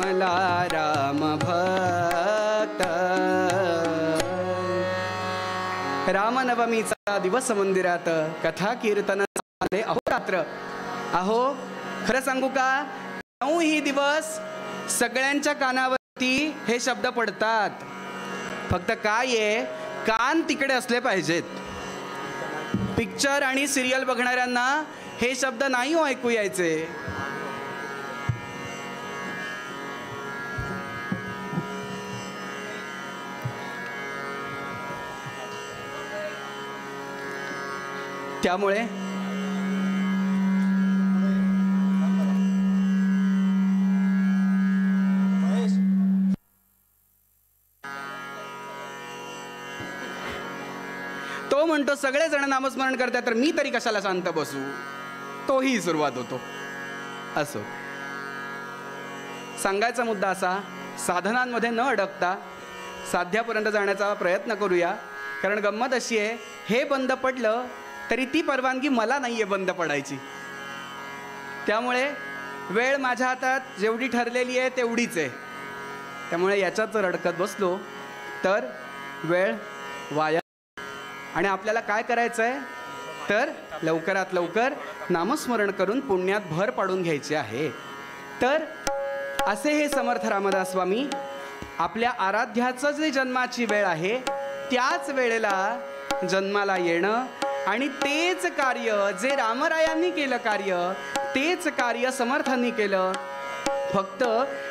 जन्मला राम भक्त. रामनवमीचा दिवस मंदिरात कथा कीर्तन झाले अहोरात्र. अहो खरं सांगू का, 9ही दिवस सगळ्यांच्या कानावरती हे शब्द पडतात. फक्त काय आहे, कान तिकडे असले पाहिजेत. पिक्चर आणि सिरियल बघणाऱ्यांना हे शब्द नाही हो ऐकू यायचे. त्यामुळे तो म्हणतो सगळेजण नामस्मरण करतात तर मी तरी कशाला शांत बसू. तोही सुरुवात होतो. असो, सांगायचा मुद्दा असा, साधनांमध्ये न अडकता साध्यापर्यंत जाण्याचा प्रयत्न करूया. कारण गंमत अशी आहे, हे बंद पडलं तरी ती परवानगी मला नाही आहे बंद पडायची. त्यामुळे वेळ माझ्या हातात जेवढी ठरलेली आहे तेवढीच आहे. त्यामुळे याच्यात जर अडकत बसलो तर वेळ वाया. आणि आपल्याला काय करायचं आहे तर लवकरात लवकर नामस्मरण करून पुण्यात भर पाडून घ्यायचे आहे. तर असे हे समर्थ रामदास स्वामी आपल्या आराध्याचं जे जन्माची वेळ आहे त्याच वेळेला जन्माला येणं आणि तेच कार्य जे रामरायांनी केलं कार्य, तेच कार्य समर्थांनी केलं. फक्त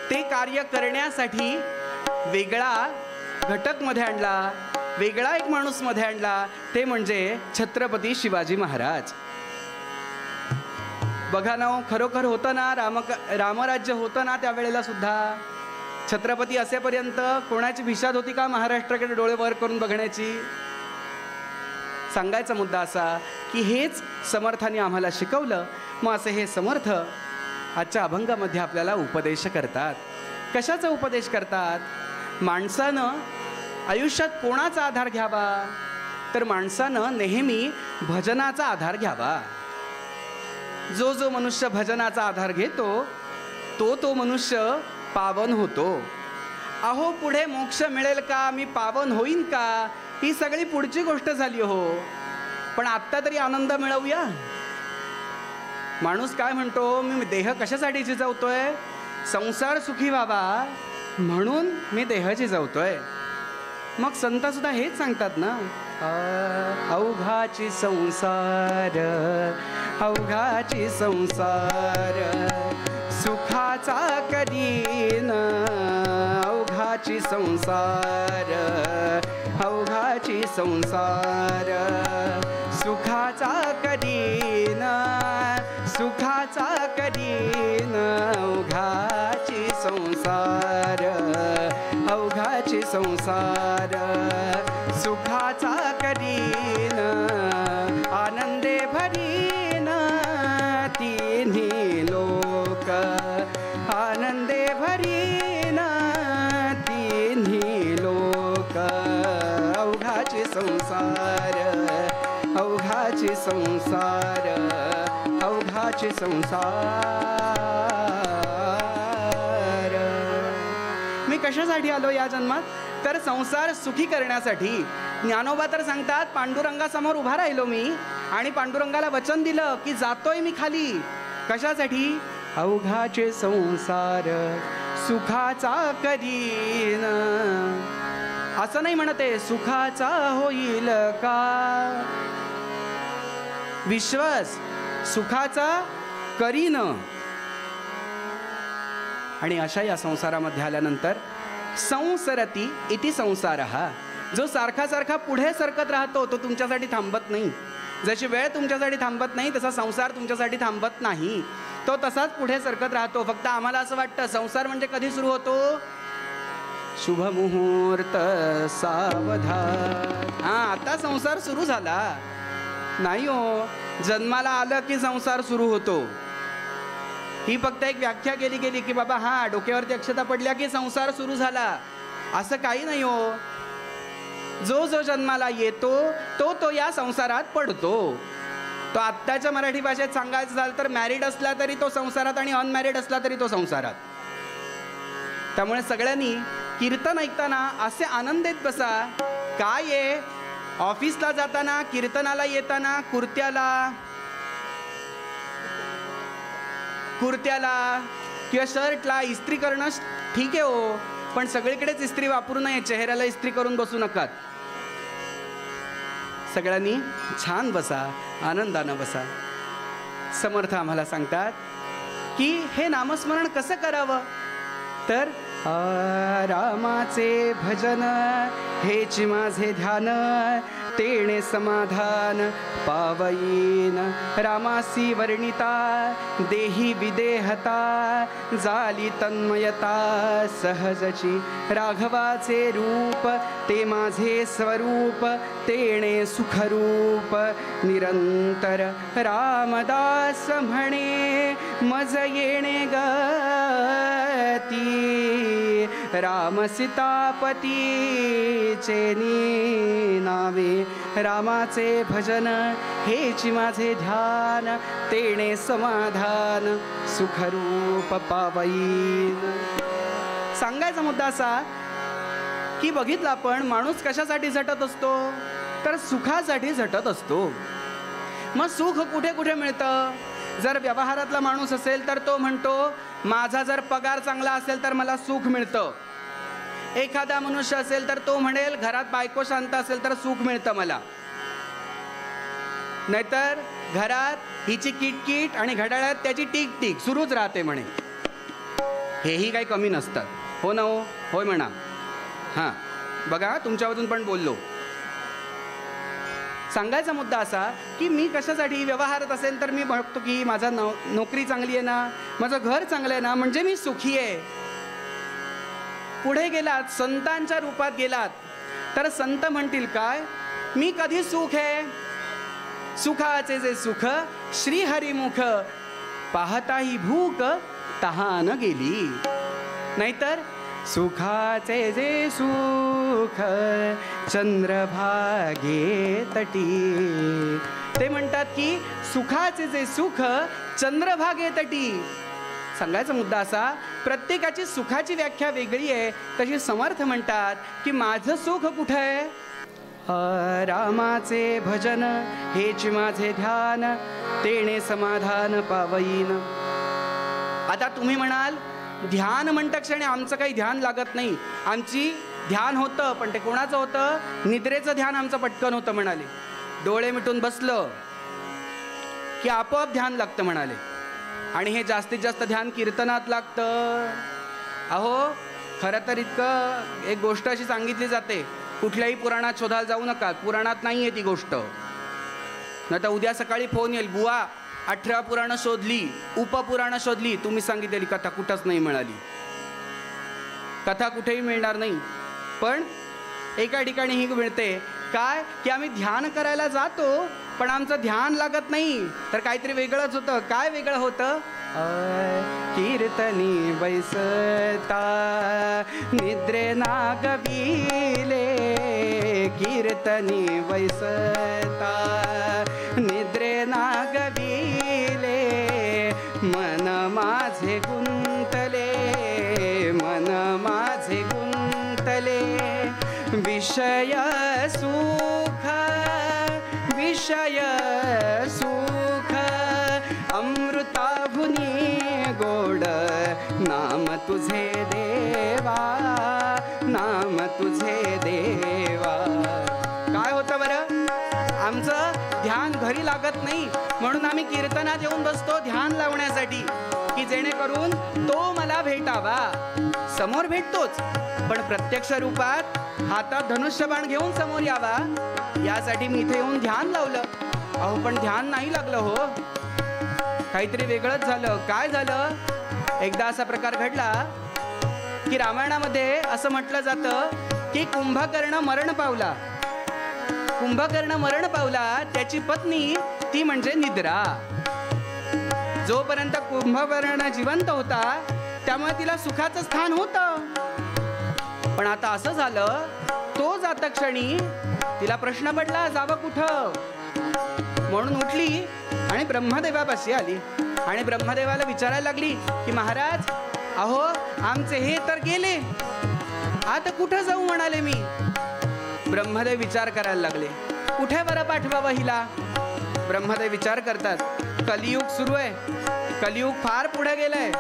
ते कार्य करण्यासाठी वेगळा घटक मध्ये आणला, वेगळा एक माणूस मध्ये आणला, ते म्हणजे छत्रपती शिवाजी महाराज. बघा ना, खरोखर होतं ना रामराज्य होतं ना त्यावेळेला सुद्धा. छत्रपती असेपर्यंत कोणाची भिषाद होती का महाराष्ट्राकडे डोळे वर करून बघण्याची. सांगायचा मुद्दा असा की हेच समर्थांनी आम्हाला शिकवलं. मग असे हे समर्थ आजच्या अभंगामध्ये आपल्याला उपदेश करतात. कशाचा उपदेश करतात? माणसानं आयुष्यात कोणाचा आधार घ्यावा तर माणसानं नेहमी भजनाचा आधार घ्यावा. जो जो मनुष्य भजनाचा आधार घेतो तो मनुष्य पावन होतो. अहो पुढे मोक्ष मिळेल का, मी पावन होईन का, ही सगळी पुढची गोष्ट झाली हो. पण आत्ता तरी आनंद मिळवूया. माणूस काय म्हणतो, मी देह कशासाठी जिजवतोय, संसार सुखी व्हावा म्हणून मी देह जिजवतोय. मग संत सुद्धा हेच सांगतात ना, अवघाची संसार अवघाची संसार सुखाचा करीन, अवघाची संसार अवघाची संसार सुखाचा करीन, सुखाचा करीन अवघाची संसार अवघाची संसार सुखाचा करीन, आनंदे भरीन तिन्ही लोक, आनंदे भरीन तिन्ही लोक, अवघाची संसार अवघाची संसार अवघाची संसार. मी कशासाठी आलो या जन्मात तर संसार सुखी करण्यासाठी. ज्ञानोबा तर सांगतात, पांडुरंगासमोर उभा राहिलो मी आणि पांडुरंगाला वचन दिलं की जातोय मी खाली. कशासाठी? अवघाचे संसार सुखाचा करीन. असं नाही म्हणते सुखाचा होईल का, विश्वास सुखाचा करीन. आणि अशा या संसारामध्ये आल्यानंतर संसरती इति संसारः, जो सारखा सारखा पुढे सरकत राहतो तो तुमच्यासाठी थांबत नाही. जशी वेळ तुमच्यासाठी थांबत नाही तसा संसार तुमच्यासाठी थांबत नाही. तो तसाच पुढे सरकत राहतो. फक्त आम्हाला असं वाटतं संसार म्हणजे कधी सुरू होतो, शुभ मुहूर्त सावधान. आता संसार सुरू झाला नाही हो. जन्माला आलं की संसार सुरू होतो. ही फक्त एक व्याख्या केली गेली की बाबा डोक्यावरती अक्षता पडल्या की संसार सुरू झाला, असं काही नाही हो. जो जो जन्माला येतो तो या संसारात पडतो. तो आत्ताच्या मराठी भाषेत सांगायचं झालं तर मॅरिड असला तरी तो संसारात आणि अनमॅरिड असला तरी तो संसारात. त्यामुळे सगळ्यांनी कीर्तन ऐकताना असे आनंदित बसा. काय आहे, ऑफिसला जाताना, कीर्तनाला येताना कुर्त्याला किंवा शर्टला इस्त्री करणं ठीक आहे हो, पण सगळीकडेच इस्त्री वापरू नये. चेहऱ्याला इस्त्री करून बसू नका. सगळ्यांनी छान बसा, आनंदानं बसा. समर्थ आम्हाला सांगतात की हे नामस्मरण कसं करावं. तर रामाचे भजन हेच माझे ध्यान, तेणे समाधान पावयीन. रामासी वर्णिता देही विदेहता, झाली तन्मयता सहजची. राघवाचे रूप ते माझे स्वरूप, तेणे सुखरूप निरंतर. रामदास म्हणे मज येणे गती, राम सीतापतीचे नावे. रामाचे भजन हेच माझे ध्यान, तेणे समाधान सुखरूप पावयीन. सांगायचा मुद्दा असा की बघितलं आपण, माणूस कशासाठी झटत असतो, तर सुखासाठी झटत असतो. मग सुख कुठे कुठे मिळतं. जर व्यवहारातला माणूस असेल तर तो म्हणतो माझा जर पगार चांगला असेल तर मला सुख मिळतं. एखादा मनुष्य असेल तर तो म्हणेल घरात बायको शांत असेल तर सुख मिळतं मला. नाहीतर घरात हिची किटकिट आणि घड्याळात त्याची टिक टिक सुरूच राहते म्हणे. हेही काही कमी नसतात. हो ना हो, होय म्हणा. हां बघा, तुमच्यामधून पण बोललो. सांगायचा मुद्दा असा की मी कशासाठी व्यवहारात असेल तर मी बघतो की माझा नोकरी चांगली आहे ना, माझं घर चांगलं आहे ना, म्हणजे मी सुखी आहे. पुढे गेलात, संतांच्या रूपात गेलात तर संत म्हणतील काय, मी कधी सुख आहे. सुखाचे जे सुख श्रीहरिमुख, पाहताही भूक तहान गेली. नाहीतर सुखाचे जे सुख चंद्रभागे तटी. ते म्हणतात की सुखाचे जे सुख चंद्रभागे तटी. सांगायचा मुद्दा असा, प्रत्येकाची सुखाची व्याख्या वेगळी आहे. तशी समर्थ म्हणतात की माझं सुख कुठं आहे. रामाचे भजन हेच माझे ध्यान, तेणे समाधान पावयीन. आता तुम्ही म्हणाल ध्यान म्हणता क्षणी आमचं काही ध्यान लागत नाही. आमची ध्यान होतं, पण ते कोणाचं होतं, निद्रेचं ध्यान आमचं पटकन होतं म्हणाले. डोळे मिटून बसलं की आपोआप ध्यान लागतं म्हणाले. आणि हे जास्तीत जास्त ध्यान कीर्तनात लागतं. अहो खरं तर इतकं एक गोष्ट अशी सांगितली जाते, कुठल्याही पुराणात शोधायला जाऊ नका, पुराणात नाही आहे ती गोष्ट. नाही तर उद्या सकाळी फोन येईल, बुवा 18 पुराणं शोधली, उपपुराणं शोधली, तुम्ही सांगितलेली कथा कुठंच नाही मिळाली. कथा कुठेही मिळणार नाही, पण एका ठिकाणी ही मिळते. काय की आम्ही ध्यान करायला जातो पण आमचं ध्यान लागत नाही, तर काहीतरी वेगळंच होतं. काय वेगळं होतं. कीर्तनी बैसता निद्रे नागविले, कीर्तनी बैसता निद्रे नागविले. मन माझे गुंतले, मन माझे गुंतले. विषय सुख, विषय सुख अमृताभुनी गोड. नाम तुझे देवा, नाम तुझे देवा. काय होतं बरं, आमचं ध्यान घरी लागत नाही, म्हणून आम्ही कीर्तनात येऊन बसतो ध्यान लावण्यासाठी, की जेणेकरून तो मला भेटावा. समोर भेटतोच, पण प्रत्यक्ष रूपात हातात धनुष्यबाण घेऊन समोर यावा, यासाठी मी इथे येऊन ध्यान लावलं. अहो पण ध्यान नाही लागलं हो, काहीतरी वेगळंच झालं. काय झालं, एकदा असा प्रकार घडला की रामायणामध्ये असं म्हटलं जातं की कुंभकर्ण मरण पावला. कुंभकर्ण मरण पावला, त्याची पत्नी ती म्हणजे निद्रा. जोपर्यंत कुंभकर्ण जिवंत होता त्यामुळे तिला सुखाचं स्थान होतं. पण आता असं झालं, तो जाता क्षणी तिला प्रश्न पडला जावं कुठं. म्हणून उठली आणि ब्रह्मदेवापाशी आली आणि ब्रह्मदेवाला विचारायला लागली की महाराज अहो आमचे हे तर गेले, आता कुठं जाऊ म्हणाले मी. ब्रह्मदेव विचार करायला लागले, कुठे बरं पाठवावं हिला. ब्रह्मदेव विचार करतात, कलियुग सुरू आहे, कलियुग फार पुढे गेलंय.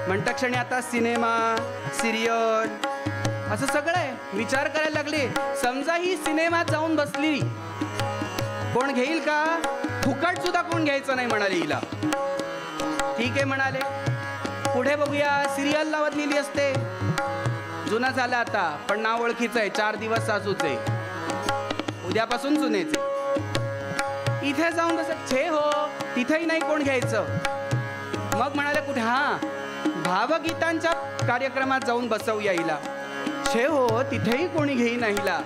म्हणता क्षणी आता सिनेमा, सिरियल असं सगळं आहे. विचार करायला लागले, समजा ही सिनेमात जाऊन बसली, कोण घेईल का? फुकट सुद्धा कोण घ्यायचं नाही म्हणाले हिला. ठीक आहे म्हणाले, पुढे बघूया. सिरियल लावत लिहिली असते, जुना झाला आता, पण नाव ओळखीचं आहे, 4 दिवस सासूचे, उद्यापासून जुनेचे. इथे जाऊन बसत, छे हो, तिथेही नाही कोण घ्यायचं. मग म्हणाले कुठे, हा भावगीतांच्या कार्यक्रमात जाऊन बसवूया हिला. छे हो, तिथेही कोणी घेईना हिला.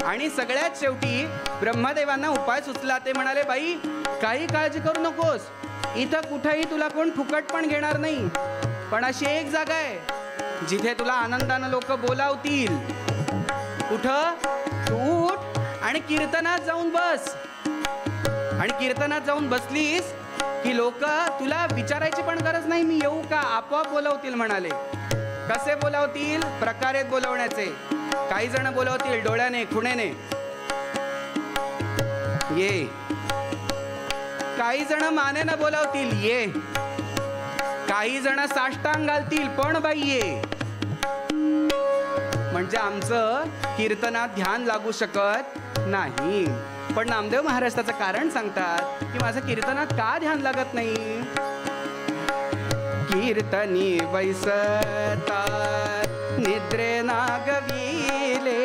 आणि सगळ्यात शेवटी ब्रह्मदेवांना उपाय सुचला. ते म्हणाले, बाई काही काळजी करू नकोस, इथं कुठेही तुला कोण फुकट पण घेणार नाही, पण अशी एक जागा आहे जिथे तुला आनंदानं लोक बोलावतील. कुठं? तू उठ आणि कीर्तनात जाऊन बस. आणि कीर्तनात जाऊन बसलीस की लोक तुला विचारायची पण गरज नाही मी येऊ का, आपोआप बोलावतील म्हणाले. कसे बोलावतील? प्रकारे बोलवण्याचे. काही जण बोलवतील डोळ्याने, खुणेने, ये. काही जण मानेनं बोलावतील, ये. काही जण साष्टांग घालतील, पण बाई ये. म्हणजे आमचं कीर्तनात ध्यान लागू शकत नाही. पण नामदेव महाराज त्याचं कारण सांगतात की माझं कीर्तनात का ध्यान लागत नाही. कीर्तनी बैसता निद्रे नागविले,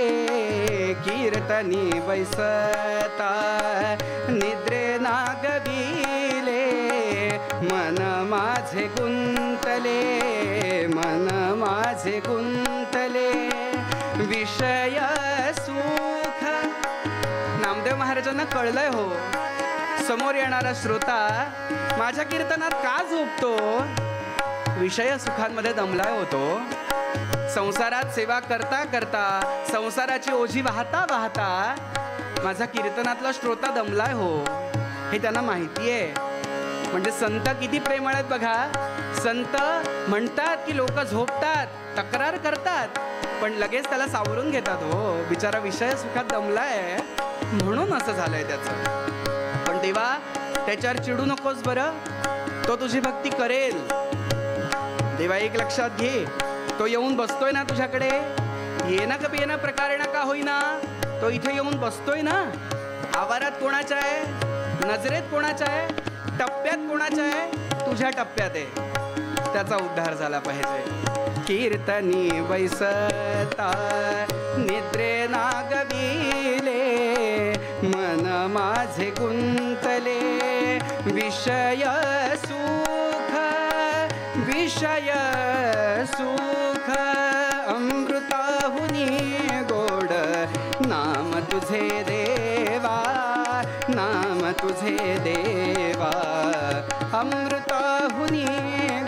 कीर्तनी बैसता निद्रे नागविले, मन माझे गुंतले, मन माझे गुंतले, विषय सुख. नामदेव महाराजांना कळलंय हो, समोर येणारा श्रोता माझ्या कीर्तनात का झोपतो, विषय सुखांमध्ये दमलाय होतो. संसारात सेवा करता करता, संसाराची ओझी वाहता वाहता माझा कीर्तनातला श्रोता दमलाय हो, हे त्यांना माहिती आहे. म्हणजे संत किती प्रेमळ आहेत बघा. संत म्हणतात की लोक झोपतात, तक्रार करतात, पण लगेच त्याला सावरून घेतात. हो बिचारा विषय सुखात दमलाय म्हणून असं झालंय त्याचं. पण देवा त्याच्यावर चिडू नकोस बरं, तो तुझी भक्ती करेल. देवा एक लक्षात घे, तो येऊन बसतोय ना तुझ्याकडे, येणं का येणं प्रकारेण का होईना, तो इथे येऊन बसतोय ना. आवारात कोणाच्या आहे, नजरेत कोणाच्या आहे, टप्प्यात कोणाच्या आहे, तुझ्या टप्प्यात आहे. त्याचा उद्धार झाला पाहिजे. कीर्तनी बैसता निद्रे नागविले, मन माझे गुंतले, विषय सुख, विषय सुख, अमृताहुनी गोड नाम तुझे देवा, नाम तुझे देवा, अमृताहुनी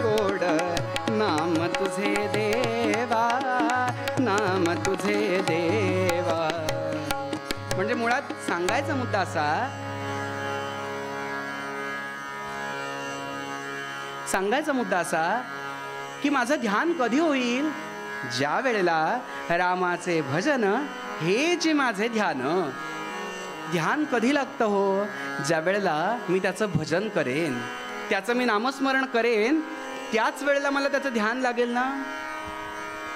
गोड नाम तुझे देवा, नाम तुझे देवा. म्हणजे मुळात सांगायचा मुद्दा असा, सांगायचा मुद्दा असा की माझं ध्यान कधी होईल, ज्या वेळेला रामाचे भजन हे जे माझे ध्यान. ध्यान कधी लागतं हो, ज्या वेळेला मी त्याचं भजन करेन, त्याचं मी नामस्मरण करेन, त्याच वेळेला मला त्याचं ध्यान लागेल ना.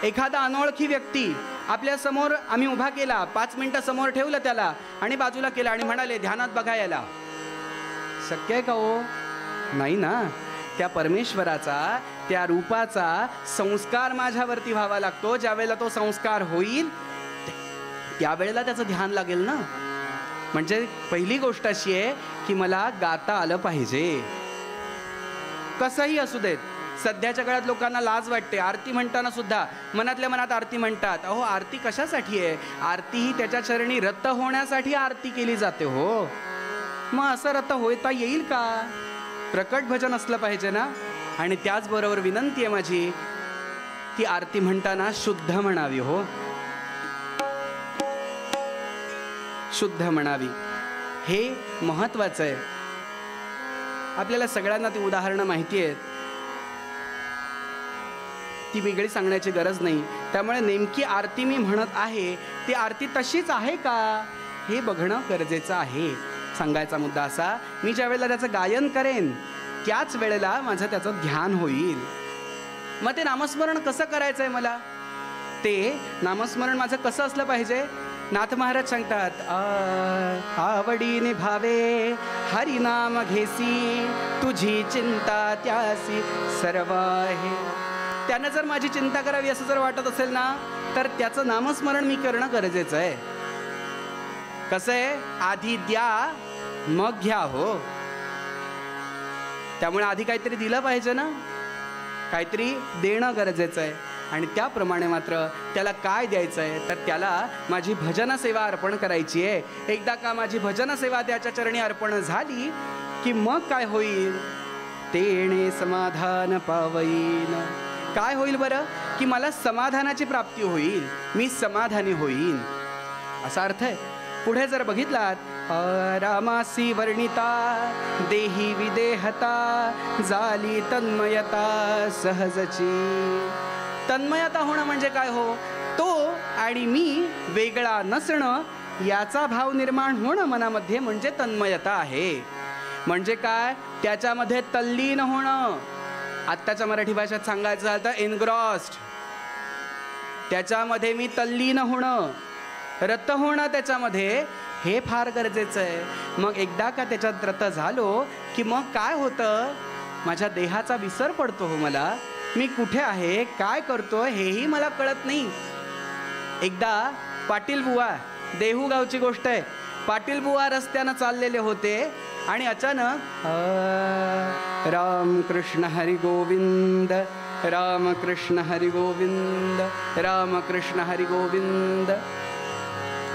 एखादा अनोळखी व्यक्ती आपल्या समोर आम्ही उभा केला, 5 मिनिटं समोर ठेवलं त्याला आणि बाजूला केला आणि म्हणाले ध्यानात बघा याला, शक्य आहे का हो? नाही ना. त्या परमेश्वराचा, त्या रूपाचा संस्कार माझ्यावरती व्हावा लागतो. ज्या वेळेला तो संस्कार होईल त्यावेळेला त्याचं ध्यान लागेल ना. म्हणजे पहिली गोष्ट अशी आहे की मला गाता आलं पाहिजे, कसंही असू देत. सध्याच्या काळात लोकांना लाज वाटते, आरती म्हणताना सुद्धा मनातल्या मनात आरती म्हणतात. अहो आरती कशासाठी आहे? आरती ही त्याच्या चरणी रत होण्यासाठी आरती केली जाते हो. मग असं रत होता येईल का? प्रकट भजन असलं पाहिजे ना. आणि त्याचबरोबर विनंती आहे माझी, ती आरती म्हणताना शुद्ध म्हणावी हो, शुद्ध म्हणावी. हे महत्वाचं आहे. आपल्याला सगळ्यांना ती उदाहरणं माहिती आहेत. ती वेगळी सांगण्याची गरज नाही. त्यामुळे नेमकी आरती मी म्हणत आहे ती आरती तशीच आहे का हे बघणं गरजेचं आहे. सांगायचा मुद्दा असा, मी ज्या वेळेला त्याचं गायन करेन त्याच वेळेला माझं त्याचं ध्यान होईल. मग ते नामस्मरण कसं करायचं आहे मला, ते नामस्मरण माझं कसं असलं पाहिजे. नाथ महाराज सांगतात, आवडीने भावे हरिनाम घेसी, तुझी चिंता त्यासी सर्व आहे. त्यानं जर माझी चिंता करावी असं जर वाटत असेल ना, तर त्याचं नामस्मरण मी करणं गरजेचं आहे. कसं आहे, आधी द्या मग घ्या हो. त्यामुळे आधी काहीतरी दिलं पाहिजे ना, काहीतरी देणं गरजेचं आहे. आणि त्याप्रमाणे मात्र त्याला काय द्यायचं आहे, तर त्याला माझी भजन सेवा अर्पण करायची आहे. एकदा का माझी भजन सेवा त्याच्या चरणी अर्पण झाली की मग काय होईल, तेणे समाधान पावईन. काय होईल बरं, की मला समाधानाची प्राप्ती होईल, मी समाधानी होईन असा अर्थ आहे. पुढे जर बघितलात, रामासी वर्णिता देही विदेहता, झाली तन्मयता सहजची. तन्मयता होणं म्हणजे काय हो, तो आणि मी वेगळा नसणं याचा भाव निर्माण होणं मनामध्ये म्हणजे तन्मयता आहे. म्हणजे काय, त्याच्यामध्ये तल्लीन होणं. आत्ताच्या मराठी भाषेत सांगायचं झालं तर एनग्रॉस्ड. त्याच्यामध्ये मी तल्लीन होणं, रत होणं त्याच्यामध्ये, हे फार गरजेचं आहे. मग एकदा का त्याच्यात रत झालो की मग काय होतं, माझ्या देहाचा विसर पडतो हो. मला मी कुठे आहे, काय करतो हेही मला कळत नाही. एकदा पाटील बुवा, देहू गावची गोष्ट आहे, पाटील बुवा रस्त्यानं चाललेले होते आणि अचानक रामकृष्ण हरी गोविंद, रामकृष्ण हरी गोविंद, रामकृष्ण हरी गोविंद.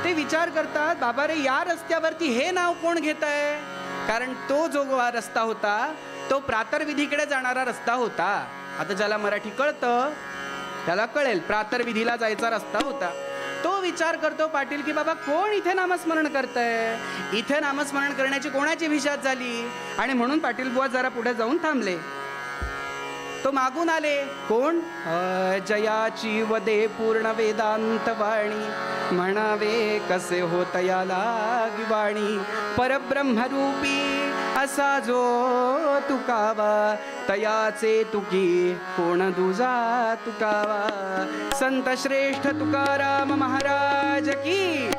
ते विचार करतात, बाबा रे या रस्त्यावरती हे नाव कोण घेत आहे. कारण तो जो रस्ता होता तो प्रातर्विधीकडे जाणारा रस्ता होता. आता ज्याला मराठी कळतं त्याला कळेल, प्रातर्विधीला जायचा रस्ता होता. तो विचार करतो पाटील की बाबा कोण इथे नामस्मरण करतंय, इथे नामस्मरण करण्याची कोणाची विषाद झाली. आणि म्हणून पाटील बुवा जरा पुढे जाऊन थांबले. तो मागून आले, कोण, जयाची वदे पूर्ण वेदांत वाणी, म्हणावे कसे होत याला वाणी. परब्रह्मरूपी असा जो तुकावा, तयाचे तुकी कोण दुजा तुकावा. संत श्रेष्ठ तुकाराम महाराज की.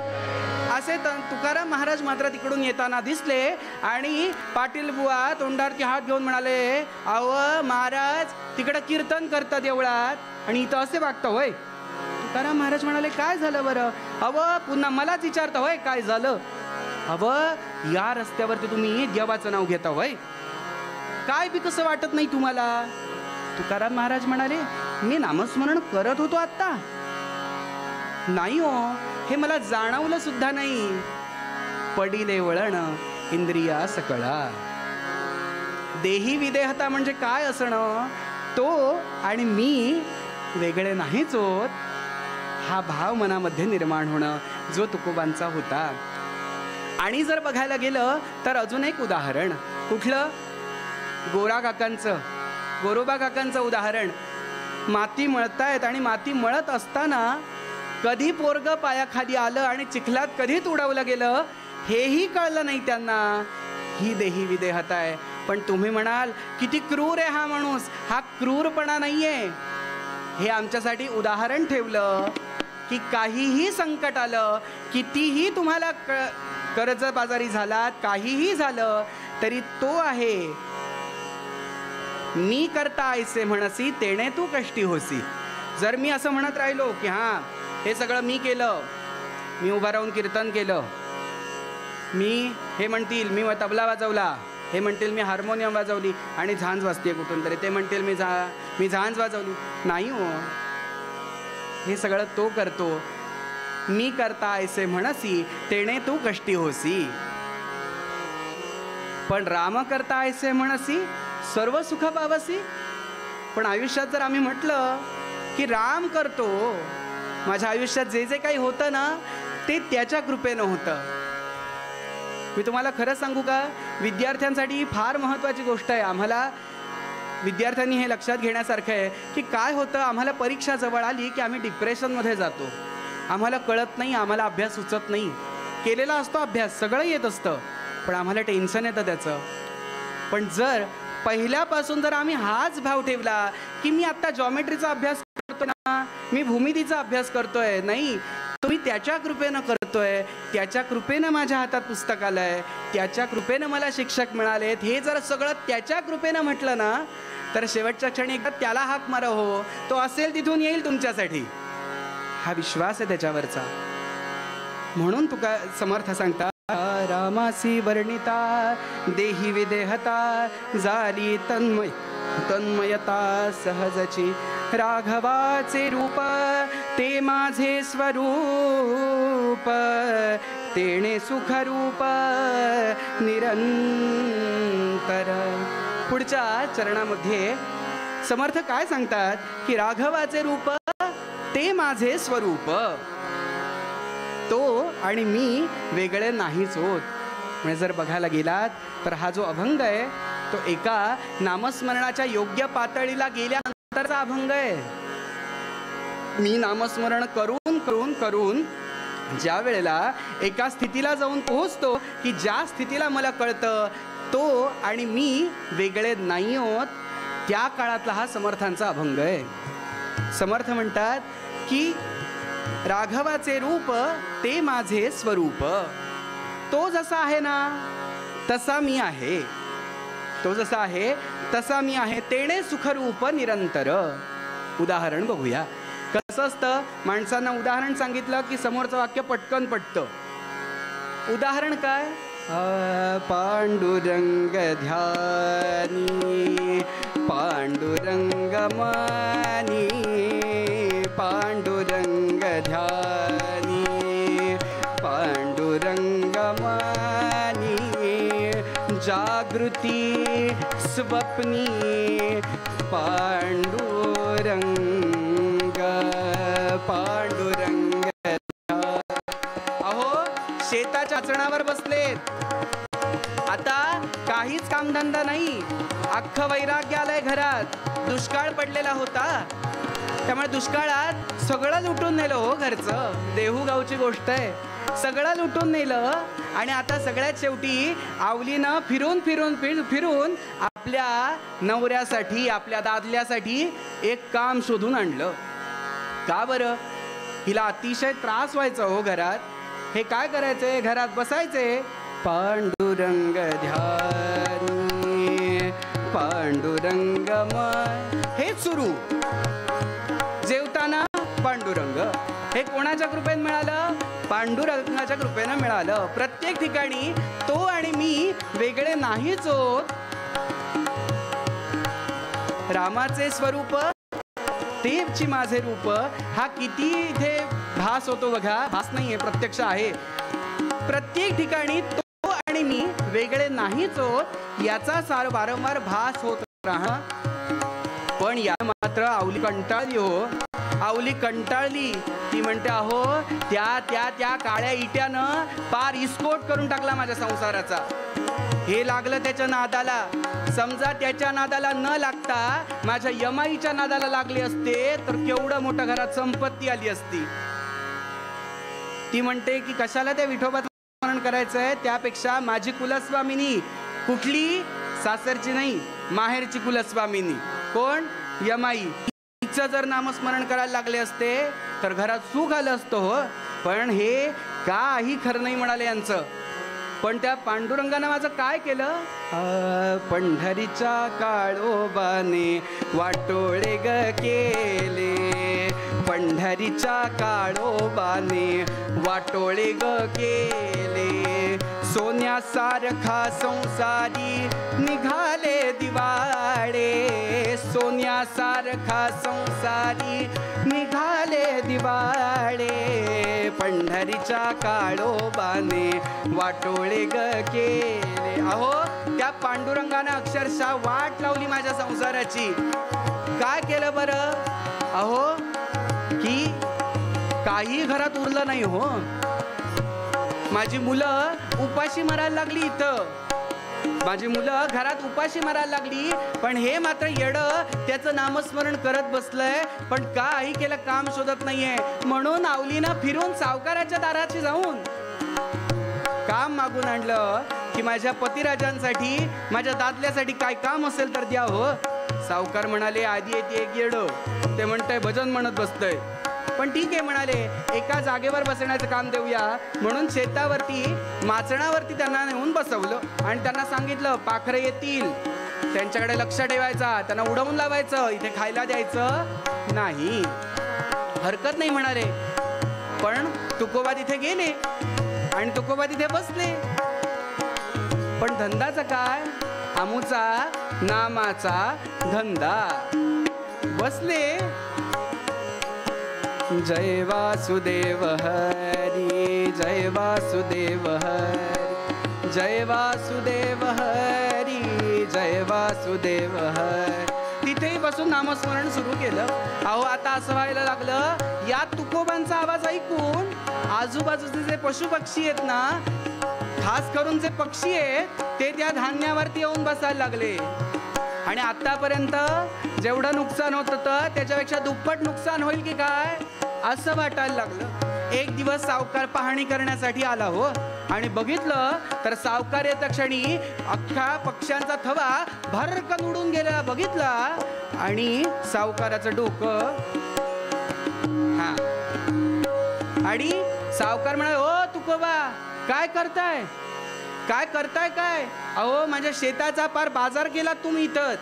असे तुकाराम महाराज मात्र तिकडून येताना दिसले आणि पाटील बुवा तोंडावरती हात घेऊन म्हणाले, अव महाराज तिकडं कीर्तन करतात देवळात आणि इथं असे वागतं होय. तुकाराम महाराज म्हणाले, काय झालं बरं. अव पुन्हा मलाच विचारता होय काय झालं. अव या रस्त्यावरती तुम्ही देवाचं नाव घेता होय, काय बी कसं वाटत नाही तुम्हाला. तुकाराम महाराज म्हणाले, मी नामस्मरण करत होतो आत्ता. नाही हो, हे मला जाणवलं सुद्धा नाही. पडिले वळण इंद्रिया सकळा. देही विदेहता म्हणजे काय असणं, तो आणि मी वेगळे नाहीच होत, हा भाव मनामध्ये निर्माण होणं जो तुकोबांचा होता. आणि जर बघायला गेलं तर अजून एक उदाहरण, कुठलं, गोरा काकांचं, गोरोबा काकांचं उदाहरण. माती मळतायत आणि माती मळत असताना कधी पोरग पायाखाली आलं आणि चिखलात कधी तुडवलं गेलं हेही कळलं नाही त्यांना. ही देही विदेहता आहे. पण तुम्ही म्हणाल किती क्रूर आहे हा माणूस. हा क्रूरपणा नाहीये. हे आमच्यासाठी उदाहरण ठेवलं की काहीही संकट आलं, कितीही तुम्हाला कर्जबाजारी झालात, काहीही झालं तरी तो आहे, मी करता ऐसे म्हणसी तेणे तू कष्टी होसी. जर मी असं म्हणत राहिलो की हां हे सगळं मी केलं, मी उभा राहून कीर्तन केलं, मी हे म्हणतील मी तबला वाजवला, हे म्हणतील मी हार्मोनियम वाजवली आणि झांज वाजते कुठून तरी, ते म्हणतील मी झांज वाजवली, नाही हो, हे सगळं तो करतो. मी करता ऐसे म्हणसी तेणे तू कष्टी होसी. पण राम करता ऐसे म्हणसी सर्व सुख पावसी. पण आयुष्यात जर आम्ही म्हटलं की राम करतो, माझ्या आयुष्यात जे जे काही होतं ना ते त्याच्या कृपेनं होतं. मी तुम्हाला खरं सांगू का, विद्यार्थ्यांसाठी फार महत्त्वाची गोष्ट आहे. आम्हाला विद्यार्थ्यांनी हे लक्षात घेण्यासारखं आहे की काय होतं, आम्हाला परीक्षा जवळ आली की आम्ही डिप्रेशनमध्ये जातो. आम्हाला कळत नाही, आम्हाला अभ्यास सुचत नाही. केलेला असतो अभ्यास, सगळं येत असतं, पण आम्हाला टेन्शन येतं त्याचं. पण जर पहिल्यापासून जर आम्ही हाच भाव ठेवला की मी आत्ता जॉमेट्रीचा अभ्यास करतो ना, मी भूमितीचा अभ्यास करतोय, नाही तुम्ही त्याच्या कृपेनं करतोय, त्याच्या कृपेनं माझ्या हातात पुस्तक आलंय, त्याच्या कृपेनं मला शिक्षक मिळालेत, हे जर सगळं त्याच्या कृपेनं म्हटलं ना, तर शेवटच्या क्षणी एकदा त्याला हाक मारा, हो तो असेल तिथून येईल तुमच्यासाठी. हा विश्वास आहे त्याच्यावरचा. म्हणून तुका समर्थ सांगता, रामासी वर्णिता देही विदेहता झाली तन्मयता सहजची. राघवाचे रूप ते माझे स्वरूप, तेणे सुखरूप निरंतर. पुढच्या चरणामध्ये समर्थ काय सांगतात की राघवाचे रूप ते माझे स्वरूप, तो आणि मी वेगळे नाहीच होत. म्हणजे जर बघायला गेलात तर हा जो अभंग आहे तो एका नामस्मरणाच्या योग्य पातळीला गेल्यानंतरचा अभंग आहे. मी नामस्मरण करून करून करून ज्या वेळेला एका स्थितीला जाऊन पोहोचतो की ज्या स्थितीला मला कळतं तो आणि मी वेगळे नाही होत, त्या काळातला हा समर्थांचा अभंग आहे. समर्थ म्हणतात की राघवाचे रूप ते माझे स्वरूप, तो जसा आहे ना तसा मी आहे, तो जसा आहे तसा मी आहे, तेणे सुखरूप निरंतर. उदाहरण बघूया कसं असतं. माणसांना उदाहरण सांगितलं की समोरचं वाक्य पटकन पटतं. उदाहरण काय? पांडुरंग ध्यानी पांडुरंग मानी, पांडुरंग ध्यानी पांडुरंग मानी, जागृती स्वप्नी पांडुरंग पांडुरंग. अहो शेताच्या आचरणावर बसलेत, आता काहीच कामधंदा नाही, अख्खं वैराग्य आलंय घरात. दुष्काळ पडलेला होता, त्यामुळे दुष्काळात सगळं लुटून नेलं हो घरचं. देहूगावची गोष्ट आहे, सगळं लुटून नेलं. आणि आता सगळ्यात शेवटी आवलीनं फिरून फिरून फिरून आपल्या नवऱ्यासाठी, आपल्या दादल्यासाठी एक काम शोधून आणलं. का बरं? हिला अतिशय त्रास व्हायचा हो घरात. हे काय करायचे? घरात बसायचे, पांडुरंग ध्यानी पांडुरंग हेच सुरू. जेवताना पांडुरंग. हे कोणाच्या कृपेने मिळालं? पांडुरंगाच्या कृपेने मिळालं. प्रत्येक ठिकाणी तो आणि मी वेगळे नाहीच होत. रामाचे स्वरूप तेची माझे रूप, हा किती इथे भास होतो बघा. भास नाहीये, प्रत्यक्ष आहे. प्रत्येक ठिकाणी तो आणि मी वेगळे नाहीच होत, याचा वारंवार भास होत राहा. पण या मात्र आवली कंटाळली हो. आवली कंटाळली. ती म्हणते, अहो त्या त्या त्या काळ्या इट्यानं पार इस्कोट करून टाकला माझ्या संसाराचा. हे लागलं त्याच्या नादाला. समजा त्याच्या नादाला न लागता माझ्या यमाईच्या नादाला लागले असते तर केवढं मोठं घरात संपत्ती आली असती. ती म्हणते की कशाला त्या विठोबाचं स्मरण करायचंय, त्यापेक्षा माझी कुलस्वामिनी, कुठली सासरची नाही, माहेरची कुलस्वामिनी, कोण? यमाई, तिचं जर नामस्मरण करायला लागले असते तर घरात सुख आलं असतं हो. पण हे काही खरं नाही म्हणाले यांचं. पण त्या पांडुरंगानं माझं काय केलं? पंढरीच्या काळोबाने वाटोळे ग केले, पंढरीच्या काळोबाने वाटोळे ग केले. सोन्यासारखा संसारी निघाले दिवाळे, सोन्यासारखा संसारी निघाले दिवाळे. पंढरीच्या काळोबाने वाटोळे ग केले. अहो त्या पांडुरंगाने अक्षरशः वाट लावली माझ्या संसाराची. काय केलं बरं? अहो की काही घरात उरलं नाही हो. माझी मुलं उपाशी मरायला लागली इथं. माझी मुलं घरात उपाशी मारायला लागली, पण हे मात्र येडं त्याचं नामस्मरण करत बसलंय, पण काही केलं काम शोधत नाहीये. म्हणून आवलीनं फिरून सावकाराच्या दाराची जाऊन काम मागून आणलं की माझ्या पतिराजांसाठी, माझ्या दादल्यासाठी काय काम असेल तर द्या हो. सावकार म्हणाले, आधी येते एक येडं, ते म्हणतंय भजन म्हणत बसतंय. पण ठीक आहे म्हणाले, एका जागेवर बसण्याचं काम देऊया. म्हणून शेतावरती माचणावरती त्यांना नेऊन बसवलं आणि त्यांना सांगितलं पाखरं येतील, त्यांच्याकडे लक्ष ठेवायचा, त्यांना उडवून लावायचं, इथे खायला द्यायचं नाही. हरकत नाही म्हणाले. पण तुकोबा तिथे गेले आणि तुकोबा तिथे बसले. पण धंदाचा काय? आमुचा नामाचा धंदा. बसले. जय वासुदेव हरी, जय वासुदेव हरी, जय वासुदेव हरी, जय वासुदेव हरी. तिथेही बसून नामस्मरण सुरू केलं. अहो आता असं व्हायला लागलं, या तुकोबांचा आवाज ऐकून आजूबाजूचे जे पशु पक्षी आहेत ना, खास करून जे पक्षी आहेत ते त्या धान्यावरती येऊन बसायला लागले. आणि आतापर्यंत जेवढं नुकसान होत होतं त्याच्यापेक्षा दुप्पट नुकसान होईल की काय असं वाटायला लागलं. एक दिवस सावकार पाहणी करण्यासाठी आला हो, आणि बघितलं तर सावकार येत्या क्षणी अख्ख्या पक्ष्यांचा थवा भरकन उडून गेला बघितला. आणि सावकाराचं डोकं आणि सावकार म्हणाले, ओ तुकोबा काय करताय, काय करताय काय? अहो माझ्या शेताचा पार बाजार केला तुम्ही इथंच.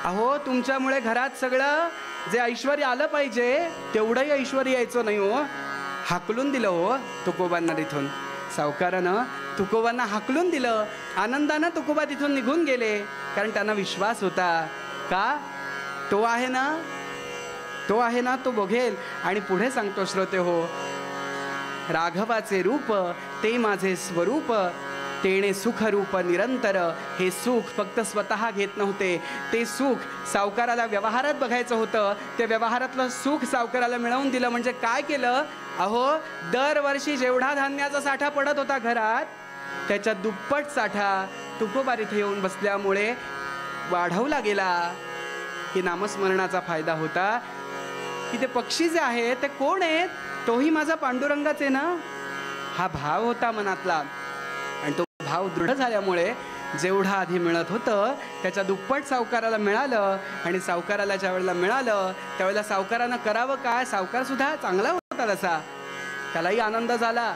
अहो तुमच्यामुळे घरात सगळं जे ऐश्वर आलं पाहिजे तेवढंही ऐश्वर यायचं नाही हो. हाकलून दिलं हो तुकोबांना तिथून. सावकारानं तुकोबांना हाकलून दिलं. आनंदानं तुकोबा तिथून निघून गेले, कारण त्यांना विश्वास होता का तो आहे ना, तो आहे ना, तो बघेल. आणि पुढे सांगतो श्रोते हो, राघवाचे रूप ते माझे स्वरूप, तेणे सुख रूप निरंतर. हे सुख फक्त स्वतः घेत नव्हते, ते सुख सावकाराला व्यवहारात बघायचं होतं. त्या व्यवहारातलं सुख सावकाराला मिळवून दिलं. म्हणजे काय केलं? अहो दरवर्षी जेवढा धान्याचा साठा पडत होता घरात त्याच्या दुप्पट साठा तुकोबा इथे येऊन बसल्यामुळे वाढवला गेला. की नामस्मरणाचा फायदा होता की ते पक्षी जे आहेत ते कोण आहेत? तोही माझा पांडुरंगाच आहे ना. हा भाव होता मनातला, आणि तो भाव दृढ झाल्यामुळे जेवढा आधी मिळत होतं त्याच्या दुप्पट सावकाराला मिळालं. आणि सावकाराला ज्या वेळेला मिळालं त्यावेळेला सावकारानं करावं काय? सावकार सुद्धा चांगला होता तसा, त्यालाही आनंद झाला.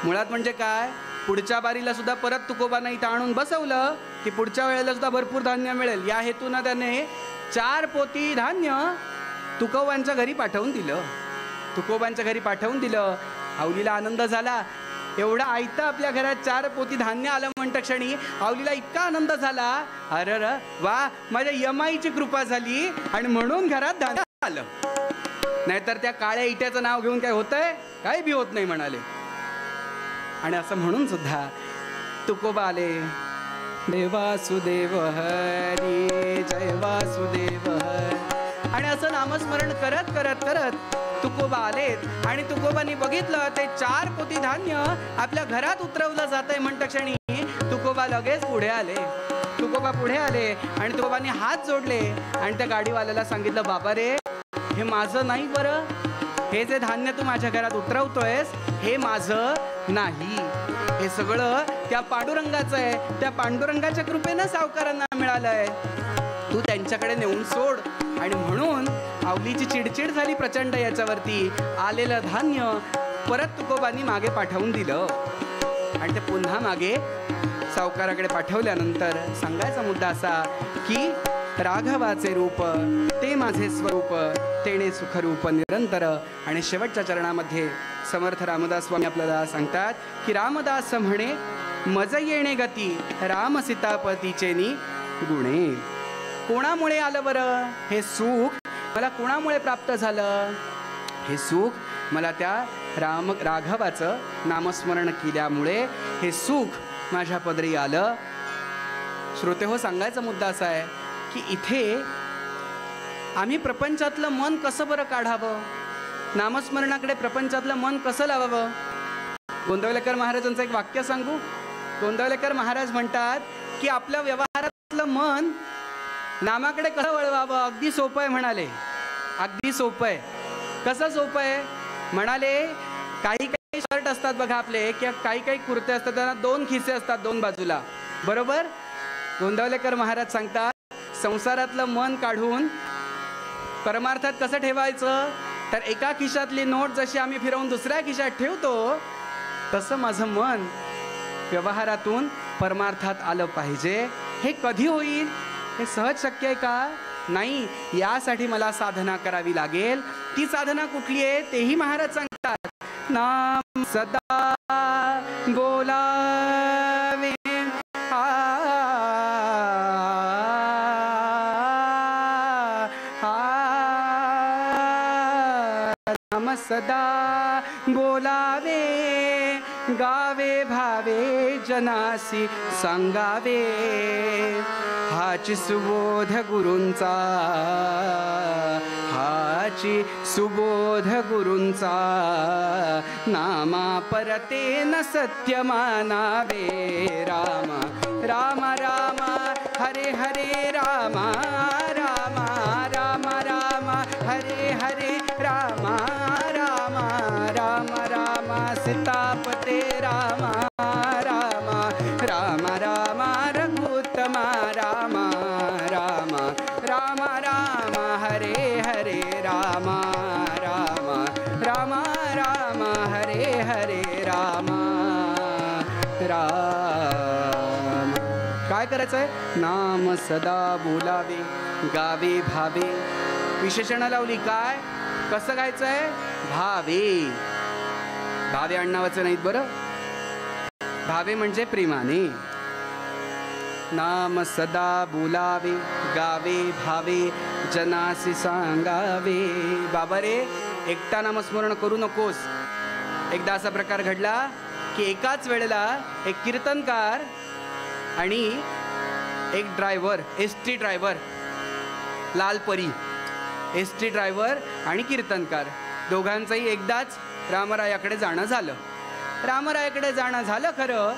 मुळात म्हणजे काय, पुढच्या बारीला सुद्धा परत तुकोबांना इथं आणून बसवलं की पुढच्या वेळेला सुद्धा भरपूर धान्य मिळेल या हेतूनं त्याने 4 पोती धान्य तुकोबांच्या घरी पाठवून दिलं. तुकोबांच्या घरी पाठवून दिलं. आवलीला आनंद झाला. एवढा आयतं आपल्या घरात 4 पोती धान्य आलं म्हणता क्षणी आवलीला इतका आनंद झाला, अरे वा, माझ्या यमाईची कृपा झाली आणि म्हणून घरात धान्य आलं. नाहीतर त्या काळ्या इट्याचं नाव घेऊन काय होतंय? काही बी होत नाही म्हणाले. आणि असं म्हणून सुद्धा तुकोबा आले. जय वासुदेव हरी, जय वासुदेव हरी. आणि असं नामस्मरण करत करत करत तुकोबा आलेत. आणि तुकोबांनी बघितलं ते 4 पोती धान्य आपल्या घरात उतरवलं जातंय म्हणता क्षणी तुकोबा लगेच पुढे आले. तुकोबा पुढे आले आणि तुकोबांनी हात जोडले आणि त्या गाडीवाल्याला सांगितलं, बाबा रे, हे माझं नाही बरं, हे जे धान्य तू माझ्या घरात उतरवतोयस हे माझं नाही, हे सगळं त्या पांडुरंगाचं आहे. त्या पांडुरंगाच्या कृपेनं सावकारांना मिळालंय, तू त्यांच्याकडे नेऊन सोड. आणि म्हणून आवलीची चिडचिड झाली प्रचंड. याच्यावरती आलेलं धान्य परत तुकोबांनी मागे पाठवून दिलं. आणि ते पुन्हा मागे सावकाराकडे पाठवल्यानंतर सांगायचा मुद्दा असा की राघवाचे रूप ते माझे स्वरूप, तेणे सुखरूप निरंतर. आणि शेवटच्या चरणामध्ये समर्थ रामदास स्वामी आपल्याला सांगतात की रामदास म्हणे, मज येणे गती राम सीतापतीचेनी गुणे. कोणामुळे आलं बरं हे सुख? मला कोणामुळे प्राप्त झालं हे सुख? मला त्या राघवाचं नामस्मरण केल्यामुळे हे सुख माझ्या पदरी आलं. श्रोते हो, सांगायचा मुद्दा असा आहे की इथे आम्ही प्रपंचातलं मन कसं बरं काढावं, नामस्मरणाकडे प्रपंचातलं मन कसं लावावं? गोंदवलेकर महाराजांचं एक वाक्य सांगू. गोंदवलेकर महाराज म्हणतात की आपल्या व्यवहारातलं मन नामाकडे कसं वळवावं, अगदी सोपं आहे म्हणाले. अगदी सोपं आहे. कसं सोपं आहे म्हणाले, काही काही शर्ट असतात बघा आपले, किंवा काही काही कुर्ते असतात, त्यांना 2 खिसे असतात 2 बाजूला, बरोबर. गोंदवलेकर महाराज सांगतात संसारातलं मन काढून परमार्थात कसं ठेवायचं, तर एका खिशातली नोट जशी आम्ही फिरवून दुसऱ्या खिशात ठेवतो, तसं माझं मन व्यवहारातून परमार्थात आलं पाहिजे. हे कधी होईल? हे सहज शक्य आहे का? नाही. यासाठी मला साधना करावी लागेल. ती साधना कुठली आहे तेही महाराज सांगतात. नाम सदा बोलावे, नाम सदा बोलावे, गावे भावे जनासी सांगावे, हाची सुबोध गुरूंचा, हाची सुबोध गुरूंचा, नामा परते न सत्य मानावे. राम राम राम हरे हरे, राम राम राम राम हरे हरे, राम राम राम राम सीतापते, राम राम राम राम रघुत्तमा, राम राम राम राम हरे हरे, राम राम राम राम हरे हरे, राम राम. काय करायचंय? नाम सदा बोलावे, गावे भावे. विशेषणं लावली. काय कसं गायचंय? भावे. भावे आडनावाचं नाहीत बरं. भावे म्हणजे प्रेमाने. नाम सदा बोलावे, गावे भावे जनासी सांगावे. बाबा रे, एकटा नामस्मरण करू नकोस. एकदा असा प्रकार घडला की एकाच वेळेला एक कीर्तनकार आणि एक driver, ST driver, Lalpari ST driver आणि कीर्तनकार, दोघांचंही एकदाच रामरायाकडे जाणं झालं. रामरायाकडे जाणं झालं खरं.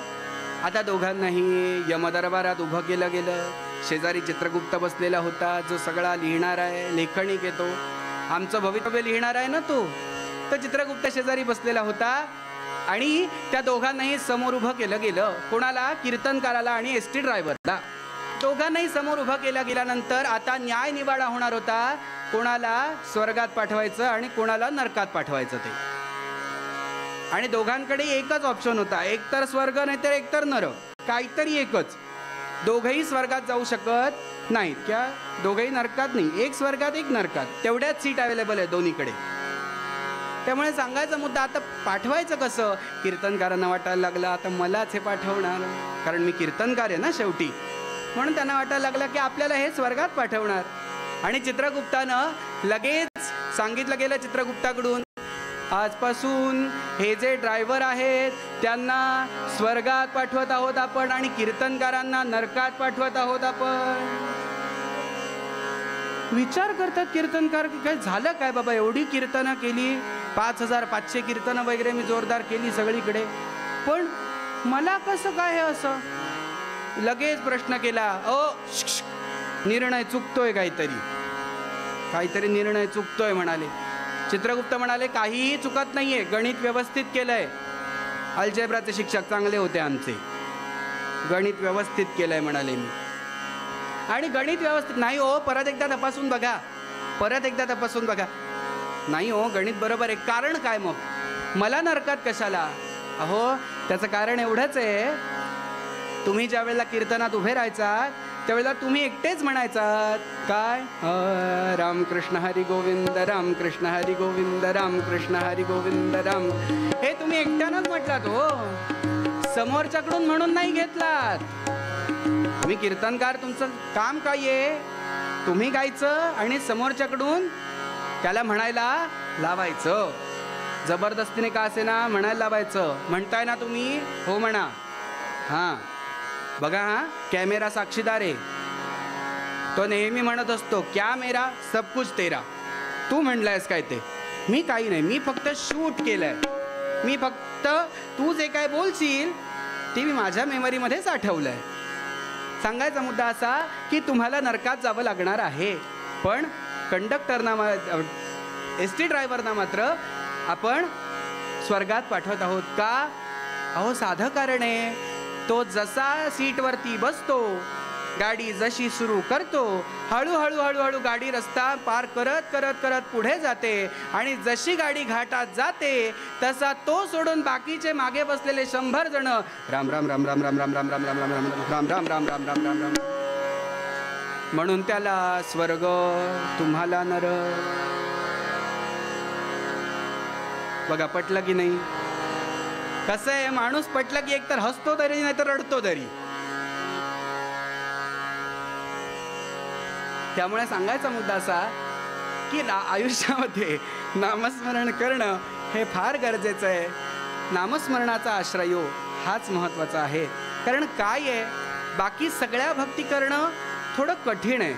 आता दोघांनाही यमदरबारात उभं केलं गेलं. शेजारी चित्रगुप्त बसलेला होता, जो सगळा लिहिणार आहे, लेखनिक येतो, आमचं भवितव्य लिहिणार आहे ना तो. तर चित्रगुप्त शेजारी बसलेला होता आणि त्या दोघांनाही समोर उभं केलं गेलं. कोणाला? कीर्तनकाराला आणि एसटी ड्रायव्हरला. दोघांनाही समोर उभं केलं गेल्यानंतर आता न्याय निवाडा होणार होता. कोणाला स्वर्गात पाठवायचं आणि कोणाला नरकात पाठवायचं ते. आणि दोघांकडे एकच ऑप्शन होता, एकतर स्वर्ग नाही तर एकतर नरक, काहीतरी एकच. दोघंही स्वर्गात जाऊ शकत नाहीत, क्या दोघंही नरकात नाही, एक स्वर्गात एक नरकात, तेवढ्याच सीट अवेलेबल आहे दोन्हीकडे. त्यामुळे सांगायचा मुद्दा, आता पाठवायचं कसं? कीर्तनकारांना वाटायला लागलं आता मलाच हे पाठवणार, कारण मी कीर्तनकार आहे ना शेवटी. म्हणून त्यांना वाटायला लागलं की आपल्याला हे स्वर्गात पाठवणार. आणि चित्रगुप्तानं लगेच सांगितलं गेलं चित्रगुप्ताकडून, आजपासून हे जे ड्रायव्हर आहेत त्यांना स्वर्गात पाठवत आहोत आपण आणि कीर्तनकारांना नरकात पाठवत आहोत आपण. विचार करतात कीर्तनकार की काय झालं काय बाबा, एवढी कीर्तनं केली, 5500 कीर्तनं वगैरे मी जोरदार केली सगळीकडे, पण मला कसं काय हे असं? लगेच प्रश्न केला, निर्णय चुकतोय, काहीतरी निर्णय चुकतोय म्हणाले. चित्रगुप्त म्हणाले काहीही चुकत नाहीये, गणित व्यवस्थित केलंय. अल्जेब्राचे शिक्षक चांगले होते आमचे, गणित व्यवस्थित केलंय म्हणाले मी. आणि गणित व्यवस्थित नाही हो, परत एकदा तपासून बघा, परत एकदा तपासून बघा. नाही हो, गणित बरोबर आहे. कारण काय मग? मला नरकात कशाला? अहो त्याचं कारण एवढंच आहे, तुम्ही ज्या वेळेला कीर्तनात उभे राहायचात त्यावेळेला तुम्ही एकटेच म्हणायचात काय, रामकृष्ण हरी गोविंद, रामकृष्ण हरी गोविंद, रामकृष्ण हरी गोविंद राम. हे तुम्ही एकट्यानंच म्हटलात हो, समोरच्याकडून म्हणून नाही घेतलात. तुम्ही कीर्तनकार, तुमचं काम काय आहे? तुम्ही गायचं आणि समोरच्याकडून त्याला म्हणायला लावायचं. जबरदस्तीने का असे ना म्हणायला लावायचं. म्हणताय ना तुम्ही? हो म्हणा. हां बघा, हा कॅमेरा साक्षीदार आहे, तो नेहमी म्हणत असतो क्या मेरा सब कुछ तेरा. तू म्हणलायस काय ते? मी काही नाही, मी फक्त शूट केलंय. मी फक्त तू जे काय बोलशील ती मी माझ्या मेमरीमध्ये साठवलं आहे. सांगायचा मुद्दा असा की तुम्हाला नरकात जावं लागणार आहे, पण कंडक्टरना एस टी ड्रायव्हरना मात्र आपण स्वर्गात पाठवत आहोत. का? अहो साधं कारण आहे. तो जसा सीटवरती बसतो, गाडी जशी सुरू करतो, हळूहळू हळूहळू गाडी रस्ता पार करत करत करत पुढे जाते आणि जशी गाडी घाटात जाते तसा तो सोडून बाकीचे मागे बसलेले 100 जण राम राम राम राम राम राम राम राम राम राम राम राम राम राम राम राम राम राम, म्हणून त्याला स्वर्ग तुम्हाला नरक. बघा पटलं की नाही? कसं आहे, माणूस पटलं की एकतर हसतो तरी नाही तर रडतो तरी. त्यामुळे सांगायचा मुद्दा असा की आयुष्यामध्ये नामस्मरण करणं हे फार गरजेचं आहे. नामस्मरणाचा आश्रय हाच महत्त्वाचा आहे. कारण काय आहे, बाकी सगळ्या भक्ती करणं थोडं कठीण आहे.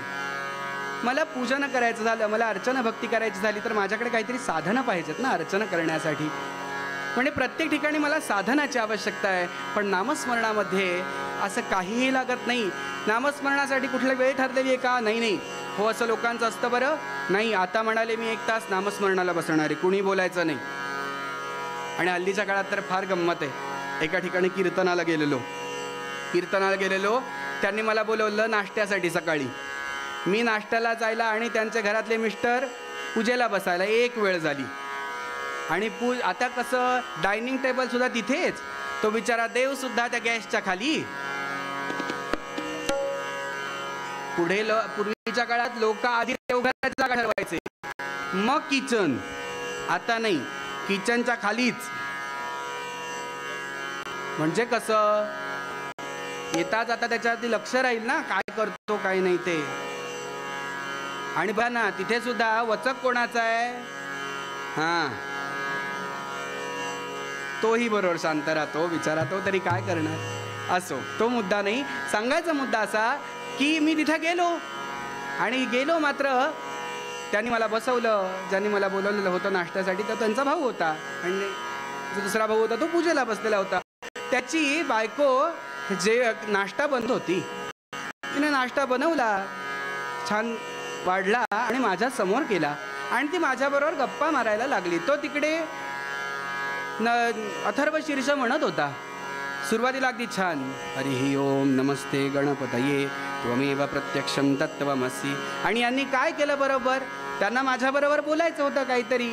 मला पूजन करायचं झालं, मला अर्चना भक्ती करायची झाली तर माझ्याकडे काहीतरी साधनं पाहिजेत ना अर्चना करण्यासाठी. म्हणजे प्रत्येक ठिकाणी मला साधनाची आवश्यकता आहे. पण नामस्मरणामध्ये असं काहीही लागत नाही. नामस्मरणासाठी कुठली वेळ ठरलेली आहे का? नाही. हो असं लोकांचं असतं बरं. नाही, आता म्हणाले मी 1 तास नामस्मरणाला बसणार आहे, कुणी बोलायचं नाही. आणि हल्लीच्या काळात तर फार गंमत आहे. एका ठिकाणी कीर्तनाला गेलेलो, त्यांनी मला बोलवलं नाश्त्यासाठी सकाळी. मी नाश्त्याला जायला आणि त्यांच्या घरातले मिस्टर पूजेला बसायला एक वेळ झाली. आणि आता कसं डायनिंग टेबल सुद्धा तिथेच, तो बिचारा देव सुद्धा त्या गॅसच्या खाली. पूर्वीच्या काळात लोक आधी देवघराची जागा ठरवायचे, मग किचन. आता नाही, किचनच्या खालीच. म्हणजे कसं येता जाता त्याच्यावरती लक्ष राहील ना, काय करतो काय नाही ते. आणि बघा ना, तिथे सुद्धा वचक कोणाचा आहे? हां, तोही बरोबर शांत राहतो, बिचारा तो तरी काय करणार. असो, तो मुद्दा नाही. सांगायचा मुद्दा असा की मी तिथे गेलो मात्र त्यांनी मला बसवलं. ज्यांनी मला बोलवलेलं होतं नाश्त्यासाठी तर त्यांचा भाऊ होता आणि जो दुसरा भाऊ होता तो पूजेला बसलेला होता. त्याची बायको जे नाश्ता बनत होती, तिने नाश्ता बनवला, छान वाढला आणि माझ्या समोर केला आणि ती माझ्याबरोबर गप्पा मारायला लागली. तो तिकडे अथर्व शीर्ष म्हणत होता. सुरुवातीला अगदी छान, हरिः ओम नमस्ते गणपतये त्वमेव प्रत्यक्षं तत्त्वमसि. आणि यांनी काय केलं बरोबर, त्यांना माझ्याबरोबर बोलायचं होतं काहीतरी.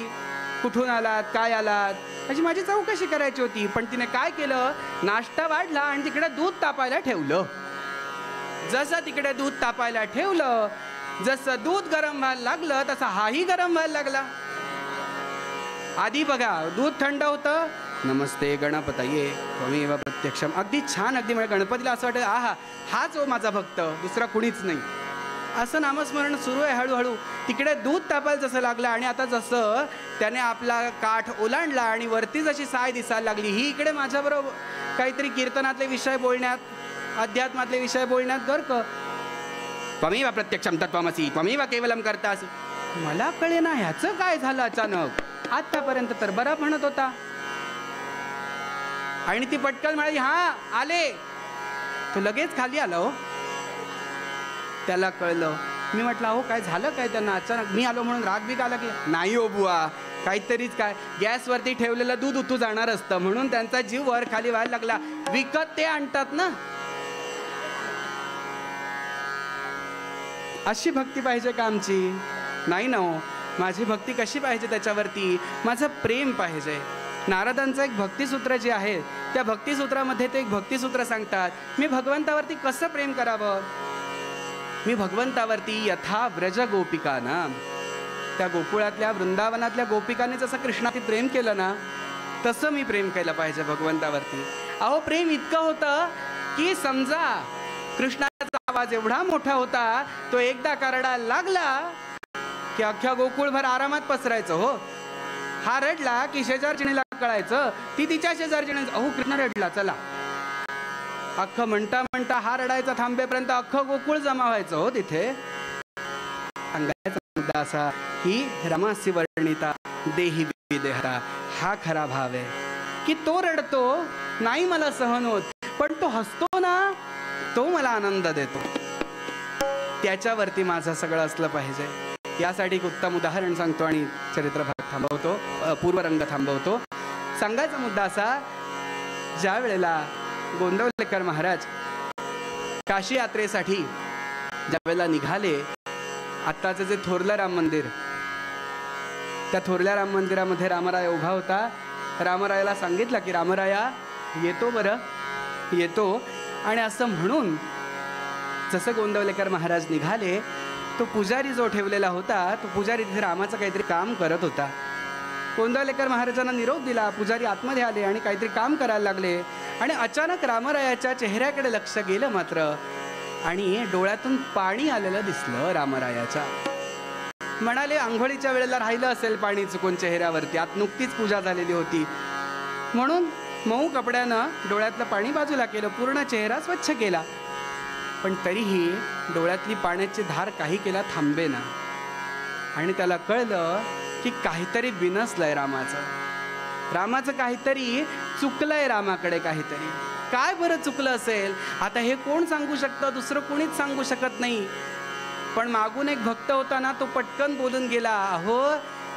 कुठून आलात, काय आलात अशी माझी चौकशी करायची होती. पण तिने काय केलं, नाश्ता वाढला आणि तिकडे दूध तापायला ठेवलं. जसं तिकडे दूध तापायला ठेवलं, जसं दूध गरम व्हायला लागलं तसा हाही गरम व्हायला लागला. आधी बघा दूध थंड होतं, नमस्ते गणपतये त्वमेव प्रत्यक्षम, अगदी छान, अगदी म्हणजे गणपतीला असं वाटतं आहा हाच हो माझा भक्त, दुसरा कुणीच नाही. असं नामस्मरण सुरू आहे. हळूहळू तिकडे दूध तापायला जसं लागलं आणि आता जसं त्याने आपला काठ ओलांडला आणि वरती जशी साय दिसायला लागली, ही इकडे माझ्याबरोबर काहीतरी कीर्तनातले विषय बोलण्यात, अध्यात्मातले विषय बोलण्यात गर्क. त्वमेव प्रत्यक्षम तत्त्वमसि त्वमेव केवलम कर्तासि. मला कळे ना ह्याचं काय झालं अचानक. आतापर्यंत तर बरा म्हणत होता. आणि ती पटकन म्हणाली हा आले. तो लगेच खाली आला. हो, त्याला कळलं. मी म्हटलं अहो काय झालं काय त्यांना अचानक, मी आलो म्हणून राग बीग आला की नाही. हो बुवा, काहीतरीच काय, गॅसवरती ठेवलेलं दूध उतू जाणार असतं म्हणून त्यांचा जीव वर खाली व्हायला लागला. विकत ते आणतात ना. अशी भक्ती पाहिजे का आमची? नाही ना. हो, माझी भक्ती कशी पाहिजे, त्याच्यावरती माझं प्रेम पाहिजे. नारदांचं एक भक्तिसूत्र जे आहे त्या भक्तिसूत्रामध्ये ते एक भक्तिसूत्र सांगतात, मी भगवंतावरती कसं प्रेम करावं. मी भगवंतावरती यथा व्रज गोपिकाना, त्या गोकुळातल्या वृंदावनातल्या गोपिकाने जसं कृष्णावरती प्रेम केलं ना तसं मी प्रेम केलं पाहिजे भगवंतावरती. अहो प्रेम इतकं होतं की समजा कृष्णाचा आवाज एवढा मोठा होता, तो एकदा करडायला लागला की अख्ख्या गोकुळभर आरामात पसरायचं. हो, हा रडला की शेजारचिणीला कळायचं, ती तिच्या शेजारचिणी अहो कृष्ण रडला चला. अख्खं म्हणता म्हणता हा रडायचा थांबेपर्यंत अख्खं गोकुळ जमा व्हायचं. हो, तिथे सांगायचा मुद्दा असा की रमासी वर्णिता देही विदेहता, हा खरा भाव आहे की तो रडतो नाही मला सहन होत, पण तो हसतो ना, तो मला आनंद देतो. त्याच्यावरती माझं सगळं असलं पाहिजे. यासाठी एक उत्तम उदाहरण सांगतो आणि चरित्रभाग थांबवतो, पूर्वरंग थांबवतो. सांगायचा मुद्दा असा, ज्या वेळेला गोंदवलेकर महाराज काशी यात्रेसाठी ज्या वेळेला निघाले, आत्ताचं जे थोरलं राम मंदिर, त्या थोरल्या राम मंदिरामध्ये रामराय उभा होता. रामरायाला सांगितलं की रामराया येतो, बरं येतो. आणि असं म्हणून जसं गोंदवलेकर महाराज निघाले, तो पुजारी जो ठेवलेला होता, तो पुजारी तिथे रामाचं काहीतरी काम करत होता. गोंदवलेकर महाराजांना निरोप दिला. पुजारी आतमध्ये आले आणि काहीतरी काम करायला लागले. आणि अचानक रामरायाच्या चेहऱ्याकडे लक्ष गेलं मात्र, आणि डोळ्यातून पाणी आलेलं दिसलं रामरायाच्या. म्हणाले आंघोळीच्या वेळेला राहिलं असेल पाणी चुकून चेहऱ्यावरती, आत नुकतीच पूजा झालेली होती म्हणून मऊ कपड्यानं डोळ्यातलं पाणी बाजूला केलं, पूर्ण चेहरा स्वच्छ केला. पण तरीही डोळ्यातली पाण्याची धार काही केला थांबेना. आणि त्याला कळलं की काहीतरी बिनसलंय रामाचं काहीतरी चुकलंय रामाकडे. काहीतरी काय बरं चुकलं असेल? आता हे कोण सांगू शकतं? दुसरं कोणीच सांगू शकत नाही. पण मागून एक भक्त होता ना, तो पटकन बोलून गेला, अहो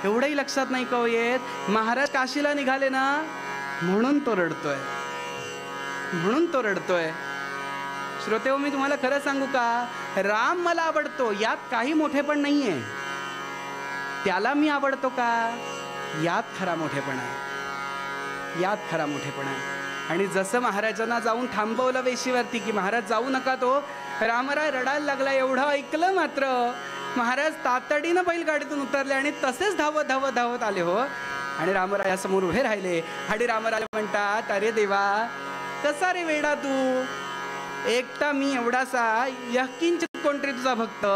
एवढंही लक्षात नाही का येत, महाराज काशीला निघाले ना, म्हणून तो रडतोय. श्रोतेहो, मी तुम्हाला खरं सांगू का, राम मला आवडतो यात काही मोठेपण नाहीये. त्याला मी आवडतो का, यात खरा मोठेपणा आहे. आणि जसं महाराजांना जाऊन थांबवलं वेशीवरती की महाराज जाऊ नका, तो रामराय रडायला लागला. एवढं ऐकलं मात्र महाराज तातडीनं बैलगाडीतून उतरले आणि तसेच धावत आले हो. आणि रामरायासमोर उभे राहिले. आणि रामराय म्हणतात, अरे देवा, कसा रे वेडा तू, एकटा मी एवढासा यकिंचित कोणतरी तुझा भक्त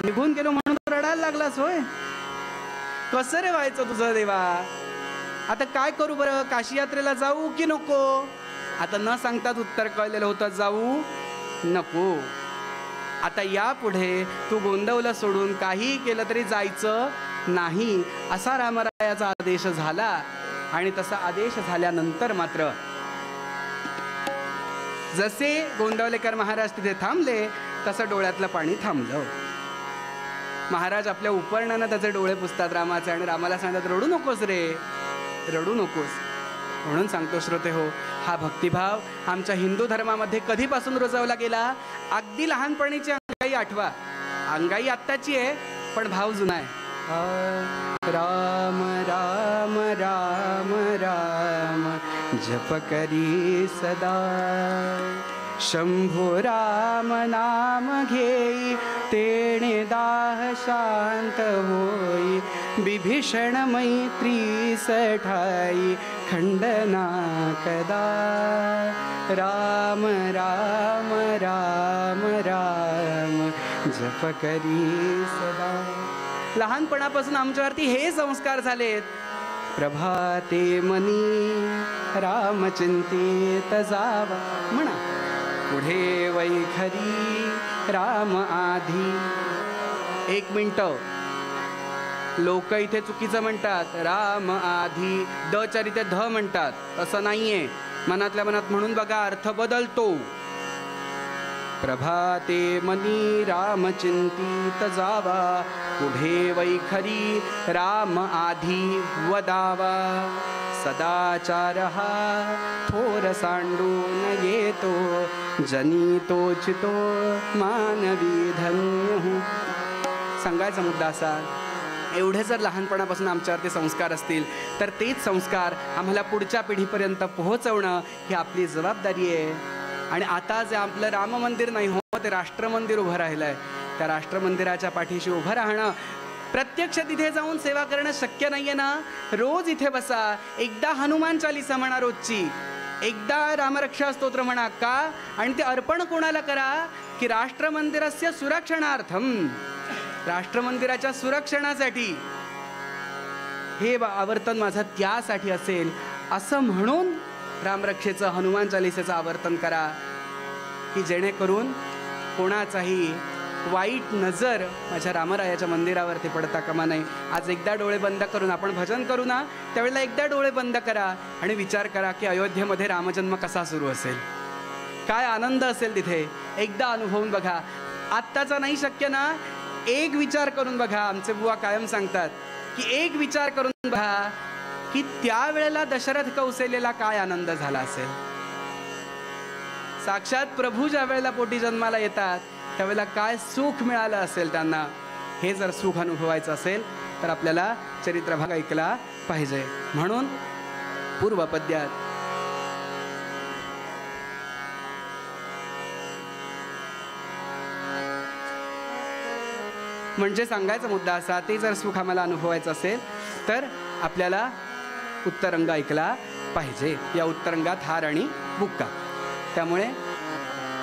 निघून गेलो म्हणून रडायला लागलास होय? कसं रे व्हायचं तुझं देवा? आता काय करू बरं, काशी यात्रेला जाऊ की नको? आता न सांगताच उत्तर कळलेलं होतं, जाऊ नको. आता यापुढे तू गोंदवलं सोडून काही केलं तरी जायचं नाही, असा रामरायाचा आदेश झाला. आणि तसा आदेश झाल्यानंतर मात्र जसे गोंदवलेकर महाराज तिथे थांबले, तसं डोळ्यातलं पाणी थांबलं. महाराज आपल्या उपरणानं त्याचे डोळे पुसतात रामाचे आणि रामाला सांगतात, रडू नकोस रे, रडू नकोस. म्हणून सांगतो श्रोते हो, हा भक्तिभाव आमच्या हिंदू धर्मामध्ये कधीपासून रुजवला गेला? अगदी लहानपणीची अंगाई आठवा. अंगाई आत्ताची आहे पण भाव जुना आहे. राम राम राम राम जप करी सदा, शंभो राम नाम घेई तेणे दाह शांत होई, विभीषण मैत्री सठाई खंडना कदा. राम राम राम राम जप करी सदा. लहानपणापासून आमच्यावरती हे संस्कार झालेत. प्रभाते मनी राम चिंतित जावा, म्हणा पुढे वैखरी राम आधी. एक मिनिट, लोक इथे चुकीचं म्हणतात, राम आधी द चरिते ध म्हणतात. तसं नाहीये, मनातल्या मनात म्हणून बघा, अर्थ बदलतो. प्रभाते मनी राम चिंतित जावा, पुढे वैखरी राम आधी वदावा. सदाचार हा थोर सांडून येतो, जनितो चितो मानवी धन्य हो. सांगायचा मुद्दा असा, एवढे जर लहानपणापासून आमच्यावरती संस्कार असतील तर तेच संस्कार आम्हाला पुढच्या पिढीपर्यंत पोहोचवणं ही आपली जबाबदारी आहे. आणि आता जे आपलं राम मंदिर नाही हो, ते राष्ट्रमंदिर उभं राहिलं आहे. त्या राष्ट्रमंदिराच्या पाठीशी उभं राहणं, प्रत्यक्ष तिथे जाऊन सेवा करणं शक्य नाही आहे ना. रोज इथे बसा, एकदा हनुमान चालीसा म्हणा रोजची, एकदा रामरक्षा स्तोत्र म्हणा. का? आणि ते अर्पण कोणाला करा? की राष्ट्रमंदिराच्या सुरक्षणार्थम, राष्ट्रमंदिराच्या सुरक्षणासाठी. हे आवर्तन माझं त्यासाठी असेल असं म्हणून रामरक्षेचं, हनुमान चालिसेचं आवर्तन करा, की जेणेकरून कोणाचाही वाईट नजर माझ्या रामरायाच्या मंदिरावरती पडता कामा नये. आज एकदा डोळे बंद करून आपण भजन करू ना, त्यावेळेला एकदा डोळे बंद करा आणि विचार करा की अयोध्येमध्ये रामजन्म कसा सुरू असेल. काय आनंद असेल तिथे. एकदा अनुभवून बघा. आत्ताचा नाही शक्य ना, एक विचार करून बघा. आमचे बुवा कायम सांगतात की एक विचार करून बघा की त्यावेळेला दशरथ कौशल्याला काय आनंद झाला असेल. साक्षात प्रभू ज्या वेळेला पोटी जन्माला येतात त्यावेळेला काय सुख मिळालं असेल त्यांना. हे जर सुख अनुभवायचं असेल तर आपल्याला चरित्रभाग ऐकला पाहिजे. म्हणून पूर्वपद्यात म्हणजे सांगायचा मुद्दा असा, ते जर सुख आम्हाला अनुभवायचं असेल तर आपल्याला उत्तरंग ऐकला पाहिजे. या उत्तरंगात हार आणि बुक्का. त्यामुळे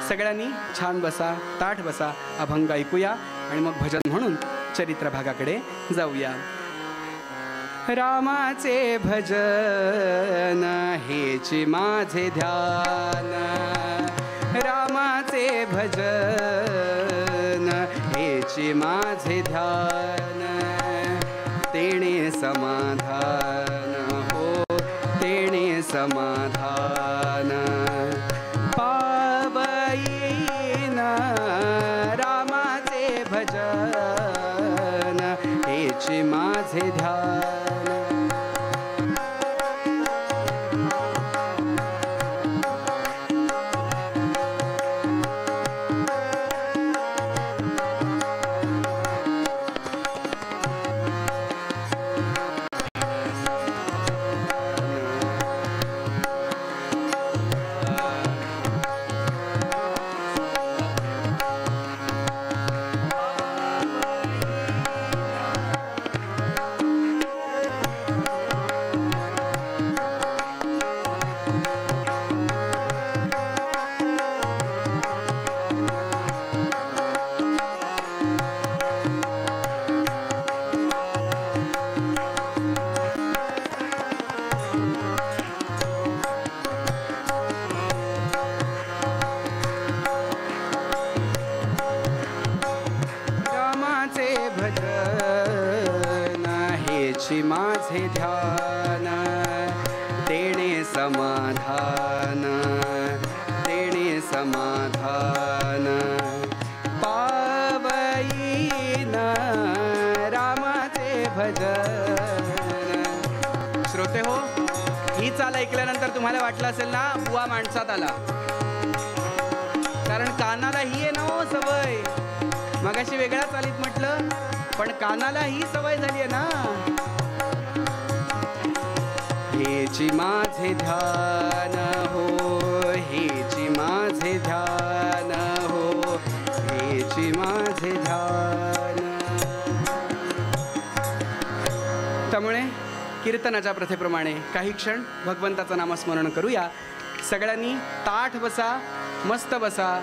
सगळ्यांनी छान बसा, ताठ बसा, अभंग ऐकूया आणि मग भजन म्हणून चरित्रभागाकडे जाऊया. रामाचे भजन हेची माझे ध्यान, रामाचे भजन हेची माझे ध्यान, तेणे समाधान हो तेणे समाधान पावईन. रामाचे भजन हेची माझे ध्यान. माझे ध्यान तेणे समाधान, तेणे समाधान पावईन. रामाचे भजन. श्रोते हो, ही चाल ऐकल्यानंतर तुम्हाला वाटलं असेल ना बुवा माणसात आला. कारण कानाला ही आहे ना हो सवय. मगाशी वेगळ्या चालीत म्हटलं, पण कानाला ही सवय झाली आहे ना. हेची माझे ध्यान हो हेची माझे ध्यान हो हेची माझे ध्यान. त्यामुळे कीर्तनाच्या प्रथेप्रमाणे काही क्षण भगवंताचं नामस्मरण करूया. सगळ्यांनी ताठ बसा, मस्त बसा.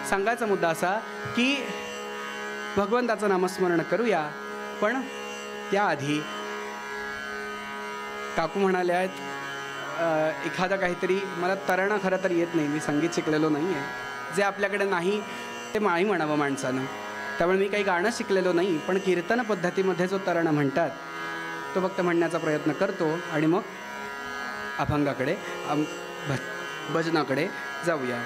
सांगायचा मुद्दा असा की भगवंताचं नामस्मरण करूया, पण त्याआधी काकू म्हणाले आहेत एखादा काहीतरी. मला तरणं खरं तर येत नाही, मी संगीत शिकलेलो नाही आहे. जे आपल्याकडे नाही ते माळी म्हणावं माणसानं. त्यामुळे मी काही गाणं शिकलेलो नाही, पण कीर्तन पद्धतीमध्ये जो तरणं म्हणतात तो फक्त म्हणण्याचा प्रयत्न करतो आणि मग अभंगाकडे भजनाकडे जाऊया.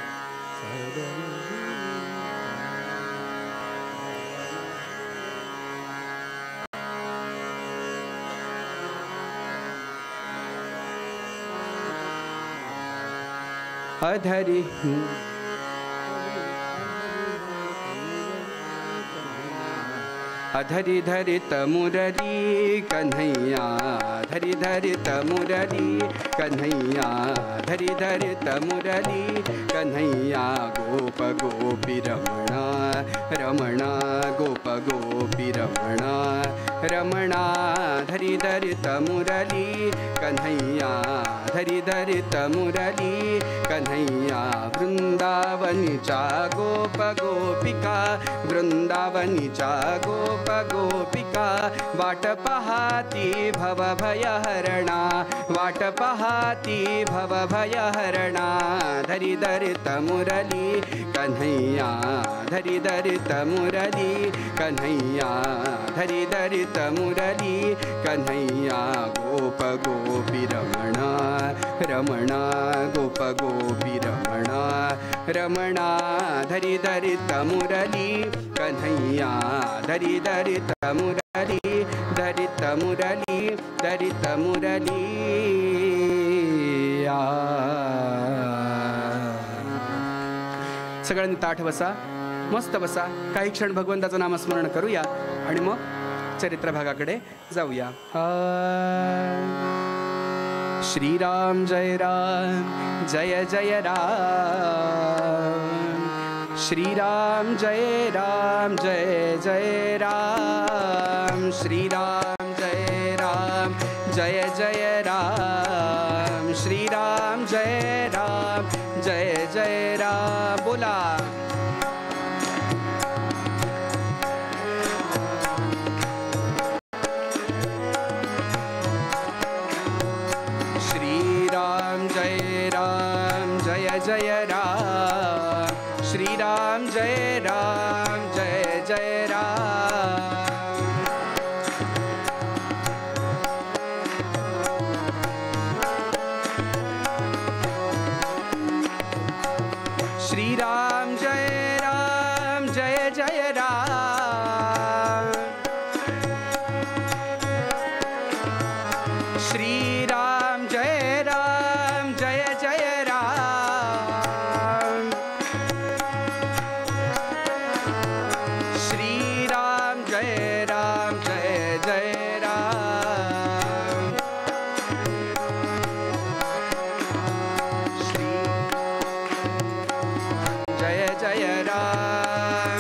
अधरी अधरी धरित मुरली कन्हैया, धरी धरित मुरली कन्हैया, धरी धरित मुरली कन्हैया. गोप गोपी रमणा रमणा गोप गोपी रमणा रमणा धरी धरित मुरली कन्हैया धरी धरित मुरली कन्हैया वृंदावनीच्या गोप गोपिका वृंदावनीच्या गोप गोपिका वाट पाहाती भवभयहरणा वाट पाहाती भवभयहरणा धरी धरित मुरली कन्हैया धरी धरित मुरली कन्हैया धरी धरित मुरली कन्हैया गोप गोपी रमणा रमणा गोप गोपी रमणा रमणा धरी धरित मुरली कन्हैया धरी धरित मुरली धरित मुरली धरित मुरली सगळ्यांनी ताठ बसा, मस्त बसा, काही क्षण भगवंताचं नामस्मरण करूया आणि मग चरित्र भागाकडे जाऊया. श्रीराम जय राम जय जय राम श्रीराम जय राम जय जय राम श्रीराम जय राम जय जय राम श्रीराम जय राम जय जय राम. बोला श्रीराम जय राम जय जय राम श्रीराम जय राम जय जय राम श्रीराम जय राम जय जय राम श्रीराम जय राम जय जय राम श्रीराम जय राम जय जय राम श्री जय जय राम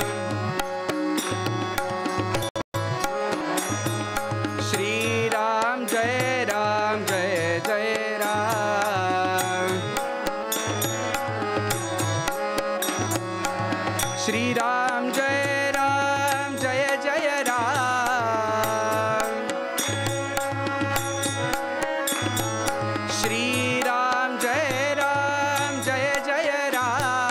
श्रीराम जय राम जय जय राम श्रीराम जय राम जय जय राम श्रीराम जय राम जय जय राम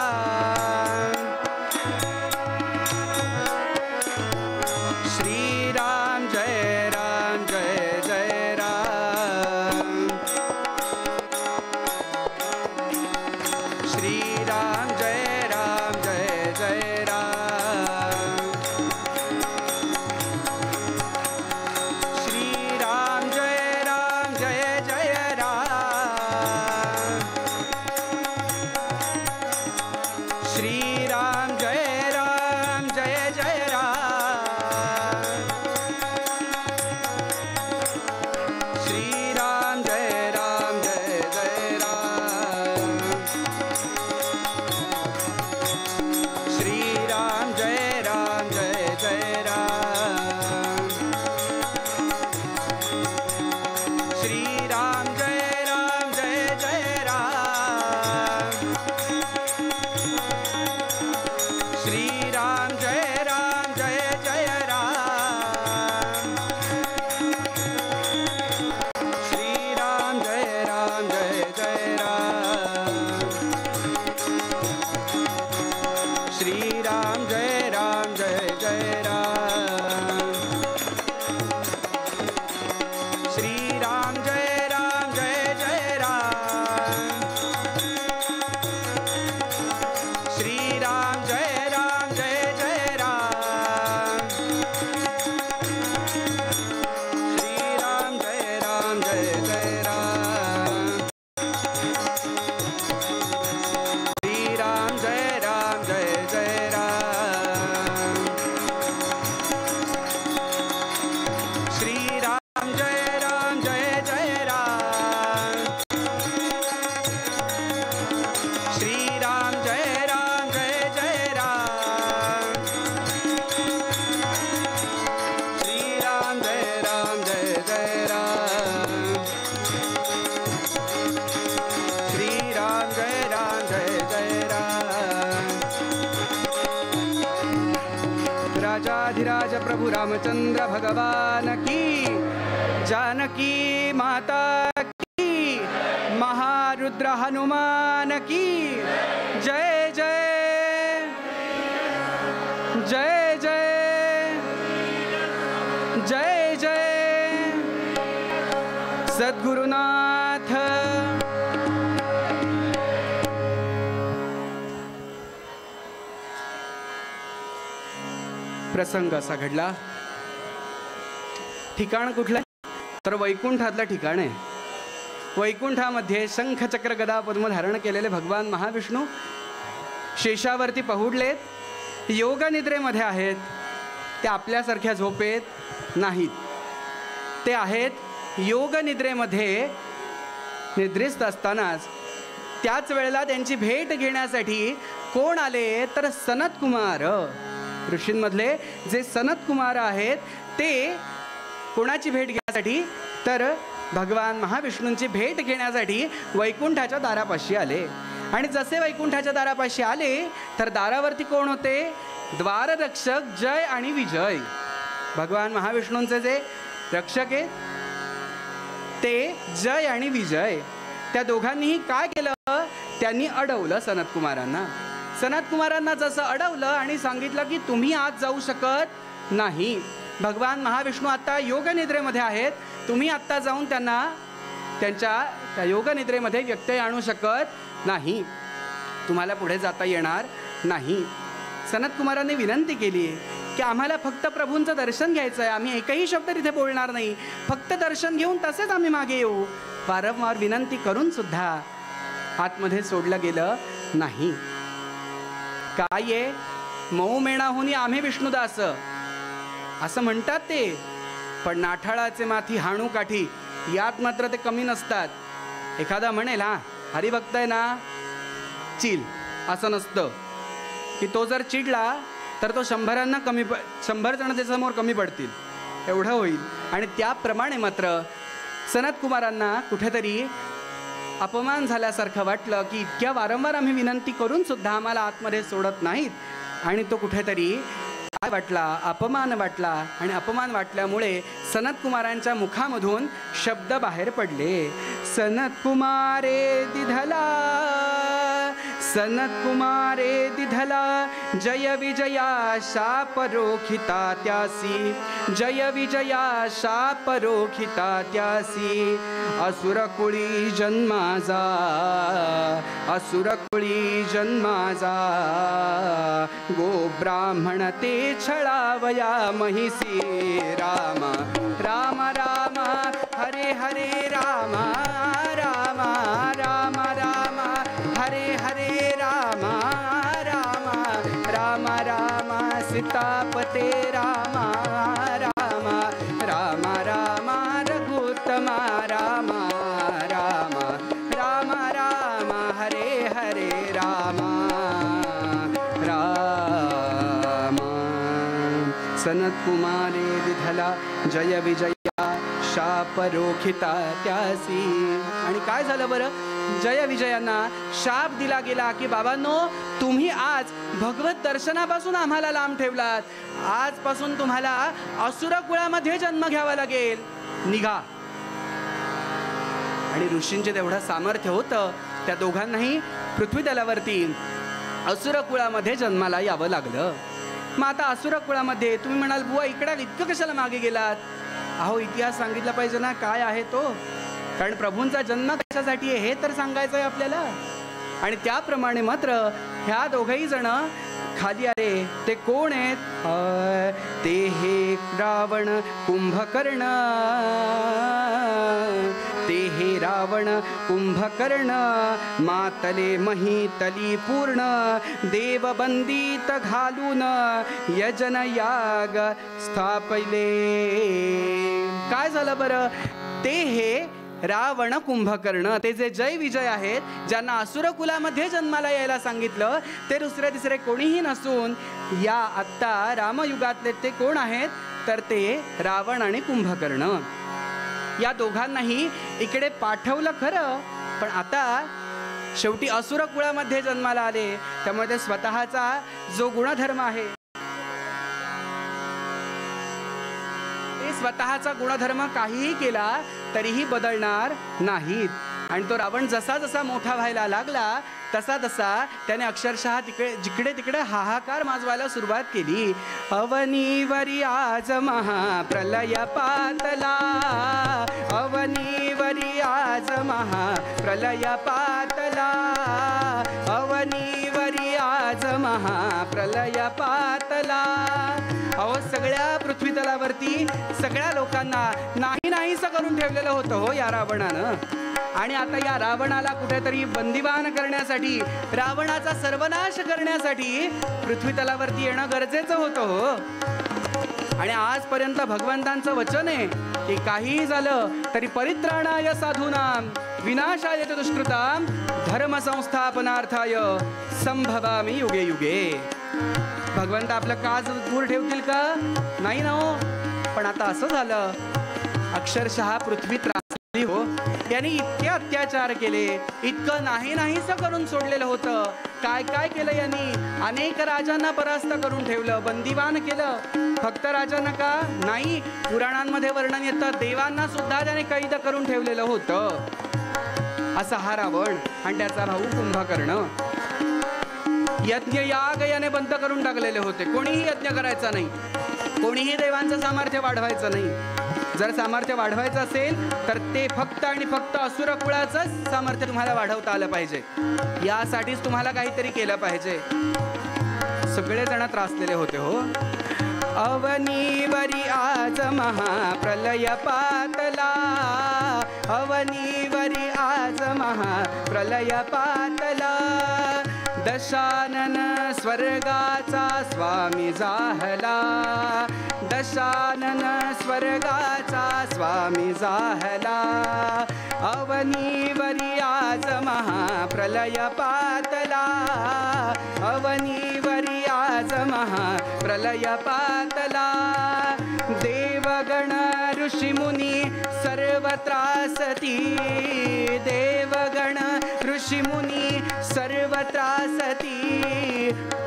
श्रीराम जय राम जय जय राम श्रीराम जय राम जय जय राम श्रीराम जय राम जय जय राम श्रीराम जय राम जय जय राम श्रीराम जय राम जय जय राम श्रीराम जय राम जय जय राम श्रीराम जय राम जय जय राम श्रीराम जय राम जय जय राम श्रीराम जय राम जय जय राम श्रीराम जय राम जय जय राम श्रीराम जय राम जय जय राम श्रीराम जय राम जय जय राजाधिराज प्रभु रामचंद्र भगवान की, जानकी माता की, महारुद्र हनुमान की जय जय जय जय जय जय सद्गुरुनाथ। प्रसंग असा घडला, ठिकाण कुठलं तर वैकुंठातलं ठिकाण आहे। वैकुंठामध्ये शंख चक्र गदा पद्म धारण केलेले भगवान महाविष्णू शेषावरती पहुडलेत, योग निद्रेमध्ये आहेत। ते आपल्यासारख्या झोपेत नाहीत, ते आहेत योग निद्रेमध्ये। निद्रिस्त असतानाच त्याच वेळेला त्यांची भेट घेण्यासाठी कोण आले तर सनत कुमार, ऋषींमधले जे सनत कुमार आहेत ते कोणाची भेट घेण्यासाठी तर भगवान महाविष्णूंची भेट घेण्यासाठी वैकुंठाच्या दारापाशी आले। आणि जसे वैकुंठाच्या दारापाशी आले तर दारावरती कोण होते, द्वाररक्षक जय आणि विजय। भगवान महाविष्णूंचे जे रक्षक आहेत ते जय आणि विजय, त्या दोघांनीही काय केलं, त्यांनी अडवलं सनत कुमारांना। सनत कुमारांना जसं अडवलं आणि सांगितलं की तुम्ही आज जाऊ शकत नाही, भगवान महाविष्णू आता योग निद्रेमध्ये आहेत, तुम्ही आत्ता जाऊन त्यांना त्यांच्या त्या योग निद्रेमध्ये व्यत्यय आणू शकत नाही, तुम्हाला पुढे जाता येणार नाही। सनत कुमारांनी विनंती केली की आम्हाला फक्त प्रभूंचं दर्शन घ्यायचं आहे, आम्ही एकही शब्द तिथे बोलणार नाही, फक्त दर्शन घेऊन तसेच आम्ही मागे येऊ। वारंवार विनंती करून सुद्धा आतमध्ये सोडलं गेलं नाही। काय आहे, मऊ मेणाहुनी आम्ही विष्णुदास असं म्हणतात ते, पण नाठाळाचे माथी हाणू काठी यात मात्र ते कमी नसतात। एखादा म्हणेल हा हरिभक्त आहे ना चिल, असं नसतं की तो जर चिडला तर तो 100 कमी 100 जण त्याच्यासमोर कमी पडतील एवढं होईल। आणि त्याप्रमाणे मात्र सनत कुमारांना कुठेतरी अपमान झाल्यासारखं वाटलं की इतक्या वारंवार आम्ही विनंती करून सुद्धा आम्हाला आतमध्ये सोडत नाहीत। आणि तो कुठेतरी काय वाटला, अपमान वाटला। आणि अपमान वाटल्यामुळे सनत कुमारांच्या मुखामधून शब्द बाहेर पडले, सनत कुमारे दिधला, सनत कुमारे दिधला, जय विजया शाप रोखिता त्यासी, जय विजया शाप रोखिता त्यासी। असुरकुळी जन्माजा, असुरकुळी जन्माजा, गो ब्राह्मण ते छळावया महिसी। राम राम राम हरे हरे राम राम राम राम हरे हरे राम राम राम राम सीतापते राम राम राम राम रघुत्तमा राम राम राम राम हरे हरे राम राम। सनत कुमारे विधला जय विजया शाप रोखिता त्यासी। आणि काय झालं बरं, जय विजयांना शाप दिला गेला की बाबांनो तुम्ही आज भगवत दर्शनापासून आम्हाला लांब ठेवलात, आजपासून तुम्हाला असुर कुळामध्ये जन्म घ्यावा लागेल, निघा। आणि ऋषींचे तेवढं सामर्थ्य होतं, त्या दोघांनाही पृथ्वी तलावरती असुर कुळामध्ये जन्माला यावं लागलं। मग आता असुर कुळामध्ये तुम्ही म्हणाल बुवा इतकं कशाला मागे गेलात, अहो इतिहास सांगितला पाहिजे ना काय आहे तो, कारण प्रभूंचा जन्म कशासाठी आहे हे तर सांगायचं आहे आपल्याला। आणि त्याप्रमाणे मात्र ह्या दोघही जण खाली आले। ते कोण आहेत, ते हे रावण कुंभकर्ण, ते हे रावण कुंभकर्ण, मातले महितली पूर्ण, देव बंदित घालून यजन याग स्थापले। काय झालं बरं, ते हे रावण कुंभकर्ण, ते जे जय विजय आहेत, ज्यांना असुर कुलामध्ये जन्माला यायला सांगितलं, ते दुसरे तिसरे कोणीही नसून या आत्ता रामयुगातले ते कोण आहेत तर ते रावण आणि कुंभकर्ण। या दोघांनाही इकडे पाठवलं खरं, पण आता शेवटी असुर कुळामध्ये जन्माला आले, त्यामुळे ते स्वतःचा जो गुणधर्म आहे ते स्वतःचा गुणधर्म काहीही केला तरीही बदलणार नाहीत. आणि तो रावण जसा जसा मोठा व्हायला लागला तसा तसा त्याने अक्षरशः जिकडे तिकडे हाहाकार माजवायला सुरुवात केली. अवनीवरी आज महाप्रलय पातला, अवनीवरी आज महाप्रलय पातला, अवनीवरी आज महाप्रलय पातला. अहो, सगळ्या पृथ्वी तलावरती सगळ्या लोकांना नाही नाहीसं करून ठेवलेलं होतं हो या रावणानं. आणि आता या रावणाला कुठेतरी बंदिवान करण्यासाठी, रावणाचा सर्वनाश करण्यासाठी पृथ्वी तलावरती येणं गरजेचं होतं हो. आणि आजपर्यंत भगवंतांचं वचन आहे की काही झालं तरी परित्राणाय साधूनां विनाशाय च दुष्कृतां धर्मसंस्थापनार्थाय संभवामि युगे युगे. भगवंत आपलं काज दूर ठेवतील का? नाही ना हो. पण आता असं झालं, अक्षरशः पृथ्वी त्रासली हो. यांनी इतके अत्याचार केले, इतकं नाहीसं करून सोडलेलं होतं. काय काय केलं यांनी? अनेक राजांना परास्त करून ठेवलं, बंदिवान केलं. फक्त राजांना का नाही, पुराणांमध्ये वर्णन येतं देवांना सुद्धा त्याने कैद करून ठेवलेलं होतं. असा हा रावण आणि त्याचा भाऊ कुंभकर्ण. यज्ञ याग याने बंद करून टाकलेले होते. कोणीही यज्ञ करायचा नाही, कोणीही देवांचं सामर्थ्य वाढवायचं नाही. जर सामर्थ्य वाढवायचं असेल तर ते फक्त आणि फक्त असुर कुळाचंच सामर्थ्य तुम्हाला वाढवता आलं पाहिजे. यासाठीच तुम्हाला काहीतरी केलं पाहिजे. सगळेजण त्रासलेले होते हो. अवनीवरी आज महाप्रलय पातला, अवनीवरी आज महाप्रलय पातला. दशानन स्वर्गाचा स्वामी जाहला, दशानन स्वर्गाचा स्वामी जाहला. अवनीवरी आज महाप्रलय पातला, अवनीवरी आज महाप्रलय पातला. देवगण ऋषिमुनी सर्वत्रासती, देवगण ऋषिमुनी सर्वत्रासती.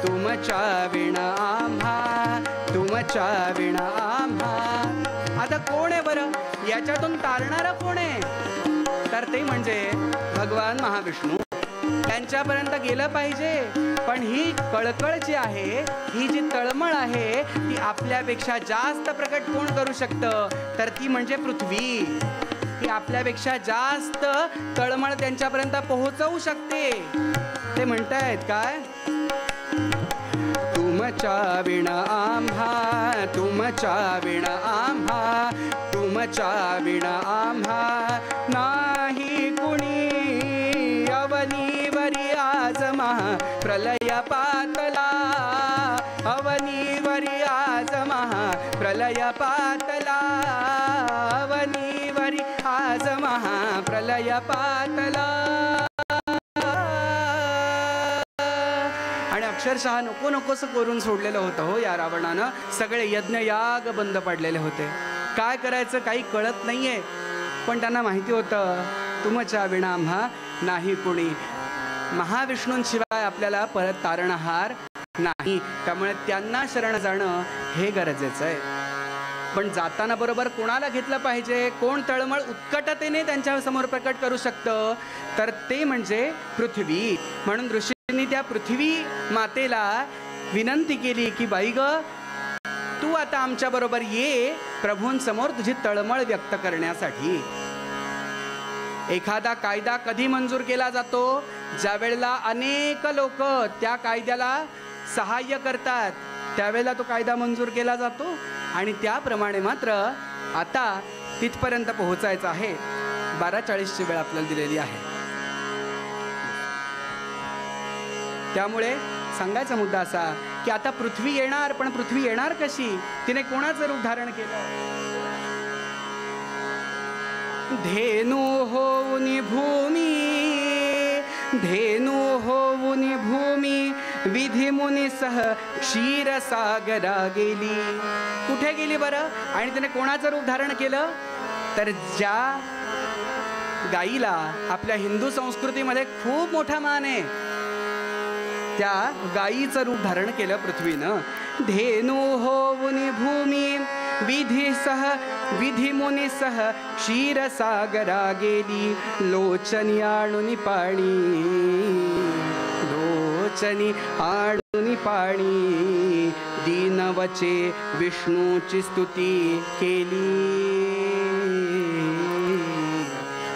तुमच्या विणा आम्हा, तुमच्या विणा आम्हा. आता कोण आहे बरं याच्यातून तारणारं कोण आहे? तर ते म्हणजे भगवान महाविष्णू. त्यांच्यापर्यंत गेलं पाहिजे. पण ही कळकळ जी आहे, ही जी तळमळ आहे, ती आपल्यापेक्षा जास्त प्रकट कोण करू शकतं? तर ती म्हणजे पृथ्वी. ही आपल्यापेक्षा जास्त तळमळ त्यांच्यापर्यंत पोहोचवू शकते. ते म्हणतायत काय? तुमच्या विणा आम्हा, तुमच्या विणा आम्हा, तुमच्या विणा आम्हा नाही कुणी. अवनीवरी आज महाप्रलय पातला, अवनीवरी आज महाप्रलय पातला, अवनीवरी आज महाप्रलय पातला. आणि अक्षरशः नको नकोसं करून सोडलेलं होतं हो या रावणानं. सगळे यज्ञ याग बंद पडलेले होते. काय करायचं काही कळत नाहीये. पण त्यांना माहिती होतं तुमच्या विणा आम्हा नाही कुणी. महाविष्णूंशिवाय आपल्याला परत तारणहार नाही. त्यामुळे त्यांना शरण जाणं हे गरजेचं आहे. पण जाताना बरोबर कोणाला घेतलं पाहिजे? कोण तळमळ उत्कटतेने त्यांच्या समोर प्रकट करू शकतं? तर ते म्हणजे पृथ्वी. म्हणून ऋषींनी त्या पृथ्वी मातेला विनंती केली की बाई ग, तू आता आमच्या बरोबर ये प्रभूंसमोर तुझी तळमळ व्यक्त करण्यासाठी. एखादा कायदा कधी मंजूर केला जातो? ज्या वेळेला अनेक लोक त्या कायद्याला सहाय्य करतात, त्यावेळेला तो कायदा मंजूर केला जातो. आणि त्याप्रमाणे मात्र आता तिथपर्यंत पोहोचायचं आहे. 12:40ची वेळ आपल्याला दिलेली आहे. त्यामुळे सांगायचा मुद्दा असा की आता पृथ्वी येणार. पण पृथ्वी येणार कशी? तिने कोणाचं रूप धारण केलं? धेनू होऊनी भूमी, धेनू होऊनी भूमी विधिमुनी सह क्षीरसागरा गेली. कुठे गेली बरं? आणि तिने कोणाचं रूप धारण केलं? तर ज्या गाईला आपल्या हिंदू संस्कृतीमध्ये खूप मोठा मान आहे, त्या गाईचं रूप धारण केलं पृथ्वीनं. धेनू होऊनी भूमी विधिमुनीसह क्षीरसागरा गेली, लोचनी आणून पाणी, लोचनी आणून पाणी, दीनवचे विष्णूची स्तुती केली.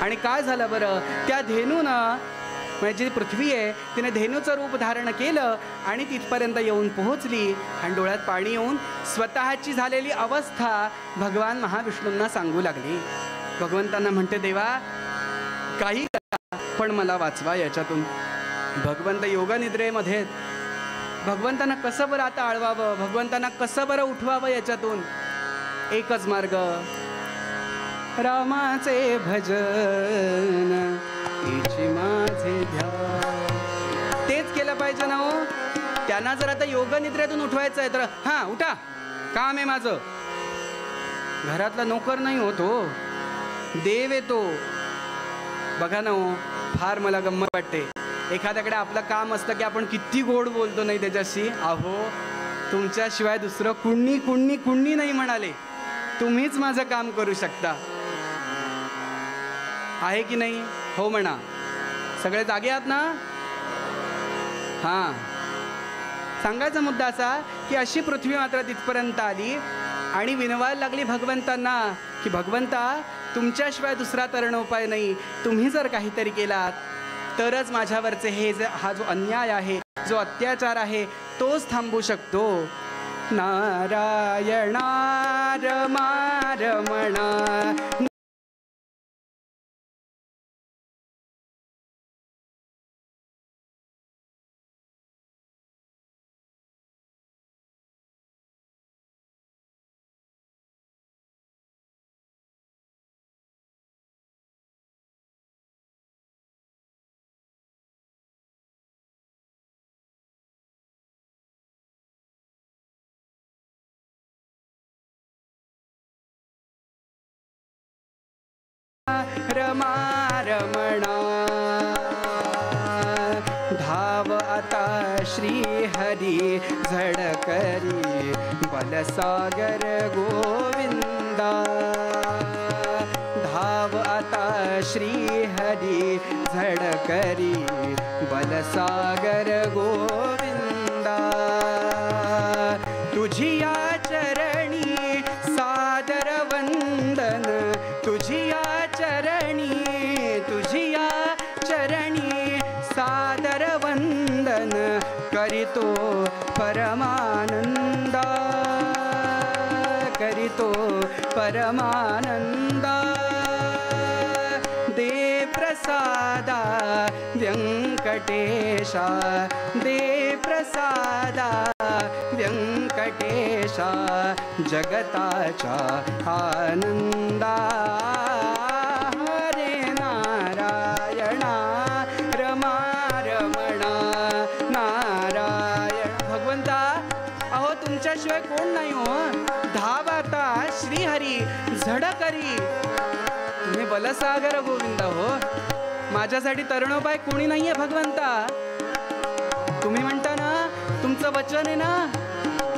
आणि काय झालं बरं, त्या धेनूनं म्हणजे जी पृथ्वी आहे तिने धेनूचं रूप धारण केलं आणि तिथपर्यंत येऊन पोहोचली आणि डोळ्यात पाणी येऊन स्वतःची झालेली अवस्था भगवान महाविष्णूंना सांगू लागली. भगवंतांना म्हणते, देवा काही करा पण मला वाचवा याच्यातून. भगवंत योगनिद्रेमध्ये, भगवंतांना कसं बरं आता आळवावं, भगवंतांना कसं बरं उठवावं याच्यातून. एकच मार्ग, रामाचे भजन इची माझे ध्यान. तेच केलं पाहिजे ना हो. त्यांना जर आता योगनिद्रेतून उठवायचं आहे तर हां उठा, काम आहे माझं. घरातला नोकर नाही होतो, देव येतो. बघा ना हो, फार मला गंमत वाटते. एखाद्याकडे आपलं काम असतं की आपण किती गोड बोलतो नाही त्याच्याशी. अहो तुमच्याशिवाय दुसरं कुणी कुणी कुणी नाही म्हणाले, तुम्हीच माझं काम करू शकता. आहे की नाही? हो म्हणा. सगळे जागे आहात ना? हां. सांगायचा मुद्दा असा की अशी पृथ्वी मात्र तिथपर्यंत आली आणि विनवायला लागली भगवंतांना की भगवंता तुमच्याशिवाय दुसरा तरणोपाय नाही. तुम्ही जर काहीतरी केलात तरच माझ्यावरचे हा जो अन्याय आहे, जो अत्याचार आहे तोच थांबू शकतो. नारायणा रमा रमणा रमा रमणा. धाव आता श्री हरी झडकरी बलसागर गोविंदा. धाव आता श्री हरी झडकरी बलसागर गोविंदा. तुझी या चरणी सादर वंदन, तुझी या चरणी, तुझी या चरणी सादर वंदन करितो परमानंदा, करितो परमानंदा. दे प्रसादा व्यंकटेशा, दे प्रसादा व्यंकटेशा, जगताचा आनंदा. हरे नारायणा रमा रमणा नारायण. भगवंता अहो तुमच्याशिवाय कोण नाही हो. धावाता श्रीहरी झडकरी, तुम्ही बलसागर गोविंद हो. माझ्यासाठी तरणोपाय कोणी नाहीये भगवंता. तुम्ही म्हणता ना, तुमचं वचन आहे ना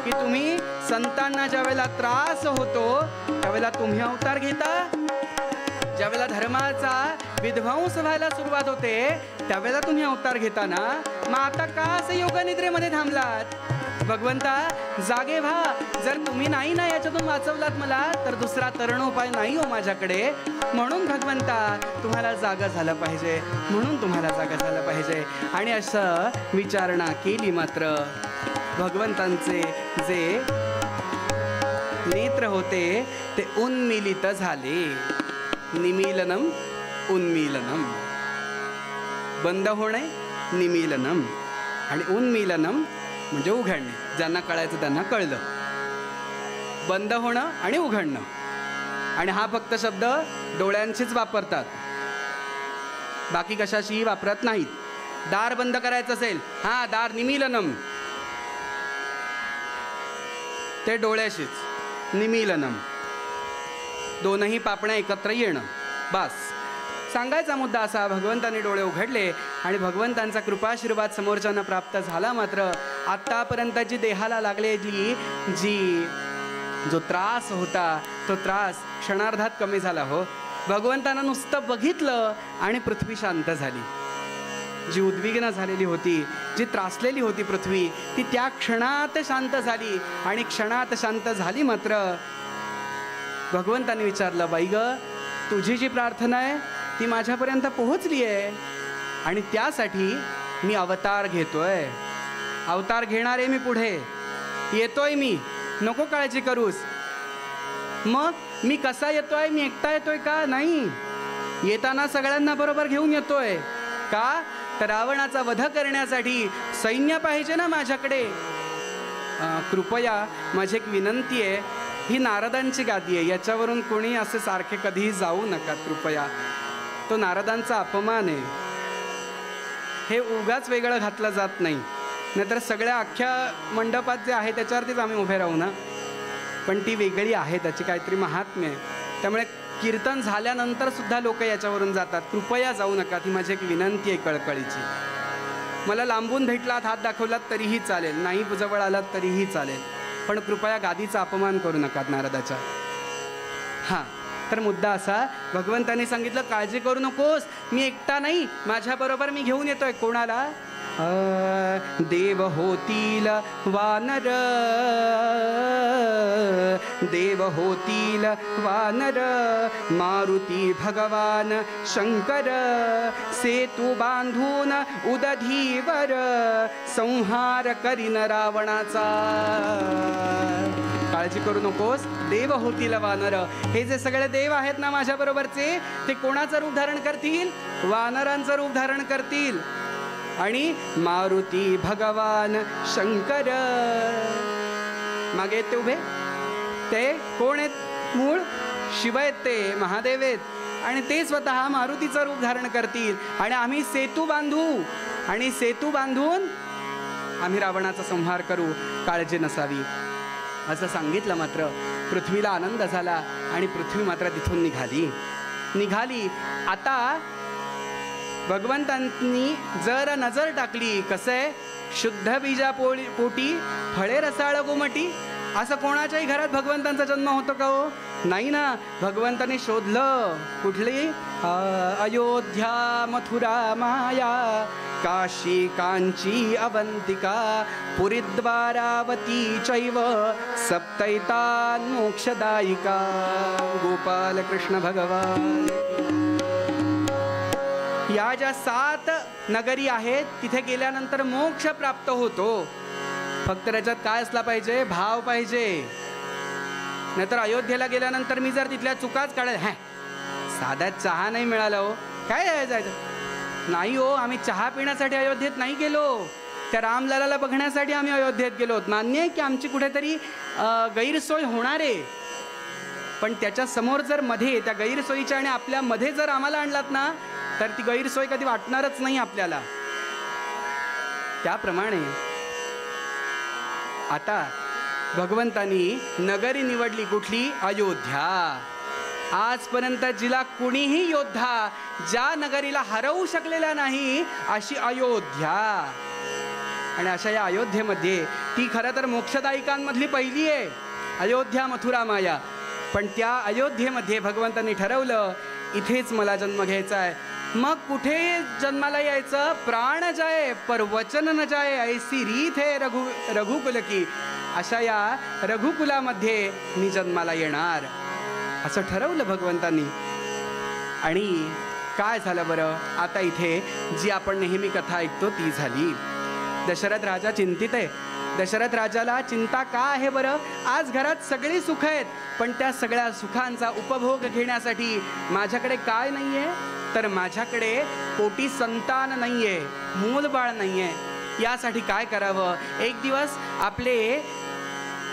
की तुम्ही संतांना ज्या वेळेला त्रास होतो त्यावेळेला तुम्ही अवतार घेता. ज्यावेळेला धर्माचा विध्वंस व्हायला सुरुवात होते त्यावेळेला तुम्ही अवतार घेता ना. मग आता का असं योगनिद्रेमध्ये थांबलात? भगवंता जागे व्हा. जर तुम्ही नाही ना याच्यातून वाचवलात मला तर दुसरा तरणोपाय नाही हो माझ्याकडे. म्हणून भगवंता तुम्हाला जागा झालं पाहिजे, म्हणून तुम्हाला जागा झालं पाहिजे. आणि असं विचारणा केली मात्र भगवंतांचे जे नेत्र होते ते उन्मीलित झाले. निमीलनम उन्मीलनम. बंद होणे निमीलनम आणि उन्मीलनम म्हणजे उघडणे. ज्यांना कळायचं त्यांना कळलं. बंद होणं आणि उघडणं. आणि हा फक्त शब्द डोळ्यांशीच वापरतात, बाकी कशाशीही वापरत नाहीत. दार बंद करायचं असेल, हा दार निमीलनम, ते डोळ्याशीच निमीलनम. दोनही पापण्या एकत्र येणं. बस सांगायचा मुद्दा असा, भगवंतांनी डोळे उघडले आणि भगवंतांचा कृपाशीर्वाद समोरच्यांना प्राप्त झाला. मात्र आत्तापर्यंतची देहाला लागलेली जी जो त्रास होता तो त्रास क्षणार्धात कमी झाला हो. भगवंतानं नुसतं बघितलं आणि पृथ्वी शांत झाली. जी उद्विग्न झालेली होती, जी त्रासलेली होती पृथ्वी, ती त्या क्षणात शांत झाली. आणि क्षणात शांत झाली. मात्र भगवंतांनी विचारलं, बाई ग, तुझी जी प्रार्थना आहे ती माझ्यापर्यंत पोहोचली आहे आणि त्यासाठी मी अवतार घेतोय. अवतार घेणार आहे मी, पुढे येतोय मी, नको काळजी करूस. मग मी कसा येतोय? मी एकटा येतोय का? नाही, येताना सगळ्यांना बरोबर घेऊन येतोय. का? तर रावणाचा वध करण्यासाठी सैन्य पाहिजे ना माझ्याकडे. कृपया माझी एक विनंती आहे, ही नारदांची गादी आहे, याच्यावरून कोणी असे सारखे कधीही जाऊ नका कृपया. तो नारदांचा अपमान आहे. हे उगाच वेगळं घातलं जात नाही, नाहीतर सगळ्या अख्ख्या मंडपात जे आहे त्याच्यावरतीच आम्ही उभे राहू ना. पण ती वेगळी आहे, त्याची काहीतरी महात्म्य आहे. त्यामुळे कीर्तन झाल्यानंतर सुद्धा लोक याच्यावरून जातात. कृपया जाऊ नका, ती माझी एक विनंती आहे कळकळीची. मला लांबून भेटलात, हात दाखवलात तरीही चालेल, नाही जवळ आलात तरीही चालेल, पण कृपया गादीचा अपमान करू नका नारदाच्या. हां, तर मुद्दा असा, भगवंतांनी सांगितलं काळजी करू नकोस, मी एकटा नाही, माझ्याबरोबर मी घेऊन येतोय. कोणाला? देव होतील वानर, देव होतील वानर, मारुती भगवान शंकर, सेतू बांधून उदधीवर, संहार करीन रावणाचा. काळजी करू नकोस, देव होतील वानर. हे जे सगळे देव आहेत ना माझ्याबरोबरचे, ते कोणाचं रूप धारण करतील? वानरांचं रूप धारण करतील. आणि मारुती भगवान शंकर मागे ते उभे, ते कोण आहेत? मूळ शिव आहेत, ते महादेव आहेत. आणि ते स्वतः मारुतीचं रूप धारण करतील. आणि आम्ही सेतू बांधू, आणि सेतू बांधून आम्ही रावणाचा संहार करू, काळजी नसावी. असं सांगितलं. मात्र पृथ्वीला आनंद झाला आणि पृथ्वी मात्र तिथून निघाली. आता भगवंतांनी जर नजर टाकली, कसं आहे, शुद्ध बीजा पोटी फळे रसाळ गोमटी. असं कोणाच्याही घरात भगवंतांचा जन्म होतो का हो? नाही ना. भगवंतांनी शोधलं. कुठली? अयोध्या, मथुरा, माया, काशी, कांची, अवंतिका, पुरीद्वारावती चैव सप्तैतान् मोक्षदायिका. गोपाल कृष्ण भगवान. या ज्या 7 नगरी आहेत तिथे गेल्यानंतर मोक्ष प्राप्त होतो. फक्त त्याच्यात काय असला पाहिजे? भाव पाहिजे. नाहीतर अयोध्येला गेल्यानंतर मी जर तिथल्या चुकाच काढल्या, साधा चहा नाही मिळाला हो, काय जायचं? नाही हो, आम्ही चहा पिण्यासाठी अयोध्येत नाही गेलो, त्या रामललाला बघण्यासाठी आम्ही अयोध्येत गेलो. मान्य आहे की आमची कुठेतरी गैरसोय होणार आहे, पण त्याच्या समोर जर मध्ये त्या गैरसोयीच्या आणि आपल्या मध्ये जर आम्हाला आणलात ना, तर ती गैरसोय कधी वाटणारच नाही आपल्याला. त्याप्रमाणे आता भगवंतांनी नगरी निवडली. कुठली? अयोध्या. आजपर्यंत जिला कुणीही योद्धा ज्या नगरीला हरवू शकलेला नाही अशी अयोध्या. आणि अशा या अयोध्येमध्ये ती खरं तर मोक्षदायिकांमधली पहिली आहे, अयोध्या, मथुरा, माया. पण त्या अयोध्येमध्ये भगवंतांनी ठरवलं इथेच मला जन्म घ्यायचा आहे. मग कुठे जन्माला यायचं? प्राण जाए पर वचन न जाए, ऐसी रीत है रघुकुल की. अशा या रघुकुलामध्ये मी जन्माला येणार असं ठरवलं भगवंतांनी. आणि काय झालं बरं? आता इथे जी आपण नेहमी कथा ऐकतो ती झाली. दशरथ राजा चिंतित आहे. दशरथ राजाला चिंता का आहे बरं? आज घरात सगळी सुख आहेत, पण त्या सगळ्या सुखांचा उपभोग घेण्यासाठी माझ्याकडे काय नाही आहे? तर माझ्याकडे पोटी संतान नाही आहे, मूलबाळ नाही आहे. यासाठी काय करावं? एक दिवस आपले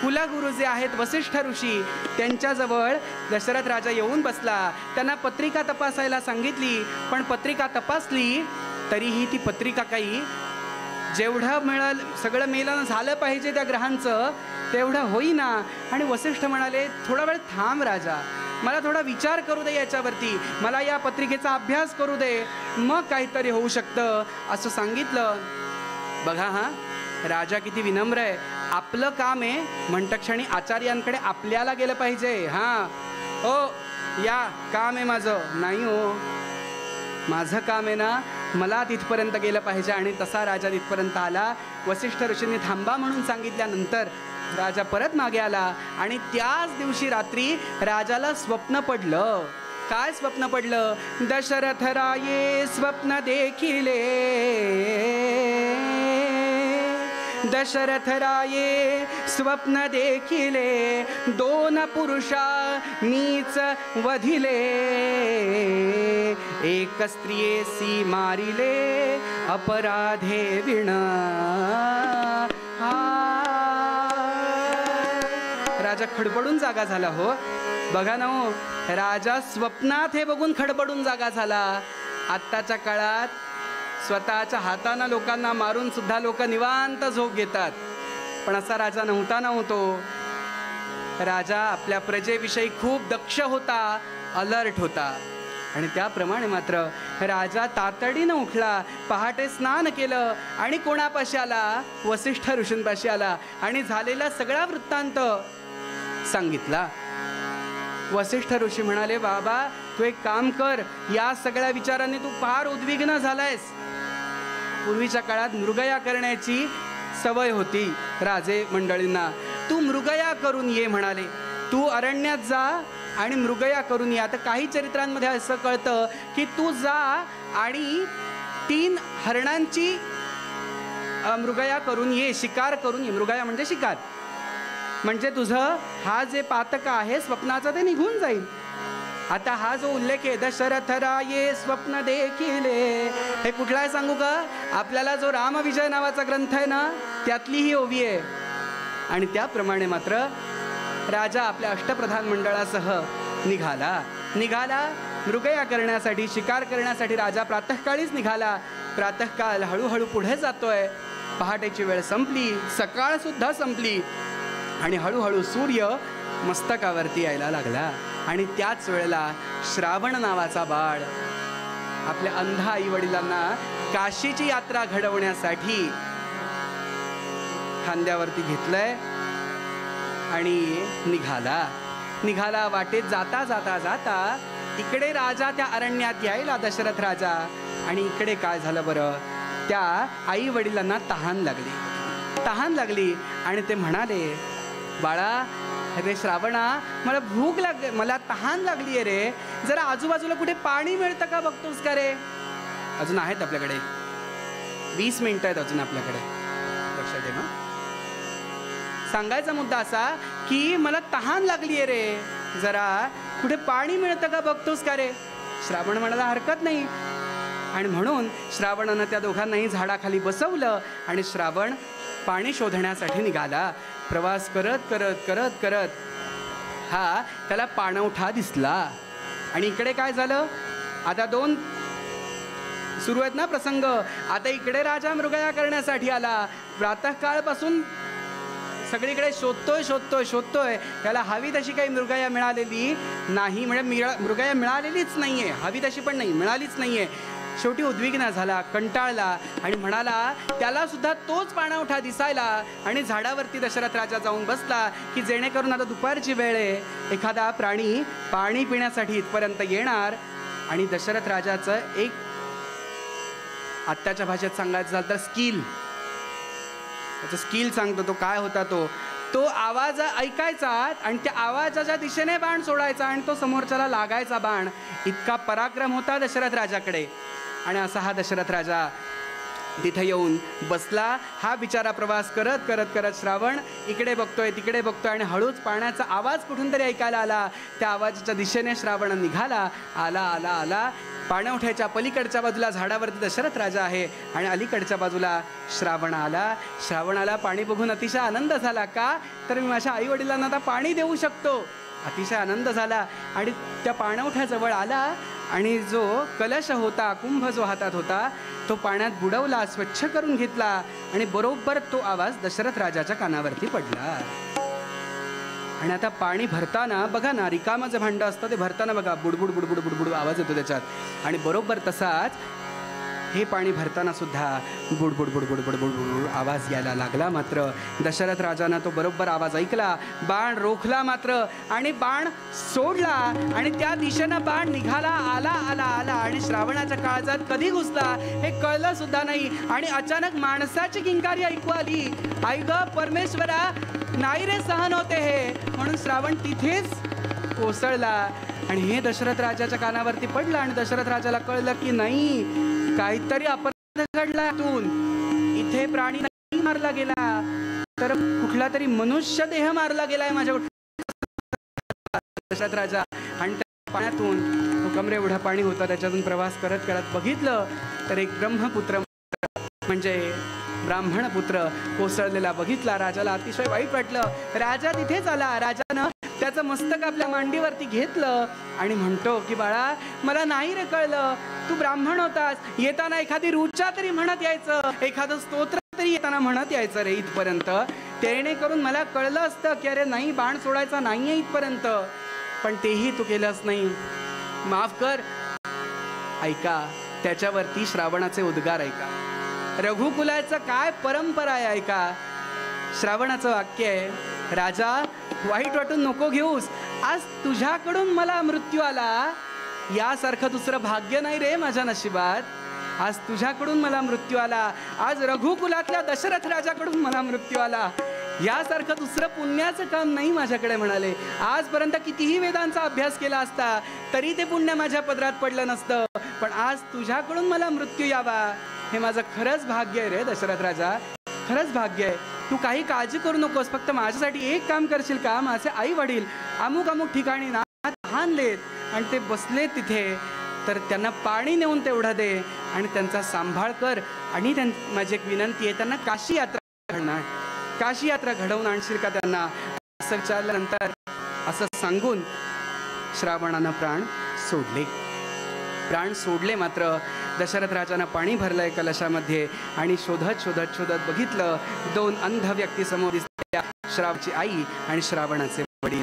कुलगुरू जे आहेत वसिष्ठ ऋषी, त्यांच्याजवळ दशरथ राजा येऊन बसला. त्यांना पत्रिका तपासायला सांगितली, पण पत्रिका तपासली तरीही ती पत्रिका काही जेवढं मिळालं सगळं मेलन झालं पाहिजे त्या ग्रहांचं तेवढं होईना. आणि वसिष्ठ म्हणाले, थोडा वेळ थांब राजा, मला थोडा विचार करू दे याच्यावरती, मला या पत्रिकेचा अभ्यास करू दे, मग काहीतरी होऊ शकतं असं सांगितलं. बघा हा राजा किती विनम्र आहे. आपलं काम आहे म्हणतं क्षणी आचार्यांकडे आपल्याला गेलं पाहिजे. हां हो या काम आहे माझं. नाही हो, माझं काम आहे ना, मला तिथपर्यंत गेलं पाहिजे. आणि तसा राजा तिथपर्यंत आला. वसिष्ठ ऋषींनी थांबा म्हणून सांगितल्यानंतर राजा परत मागे आला. आणि त्याच दिवशी रात्री राजाला स्वप्न पडलं. काय स्वप्न पडलं? दशरथ राये स्वप्न देखिले, दशरथ राये स्वप्न देखिले, दोन पुरुषा मीच वधिले, एक स्त्रियेसी मारिले, अपराधे विण. राजा खडबडून जागा झाला. हो बघा ना हो, राजा स्वप्नात हे बघून खडबडून जागा झाला. आत्ताच्या काळात स्वतःच्या हातानं लोकांना मारून सुद्धा लोक निवांत झोप घेतात, पण असा राजा नव्हतो. राजा आपल्या प्रजेविषयी खूप दक्ष होता, अलर्ट होता. आणि त्याप्रमाणे मात्र राजा तातडीनं उठला, पहाटे स्नान केलं आणि कोणापाशी आला? वसिष्ठ ऋषींपाशी आला आणि झालेला सगळा वृत्तांत सांगितला. वसिष्ठ ऋषी म्हणाले, बाबा तू एक काम कर, या सगळ्या विचारांनी तू फार उद्विग्न झालायस. पूर्वीच्या काळात मृगया करण्याची सवय होती राजे मंडळींना. तू मृगया करून ये म्हणाले. तू अरण्यात जा आणि मृगया करून ये. आता काही चरित्रांमध्ये असं कळतं की तू जा आणि 3 हरणांची मृगया करून ये, शिकार करून ये. मृगया म्हणजे शिकार. म्हणजे तुझं हा जे पातक आहे स्वप्नाचं ते निघून जाईल. आता हा जो उल्लेख आहे दशरथ राये स्वप्न देखिले, हे कुठला आहे सांगू का? आपल्याला जो रामविजय नावाचा ग्रंथ आहे ना, त्यातली ही ओवी आहे. आणि त्याप्रमाणे मात्र राजा आपल्या अष्टप्रधान मंडळासह निघाला मृगया करण्यासाठी, शिकार करण्यासाठी. राजा प्रातःकाळीच निघाला. प्रातःकाळ हळूहळू पुढे जातोय. पहाटेची वेळ संपली, सकाळ सुद्धा संपली आणि हळूहळू सूर्य मस्तकावरती यायला लागला. आणि त्याच वेळेला श्रावण नावाचा बाळ आपल्या अंध आई वडिलांना काशीची यात्रा घडवण्यासाठी खांद्यावरती घेतलंय आणि निघाला. वाटेत जाता जाता जाता इकडे राजा त्या अरण्यात यायला, दशरथ राजा. आणि इकडे काय झालं बरं? त्या आई वडिलांना तहान लागली आणि ते म्हणाले, बाळा अरे श्रावणा, मला भूक लागली, मला तहान लागली आहे रे, जरा आजूबाजूला कुठे पाणी मिळतं का बघतोस का रे? अजून आहेत आपल्याकडे 20 मिनिटं आहेत अजून आपल्याकडे, लक्षात घे ना. सांगायचा मुद्दा असा की मला तहान लागली आहे रे, जरा कुठे पाणी मिळतं का बघतोस का रे? श्रावण म्हणाला हरकत नाही. आणि म्हणून श्रावणानं त्या दोघांनाही झाडाखाली बसवलं आणि श्रावण पाणी शोधण्यासाठी निघाला. प्रवास करत करत करत करत हा त्याला पाणवठा दिसला. आणि इकडे काय झालं? आता 2 सुरू आहेत ना प्रसंग. आता इकडे राजा मृगया करण्यासाठी आला. प्रातःकाळपासून सगळीकडे शोधतोय. त्याला हवी तशी काही मृगया मिळालेली नाही, म्हणजे मृगया मिळालेलीच नाहीये, हवी तशी पण नाही, मिळालीच नाहीये. शेवटी उद्विग्न झाला, कंटाळला आणि म्हणाला त्याला सुद्धा तोच पाणवठा दिसायला. आणि झाडावरती दशरथ राजा जाऊन बसला की जेणेकरून आता दुपारची वेळ आहे, एखादा प्राणी पाणी पिण्यासाठी इथपर्यंत येणार. आणि दशरथ राजाचं एक आत्ताच्या भाषेत सांगायचं झालं तर स्किल सांगतो. तो काय होता? तो आवाज ऐकायचा आणि त्या आवाजाच्या दिशेने बाण सोडायचा आणि तो समोरच्याला लागायचा बाण. इतका पराक्रम होता दशरथ राजाकडे. आणि असा हा दशरथ राजा तिथे येऊन बसला. हा बिचारा प्रवास करत करत करत श्रावण इकडे बघतोय तिकडे बघतोय आणि हळूच पाण्याचा आवाज कुठून तरी ऐकायला आला. त्या आवाजाच्या दिशेने श्रावण निघाला. आला पाणवठ्याच्या पलीकडच्या बाजूला झाडावरती दशरथ राजा आहे आणि अलीकडच्या बाजूला श्रावण आला. पाणी बघून अतिशय आनंद झाला. का तर मी माझ्या आई वडिलांना आता पाणी देऊ शकतो. अतिशय आनंद झाला आणि त्या पाणवठ्याजवळ आला आणि जो कलश होता, कुंभ जो हातात होता, तो पाण्यात बुडवला, स्वच्छ करून घेतला आणि बरोबर तो आवाज दशरथ राजाच्या कानावरती पडला. आणि आता पाणी भरताना बघा ना, रिकामं जे भांडं असतं ते भरताना बघा बुडबुड बुडबुड बुडबुड आवाज येतो त्याच्यात. आणि बरोबर तसाच हे पाणी भरताना सुद्धा बुडबुड बुडबुड बुडबुड बुडबुड आवाज यायला लागला. मात्र दशरथ राजानं तो बरोबर आवाज ऐकला, बाण रोखला मात्र आणि बाण सोडला आणि त्या दिशेनं बाण निघाला, आला आला आला आणि श्रावणाच्या काळजात कधी घुसला हे कळलं सुद्धा नाही. आणि अचानक माणसाची किंकारी ऐकू आली, आई ग परमेश्वरा, नाही रे सहन होते हे, म्हणून श्रावण तिथेच कोसळला. आणि हे दशरथ राजाच्या कानावरती पडलं आणि दशरथ राजाला कळलं की नाही, काहीतरी अपराध घडला. इथे प्राणी नाही मारला गेला, तर कुठला तरी मनुष्य देह मारला गेलाय माझ्या. दशरथ राजा आणि त्या पाण्यातून कमरे एवढं पाणी होतं, त्याच्यातून प्रवास करत करत बघितलं तर एक ब्रह्मपुत्र म्हणजे ब्राह्मण पुत्र कोसळलेला बघितला. राजाला अतिशय वाईट वाटलं. राजा तिथेच आला. राजानं त्याचं मस्तक आपल्या मांडीवरती घेतलं आणि म्हणतो की बाळा, मला नाही रे कळलं, तू ब्राह्मण होतास, येताना एखादी ऋचा तरी म्हणत यायचं, एखादं स्तोत्र तरी येताना म्हणत यायचं रे इथपर्यंत, तेणे करून मला कळलं असतं की अरे नाही, बाण सोडायचा नाहीये इथपर्यंत, पण तेही तू केलंच नाही, माफ कर. ऐका त्याच्यावरती श्रावणाचे उद्गार ऐका. रघुकुलाचं काय परंपरा आहे ऐका. श्रावणाचं वाक्य आहे, राजा वाईट वाटून नको घेऊस, आज तुझ्याकडून मला मृत्यू आला, यासारखं दुसरं भाग्य नाही रे माझ्या नशिबात. आज तुझ्याकडून मला मृत्यू आला, आज रघुकुलातल्या दशरथ राजाकडून मला मृत्यू आला, यासारखं दुसरं पुण्याचं काम नाही माझ्याकडे. म्हणाले आजपर्यंत कितीही वेदांचा अभ्यास केला असता तरी ते पुण्य माझ्या पदरात पडलं नसतं, पण आज तुझ्याकडून मला मृत्यू यावा हे माझं खरंच भाग्य आहे रे दशरथ राजा, खरंच भाग्य आहे. तू काही काळजी करू नकोस, फक्त माझ्यासाठी एक काम करशील का. माझे आई वडील अमुक अमुक ठिकाणी ना आणलेत आणि ते बसलेत तिथे, तर त्यांना पाणी नेऊन तेवढं दे आणि त्यांचा सांभाळ कर. आणि माझी एक विनंती आहे, त्यांना काशी यात्रा घडणार, काशी यात्रा घडवून आणशील का त्यांना. असं विचारल्यानंतर असं सांगून श्रावणानं प्राण सोडले. प्राण सोडले. मात्र दशरथ राजानं पाणी भरलंय कलशामध्ये आणि शोधत शोधत शोधत बघितलं, दोन अंध व्यक्ती समोर दिसल्या, श्रावणाची आई आणि श्रावणाचे वडील.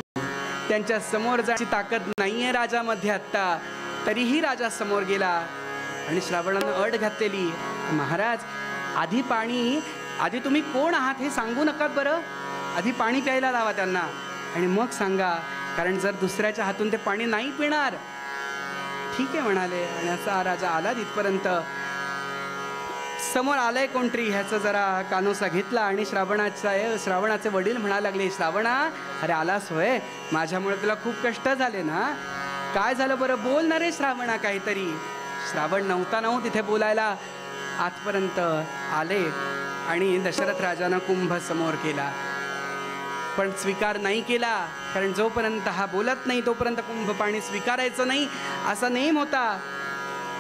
त्यांच्या समोर जायची ताकद नाहीये राजामध्ये आत्ता, तरीही राजा समोर गेला आणि श्रावणानं अट घातलेली, महाराज आधी तुम्ही कोण आहात हे सांगू नका बरं, आधी पाणी प्यायला लावा त्यांना आणि मग सांगा, कारण जर दुसऱ्याच्या हातून ते पाणी नाही पिणार. ठीक आहे म्हणाले. आणि असा राजा आला तिथपर्यंत. समोर आलाय कोणतरी ह्याचं जरा कानोसा घेतला आणि श्रावणाचे वडील म्हणायला लागले, श्रावणा, अरे आलास होय, माझ्यामुळे तुला खूप कष्ट झाले ना, काय झालं बरं, बोल ना रे श्रावणा काहीतरी. श्रावण नव्हता तिथे बोलायला. आतपर्यंत आले आणि दशरथ राजानं कुंभ समोर केला, पण स्वीकार नाही केला, कारण जोपर्यंत हा बोलत नाही तोपर्यंत कुंभ पाणी स्वीकारायचं नाही असा नेम होता.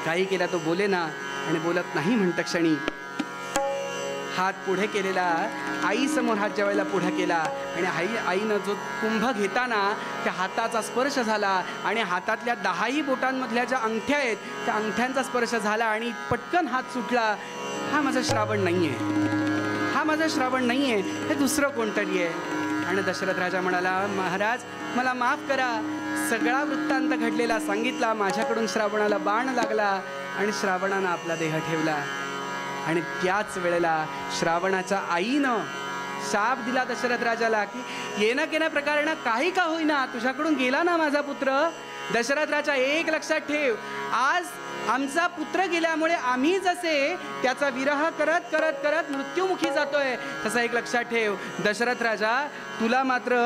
काही केला तो बोले ना, आणि बोलत नाही म्हणत क्षणी हात पुढे केलेला, आईसमोर हात ज्या वेळेला पुढे केला आणि आईनं जो कुंभ घेताना त्या हाताचा स्पर्श झाला आणि हातातल्या 10ही बोटांमधल्या ज्या अंगठ्या आहेत त्या अंगठ्यांचा स्पर्श झाला आणि पटकन हात सुटला. हा माझा श्रावण नाही आहे, हा माझा श्रावण नाही आहे, हे दुसरं कोणतरी आहे. आणि दशरथ राजा म्हणाला, महाराज मला माफ करा, सगळा वृत्तांत घडलेला सांगितला, माझ्याकडून श्रावणाला बाण लागला आणि श्रावणानं आपला देह ठेवला. आणि त्याच वेळेला श्रावणाच्या आईनं शाप दिला दशरथ राजाला की येणं केल्या प्रकारेनं काही का होईना तुझ्याकडून गेला ना माझा पुत्र. दशरथ राजा, एक लक्षात ठेव, आज आमचा पुत्र गेल्यामुळे आम्ही जसे त्याचा विरह करत करत करत मृत्युमुखी जातोय, तसा एक लक्षात ठेव दशरथ राजा, तुला मात्र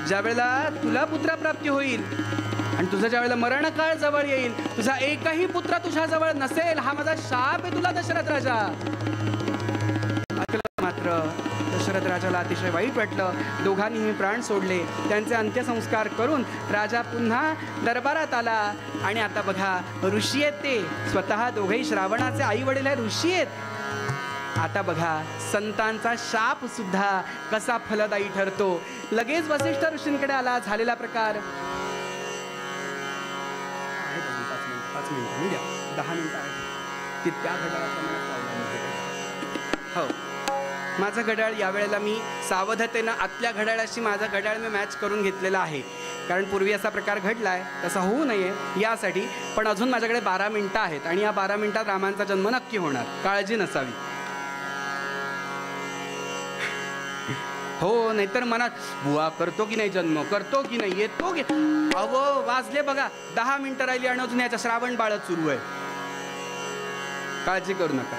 ज्या वेळेला तुला पुत्रप्राप्ती होईल आणि तुझं ज्या वेळेला मरणकाळ जवळ येईल, तुझा एकही पुत्र तुझ्या जवळ नसेल, हा माझा शाप आहे तुला दशरथ राजा. मात्र दशरथ राजाला अतिशय वाईट वाटलं. दोघांनीही प्राण सोडले. त्यांचे अंत्यसंस्कार करून राजा पुन्हा दरबारात आला. आणि आता बघा, ऋषी आहेत ते स्वतः, दोघेही श्रावणाचे आई वडील आहेत, ऋषी आहेत. आता बघा, संतांचा शाप सुद्धा कसा फलदायी ठरतो. लगेच वसिष्ठ ऋषींकडे आला. झालेला प्रकार 10 मिनिटं आहे. तितक्या घड्याळाप्रमाणे हो माझं घड्याळ यावेळेला मी सावधतेनं आतल्या घड्याळाशी माझं घड्याळ मी मॅच करून घेतलेलं आहे, कारण पूर्वी असा प्रकार घडला आहे तसा होऊ नये यासाठी. पण अजून माझ्याकडे 12 मिनिटं आहेत आणि या 12 मिनिटात रामांचा जन्म नक्की होणार, काळजी नसावी. हो, नाहीतर मनात बुवा करतो की नाही जन्म, करतो की नाही, येतो की. अहो वाजले बघा 10 मिनिटं राहिली आणि अजून याचा श्रावण बाळच सुरू आहे. काळजी करू नका,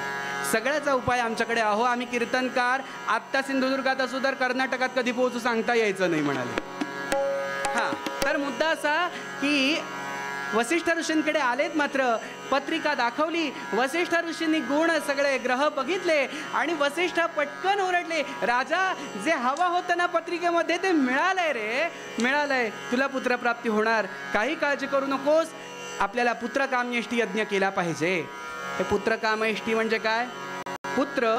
सगळ्याचा उपाय आमच्याकडे. अहो आम्ही कीर्तनकार आत्ता सिंधुदुर्गात असू तर कर्नाटकात कधी पोहोचू सांगता यायचं नाही म्हणाले. हां, तर मुद्दा असा की वसिष्ठ ऋषींकडे आलेत, मात्र पत्रिका दाखवली. वसिष्ठ ऋषींनी गुण सगळे ग्रह बघितले आणि वसिष्ठ पटकन ओरडले, राजा जे हवं होतं ना पत्रिकेमध्ये ते मिळालंय रे, मिळालंय. तुला पुत्रप्राप्ती होणार, काही काळजी करू नकोस. आपल्याला पुत्रकामेष्टी यज्ञ केला पाहिजे. हे पुत्रकामेष्टी म्हणजे काय? पुत्र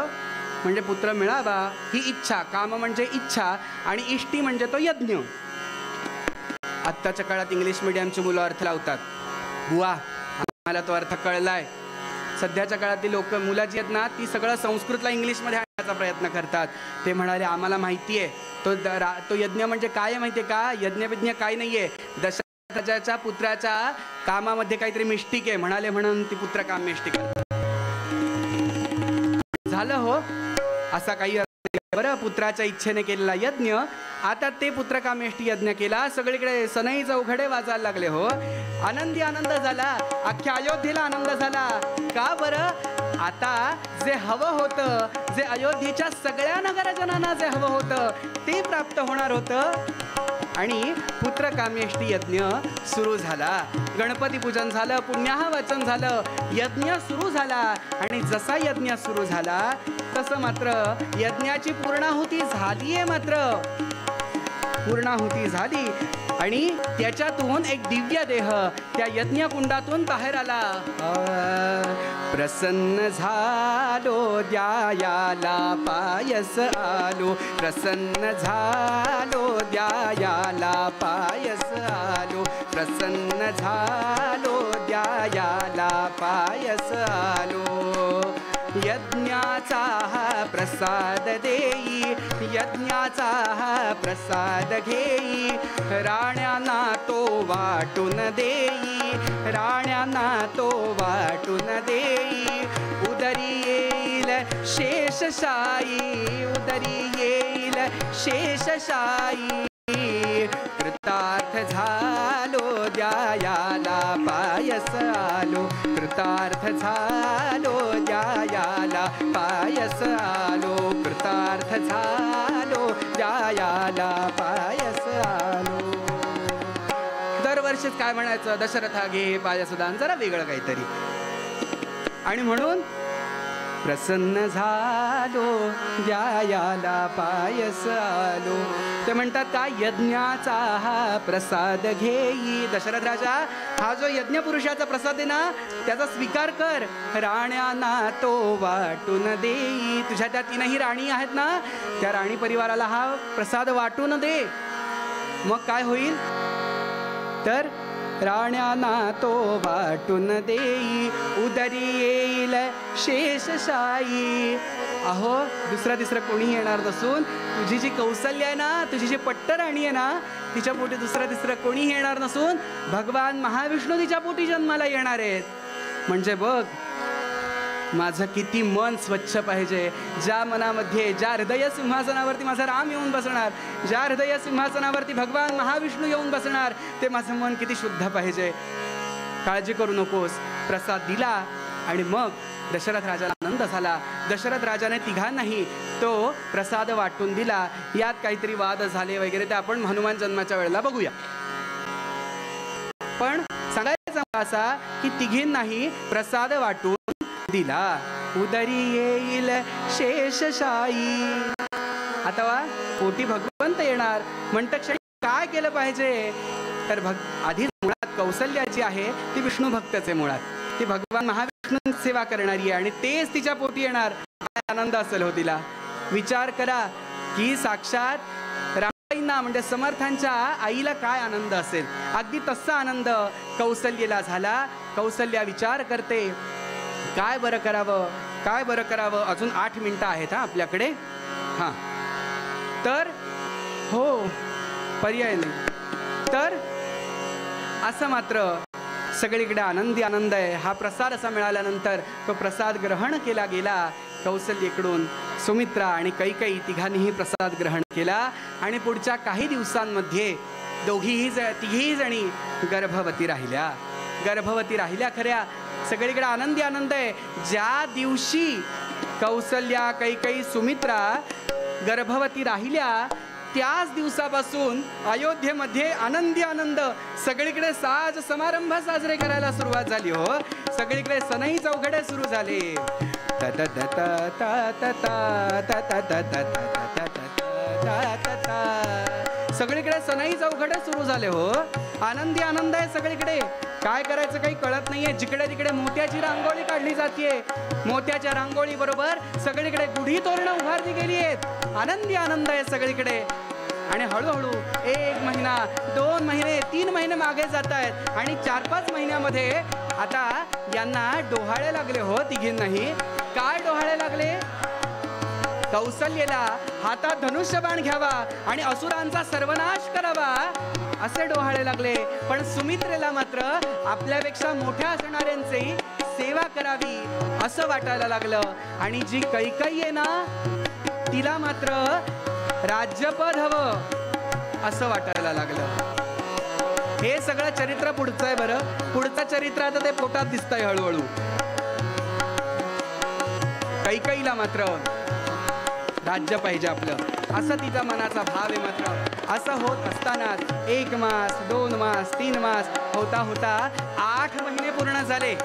म्हणजे पुत्र मिळावा ही इच्छा, काम म्हणजे इच्छा आणि इष्टी म्हणजे तो यज्ञ. आत्ताच्या काळात इंग्लिश मिडियमची मुलं अर्थ लावतात, बुवा आम्हाला तो अर्थ कळलाय. सध्याच्या काळातली लोक मुलं जी आहेत ना ती सगळं संस्कृतला इंग्लिशमध्ये आणण्याचा प्रयत्न करतात. ते म्हणाले आम्हाला माहिती आहे तो यज्ञ म्हणजे काय माहिती आहे का? यज्ञविज्ञ काय नाही आहे, दशरथाच्या पुत्राच्या कामामध्ये काहीतरी मिष्टिक आहे म्हणाले, म्हणून ती पुत्रकामेष्टी करतात. झालं हो असा काही बरं, पुत्राच्या इच्छेने केलेला यज्ञ. आता ते पुत्रकामेष्टी यज्ञ केला, सगळीकडे सनई चौघडे वाजायला लागले. हो, आनंदी आनंद झाला, अख्ख्या अयोध्येला आनंद झाला. का बरं? आता जे हवं होतं, जे अयोध्येच्या सगळ्या नगरजनांना जे हवं होतं ते प्राप्त होणार होतं. आणि पुत्रकामेष्टी यज्ञ सुरू झाला. गणपती पूजन झालं, पुण्याहवचन झालं, यज्ञ सुरू झाला. आणि जसा यज्ञ सुरू झाला तसं मात्र यज्ञाची पूर्णाहुती झालीये, मात्र पूर्णाहुती झाली आणि त्याच्यातून एक दिव्य देह त्या यज्ञकुंडातून बाहेर आला. प्रसन्न झालो द्यायाला पायस आलो, प्रसन्न झालो द्यायाला पायस आलो, प्रसन्न झालो द्यायाला पायस आलो. यज्ञाचा हा प्रसाद देई, यज्ञाचा हा प्रसाद घेई, राण्यांना तो वाटून देई, राण्यांना तो वाटून देई. उदरी येईल शेषशायी, उदरी येईल शेषशायी. कृतार्थ झालो द्यायाला पायस आलो, कृतार्थ झालो द्यायाला पायस आलो, कृतार्थ झालो द्यायाला पायस आलो. दरवर्षीच काय म्हणायचं, दशरथा घे पायसदान, जरा वेगळं काहीतरी. आणि म्हणून प्रसन्न झालो द्यायाला पायस आलो. ते म्हणतात का, यज्ञाचा हा प्रसाद घेई. दशरथ राजा, हा जो यज्ञ पुरुषाचा प्रसाद आहे ना त्याचा स्वीकार कर, राण्यांना तो वाटून देई. तुझ्या त्या 3ही राणी आहेत ना, त्या राणी परिवाराला हा प्रसाद वाटून दे. मग काय होईल तर, राण्यांना तो वाटून देई, उदरी येईल शेषशायी. अहो दुसरा तिसरं कोणी येणार नसून तुझी जी कौसल्य आहे ना, तुझी जी पट्टराणी आहे ना, तिच्या पोटी दुसरं तिसरं कोणी येणार नसून भगवान महाविष्णू तिच्या पोटी जन्माला येणार आहेत. म्हणजे बघ माझं किती मन स्वच्छ पाहिजे. ज्या मनामध्ये, ज्या हृदय सिंहासनावरती माझा राम येऊन बसणार, ज्या हृदय सिंहासनावरती भगवान महाविष्णू येऊन बसणार, ते माझं मन किती शुद्ध पाहिजे. काळजी करू नकोस. प्रसाद दिला आणि मग दशरथ राजाला आनंद झाला. दशरथ राजाने तिघांनाही तो प्रसाद वाटून दिला. यात काहीतरी वाद झाले वगैरे ते आपण हनुमान जन्माच्या वेळेला बघूया. पण सांगायचं असा की तिघींनाही प्रसाद वाटून दिला. उदरी येईल शेषशायी. आता वा पोटी भगवंत येणार म्हणतं क्षणी काय केलं पाहिजे तर आधीच मुळात कौसल्या जी आहे ती विष्णू भक्तच आहे. मुळात ती भगवान महाविष्णू सेवा करणारी आहे आणि तेच तिच्या पोटी येणार. काय आनंद असेल हो तिला. विचार करा की साक्षात रामाईंना म्हणजे समर्थांच्या आईला काय आनंद असेल. अगदी तसा आनंद कौसल्येला झाला. कौसल्या विचार करते काय बरं करावं, काय बरं करावं. अजून 8 मिनिटं आहेत हा आपल्याकडे. हां, तर हो, पर्याय नाही. तर असं मात्र सगळीकडे आनंदी आनंद आहे. हा प्रसाद असा मिळाल्यानंतर तो प्रसाद ग्रहण केला गेला. कौसल्येकडून सुमित्रा आणि कैकेयी तिघांनीही प्रसाद ग्रहण केला आणि पुढच्या काही दिवसांमध्ये तिघीही जणी गर्भवती राहिल्या खऱ्या. सगळीकडे आनंदी आनंद आहे. ज्या दिवशी कौसल्या, कैकेयी, सुमित्रा गर्भवती राहिल्या त्याच दिवसापासून अयोध्येमध्ये आनंदी आनंद, सगळीकडे साज समारंभ साजरे करायला सुरुवात झाली. हो, सगळीकडे सनई चौघडे सुरू झाले. सगळीकडे सनई चौघडे सुरू झाले. हो, आनंदी आनंद आहे सगळीकडे. काय करायचं काही कळत नाहीये. जिकडे तिकडे मोत्याची रांगोळी काढली जाते. मोत्याच्या रांगोळी बरोबर सगळीकडे गुढी तोरणं उभारली गेली आहेत. आनंदी आनंद आहे सगळीकडे. आणि हळूहळू 1 महिना, 2 महिने, 3 महिने मागे जात आहेत आणि 4-5 महिन्यामध्ये आता यांना डोहाळे लागले. हो, तिघींनाही. काय डोहाळे लागले? कौसल्येला हातात धनुष्यबाण घ्यावा आणि असुरांचा सर्वनाश करावा असे डोहाळे लागले. पण सुमित्रेला मात्र आपल्यापेक्षा मोठ्या असणाऱ्यांची सेवा करावी असं वाटायला लागलं. आणि जी कैकेयी आहे ना, तिला मात्र राज्यपद हवं असं वाटायला लागलं. हे सगळं चरित्र पुढचं आहे. बरं, पुढचं चरित्र आता ते पोटात दिसतंय हळूहळू. कैकेयीला मात्र राज्य पाहिजे आपलं, असं तिचा मनाचा भाव आहे. मात्र असं होत असतानाच 1 मास, 2 मास, 3 मास होता होता 8 महिने पूर्ण झाले.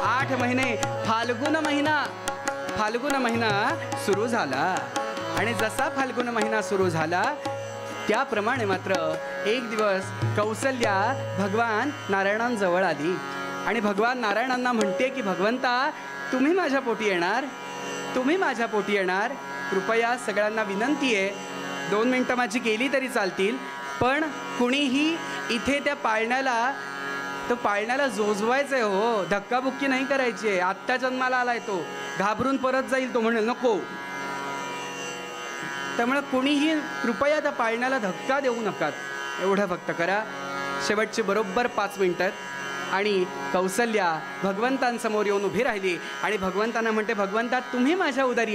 8 महिने फाल्गुन महिना सुरू झाला. आणि जसा फाल्गुन महिना सुरू झाला त्याप्रमाणे मात्र एक दिवस कौसल्या भगवान नारायणांजवळ आली आणि भगवान नारायणांना म्हणते की भगवंता, तुम्ही माझ्या पोटी येणार. कृपया सगळ्यांना विनंती आहे, 2 मिनिटं माझी गेली तरी चालतील, पण कुणीही इथे त्या पाळण्याला जोजवायचं आहे. हो, धक्काबुक्की नाही करायची आहे. आत्ता जन्माला आलाय तो, घाबरून परत जाईल. तो म्हणेल नको. त्यामुळे कुणीही कृपया त्या पाळण्याला धक्का देऊ नका, एवढं फक्त करा. शेवटची बरोबर 5 मिनिटात आणि कौसल्या भगवंतांसमोर येऊन उभी राहिली आणि भगवंतांना म्हणते, भगवंता, तुम्ही माझ्या उदारी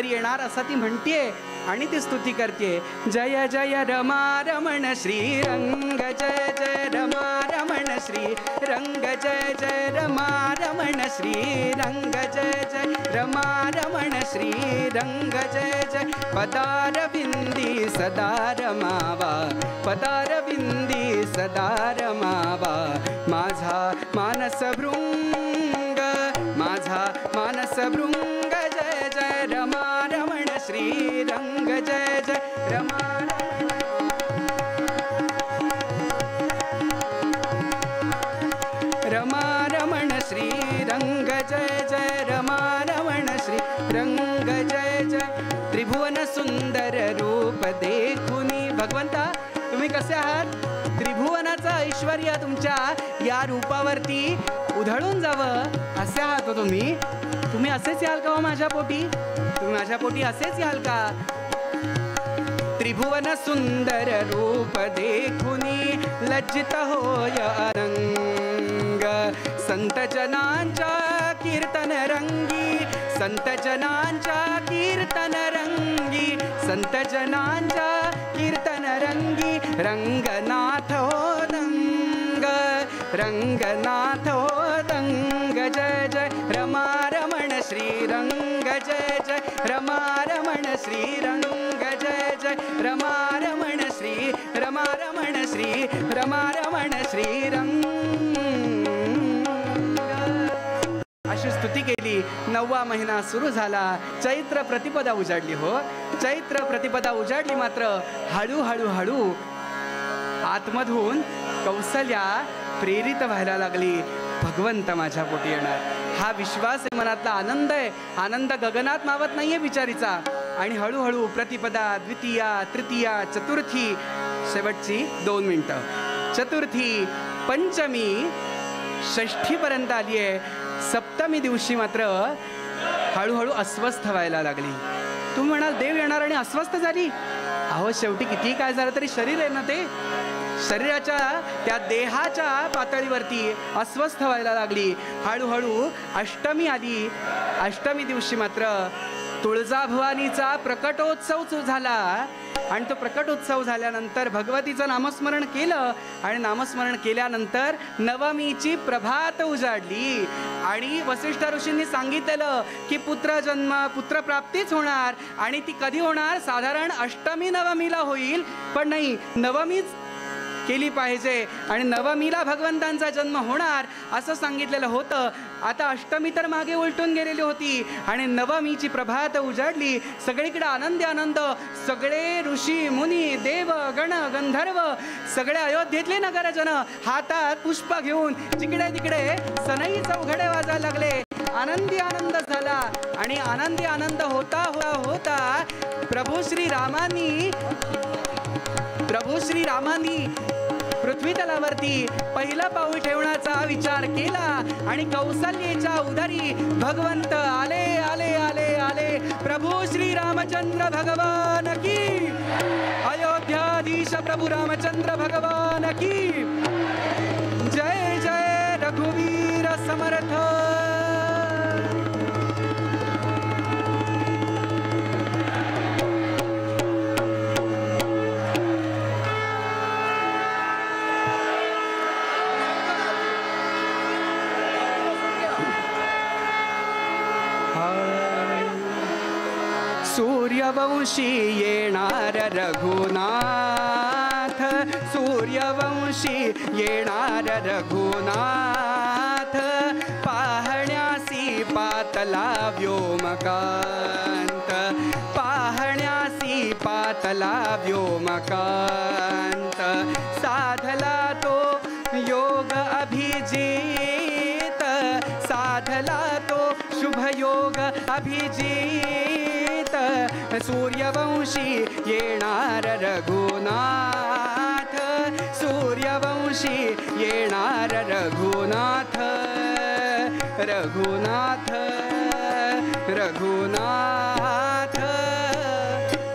येणार असं ती म्हणतेय आणि ती स्तुती करते. जय जय रमा रमण श्रीरंग, जय जय रमा रमण श्रीरंग, जय जय रमा रमण श्रीरंग, जय जय रमा रमण श्रीरंग, जय जय. पदारविंदी सदा रमावा, पदारविंदी सदा रमावा, माझा मानसभृंग, माझा मानसभृंग, जय जय रमा रमण श्रीरंग, जय जय रमा रमण श्रीरंग, जय जय रमा रमण श्रीरंग, जय जय. त्रिभुवन सुंदर रूप देखुनी, भगवंता तुम्ही कसे आहात? त्रिभुवनाचं ऐश्वर्य तुमच्या या रूपावरती उधळून जावं असे आहात तुम्ही. तुम्ही असेच याल का? माझ्या पोटी असेच याल का? त्रिभुवन सुंदर रूप देखुनी लज्जित होय अनंग, संत जनांच्या कीर्तन रंगी, संत जनांच्या कीर्तन रंगी, संत जनांच्या कीर्तन रंगी, रंगनाथ हो दंग, रंगनाथ हो दंग, जय जय रमा रमण श्रीरंग, जय जय रमा रमण श्रीरंग, जय जय रमा रमण श्री, रमा रमण श्री, रमा रमण श्रीरंग. अशी स्तुती केली. 9वा महिना सुरू झाला. चैत्र प्रतिपदा उजाडली. हो, चैत्र प्रतिपदा उजाडली. मात्र हळू आतमधून कौसल्या प्रेरित व्हायला लागली. भगवंत माझ्या पोटी येणार, हा विश्वास आहे, मनातला आनंद आहे. आनंद गगनात मावत नाहीये बिचारीचा. आणि हळूहळू प्रतिपदा, द्वितीया, तृतीया, चतुर्थी, शेवटची 2 मिनिटं, चतुर्थी, पंचमी, षष्ठीपर्यंत आली आहे. सप्तमी दिवशी मात्र हळूहळू अस्वस्थ व्हायला लागली. तुम्ही म्हणाल देव येणार आणि अस्वस्थ झाली. अहो शेवटी किती काय झालं तरी शरीर आहे ना, ते शरीराच्या त्या देहाच्या पातळीवरती अस्वस्थ व्हायला लागली. हळूहळू अष्टमी आली. अष्टमी दिवशी मात्र तुळजाभवानीचा प्रकटोत्सव झाला. आणि तो प्रकटोत्सव झाल्यानंतर भगवतीचं नामस्मरण केलं. आणि नामस्मरण केल्यानंतर नवमीची प्रभात उजाडली. आणि वसिष्ठ ऋषींनी सांगितलेलं की पुत्रप्राप्तीच होणार. आणि ती कधी होणार? साधारण अष्टमी नवमीला होईल. पण नाही, नवमीच केली पाहिजे आणि नवमीला भगवंतांचा जन्म होणार असं सांगितलेलं होतं. आता अष्टमी तर मागे उलटून गेलेली होती आणि नवमीची प्रभात उजाडली. सगळीकडे आनंदी आनंद. सगळे ऋषी मुनी देव गण गंधर्व सगळे अयोध्येतले नगरजन हातात पुष्प घेऊन जिकडे तिकडे सनई चौघडे वाजायला लागले. आनंदी आनंद झाला. आणि आनंदी आनंद होता होता प्रभू श्रीरामांनी पृथ्वी तलावरती पहिला पाऊल ठेवण्याचा विचार केला. आणि कौसल्येच्या उदरी भगवंत आले आले आले आले. प्रभू श्री रामचंद्र भगवान की, अयोध्याधीश प्रभू रामचंद्र भगवान की जय. जय रघुवीर समर्थ. सूर्यवंशी येणार रघुनाथ. सूर्यवंशी येणार रघुनाथ. पाहण्यासी पातला व्योमकांत. पाहण्यासी पातला व्योमकांत. साधला तो योग अभिजित. साधला तो शुभ योग अभिजित. सूर्यवंशी येणार रघुनाथ. सूर्यवंशी येणार रघुनाथ. रघुनाथ रघुनाथ.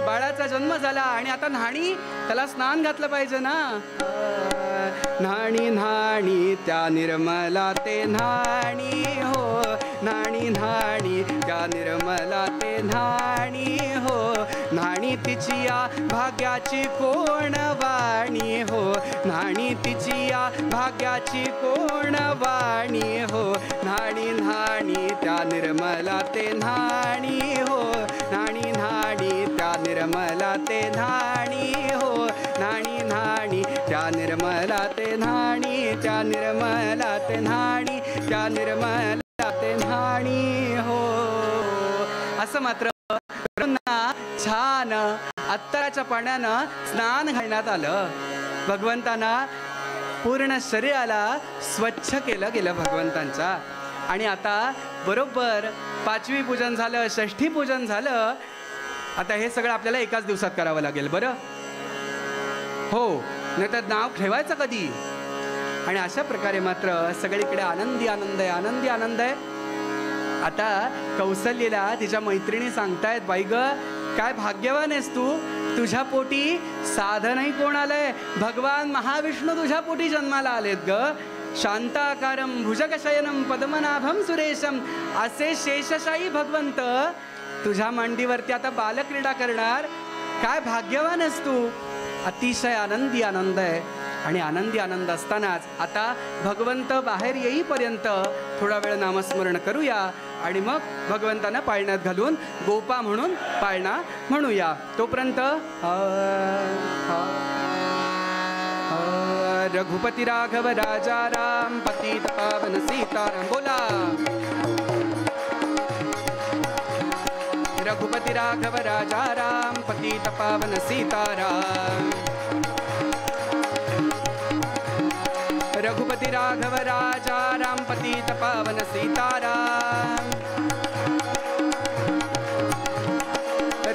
बाळाचा जन्म झाला आणि आता न्हाणी, त्याला स्नान घातलं पाहिजे ना. न्हाणी न्हाणी त्या निर्मला ते न्हाणी हो. न्हाणी न्हाणी त्या निर्मला ते न्हाणी हो. न्हाणी तिची या भाग्याची कोण वाणी हो. न्हाणी तिची या भाग्याची कोण वाणी हो. न्हाणी न्हाणी त्या निर्मला ते न्हाणी हो. न्हाणी न्हाणी त्या निर्मला ते न्हाणी हो. न्हाणी न्हाणी त्या निर्मला ते न्हाणी. त्या निर्मला ते न्हाणी. त्या निर्मला ते न्हाणी हो. असं मात्र छान अत्तराच्या पाण्यानं स्नान घालण्यात आलं. भगवंतांना पूर्ण शरीराला स्वच्छ केलं गेलं भगवंतांच्या. आणि आता बरोबर 5वी पूजन झालं, 6ठी पूजन झालं. आता हे सगळं आपल्याला एकाच दिवसात करावं लागेल बरं हो, नाही तर नाव ठेवायचं कधी. आणि अशा प्रकारे मात्र सगळीकडे आनंदी आनंद आहे. आनंदी आनंद आहे. आता कौसल्येला तिच्या मैत्रिणी सांगतायत, बाई ग काय भाग्यवान आहेस तू. तुझ्या पोटी साधनही कोण आलंय? भगवान महाविष्णू तुझ्या पोटी जन्माला आलेत ग. शांताकारम भुजगशयनम पद्मनाभम सुरेशम असे शेषशाही भगवंत तुझ्या मांडीवरती आता बालक्रीडा करणार. काय भाग्यवान आहेस तू. अतिशय आनंदी आनंद आहे. आणि आनंदी आनंद असतानाच आता भगवंत बाहेर येईपर्यंत थोडा वेळ नामस्मरण करूया आणि मग भगवंतांना पाळण्यात घालून गोपा म्हणून पाळणा म्हणूया. तोपर्यंत रघुपती राघव राजा राम पतित पावन सीताराम बोला. रघुपती राघव राजा राम पतित पावन सीताराम. रघुपती राघव राजा राम पतित पावन सीताराम.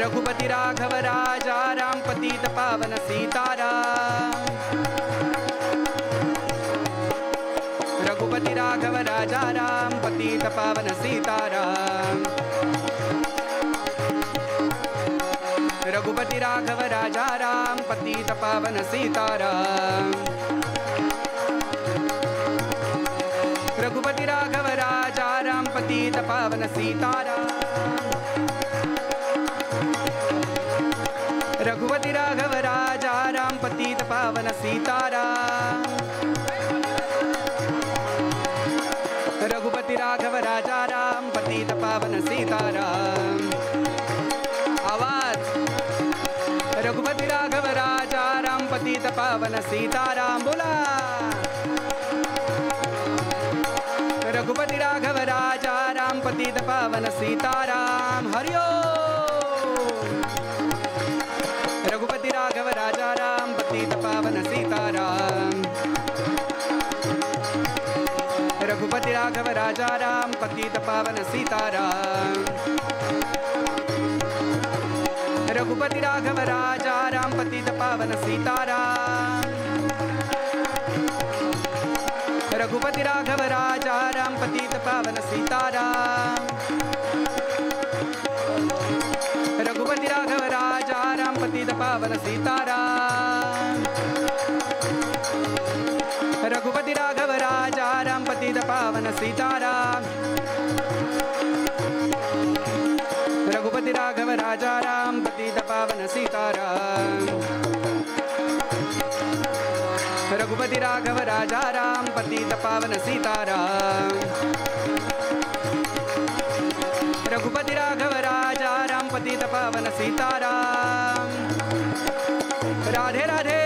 रघुपती राघव राजा राम पतित पावन सीताराम. रघुपती राघव राजा राम पतित पावन सीताराम. राघव राजा राम पतित पावन सीताराम। रघुपति राघव राजा राम पतित पावन सीताराम। रघुपति राघव राजा राम पतित पावन सीताराम। रघुपति राघव राजा राम पतित पावन सीताराम। आवाज। रघुपति राघव राजा राम पतित पावन सीताराम बोला। रघुपति राघव राजा राम पतित पावन सीताराम हरि ओम। रघुपति राघव राजा राम पतित पावन सीताराम। रघुपति राघव राजा राम पतित पावन सीताराम। रघुपति राघव राजा राम पतित पावन सीताराम। रघुपति राघव राजा राम पतित पावन सीताराम। रघुपति राघव राजा राम पतित पावन सीताराम। रघुपति राघव राजा राम पतित पावन सीताराम। रघुपति राघव राजा राम पतित पावन सीताराम। रघुपति राघव राजा राम पतित पावन सीताराम। रघुपति राघव राजा राम पतित पावन सीताराम। राधे राधे।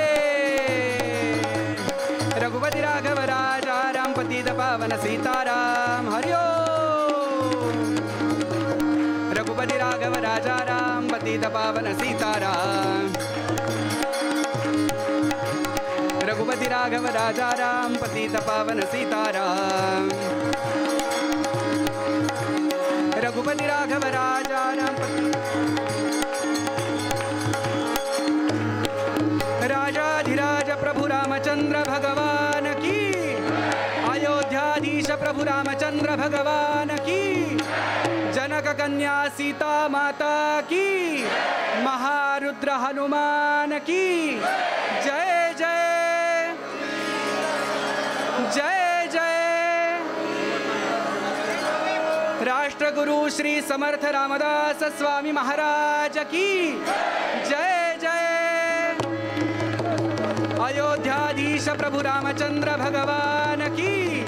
रघुपति राघव राजा राम पतित पावन सीताराम हरि ओम। रघुपति राघव राजा राम पतित पावन सीताराम। रघुपति राघव राजा राम पतित पावन सीताराम। रघुपति राघव राजा राम राजाधिराज प्रभु रामचंद्र भगवान की। अयोध्याधीश प्रभु रामचंद्र भगवान की। जनक कन्या सीता माता की। महारुद्र हनुमान की जय जय जय जय। राष्ट्रगुरु श्री समर्थ रामदास स्वामी महाराज की जय जय। अयोध्याधीश प्रभु रामचंद्र भगवान की।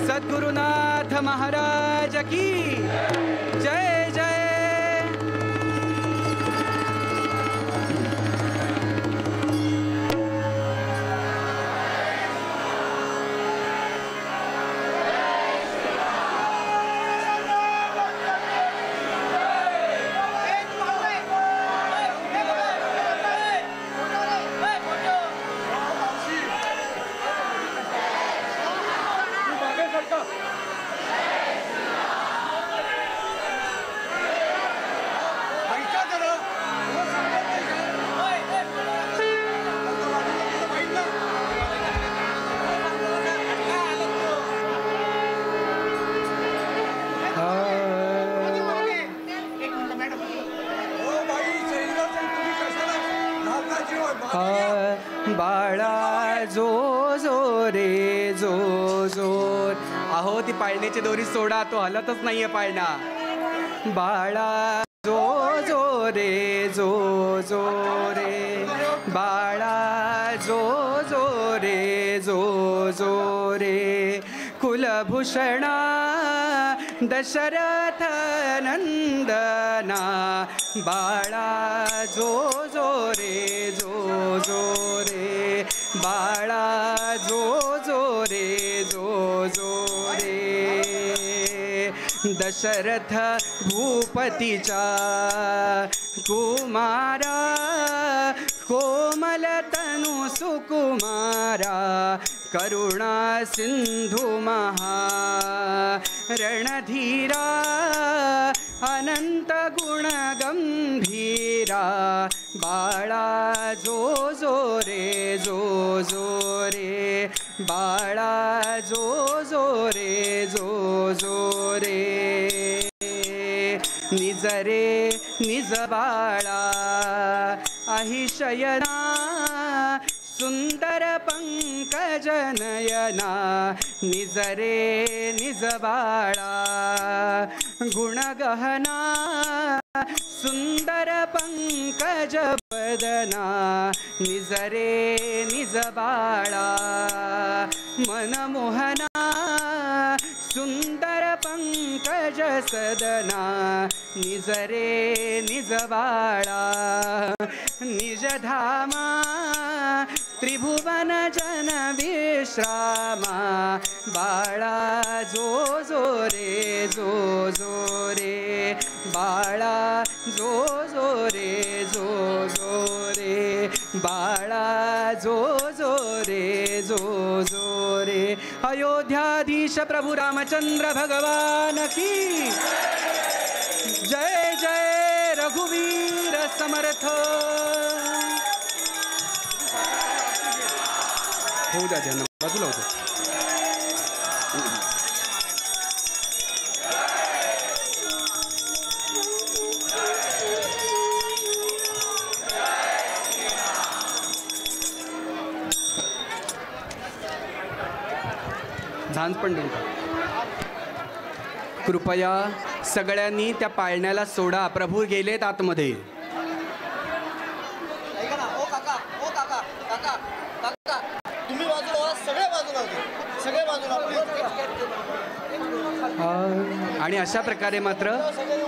सद्गुरुनाथ महाराज की जय जय। बाळा जो जो रे जो जो। अहो ती पाळण्याची दोरी सोडा, तो हलतच नाहीये पाळणा। बाळा जो जो रे जो जो रे। बाळा जो जो रे जो जो रे। कुलभूषणा दशरथ नंदना। बाळा जो जो रे जो जो रे। बाळा जो जो रे जो जो रे। दशरथ भूपतीचा कुमारा। कोमल तनु सुकुमारा। करुणा सिंधु महा रणधीरा। अनंत गुण गंभीरा। बाळा जो जो रे जो जो रे। बाळा जो जो रे जो जो रे। निज रे निज बाळा आही शयना सुंदर पंकज नयना निज रे निज बाळा गुणगहना सुंदर पंकज बदना निज रे निज बाळा मनमोहना सुंदर पंकज सदना निज रे निज बाळा निज धामा त्रिभुवन जन विश्रामा बाळा जो जो रे जो जो रे बाळा जो जो रे जो जो रे बाळा जो जो रे जो जो रे अयोध्याधीश प्रभु रामचंद्र भगवान की जय जय रघुवीर समर्थ होऊ द्या त्यांना बाजूला होतं झांज पण देऊ कृपया सगळ्यांनी त्या पाळण्याला सोडा प्रभू गेलेत आतमध्ये आणि अशा प्रकारे मात्र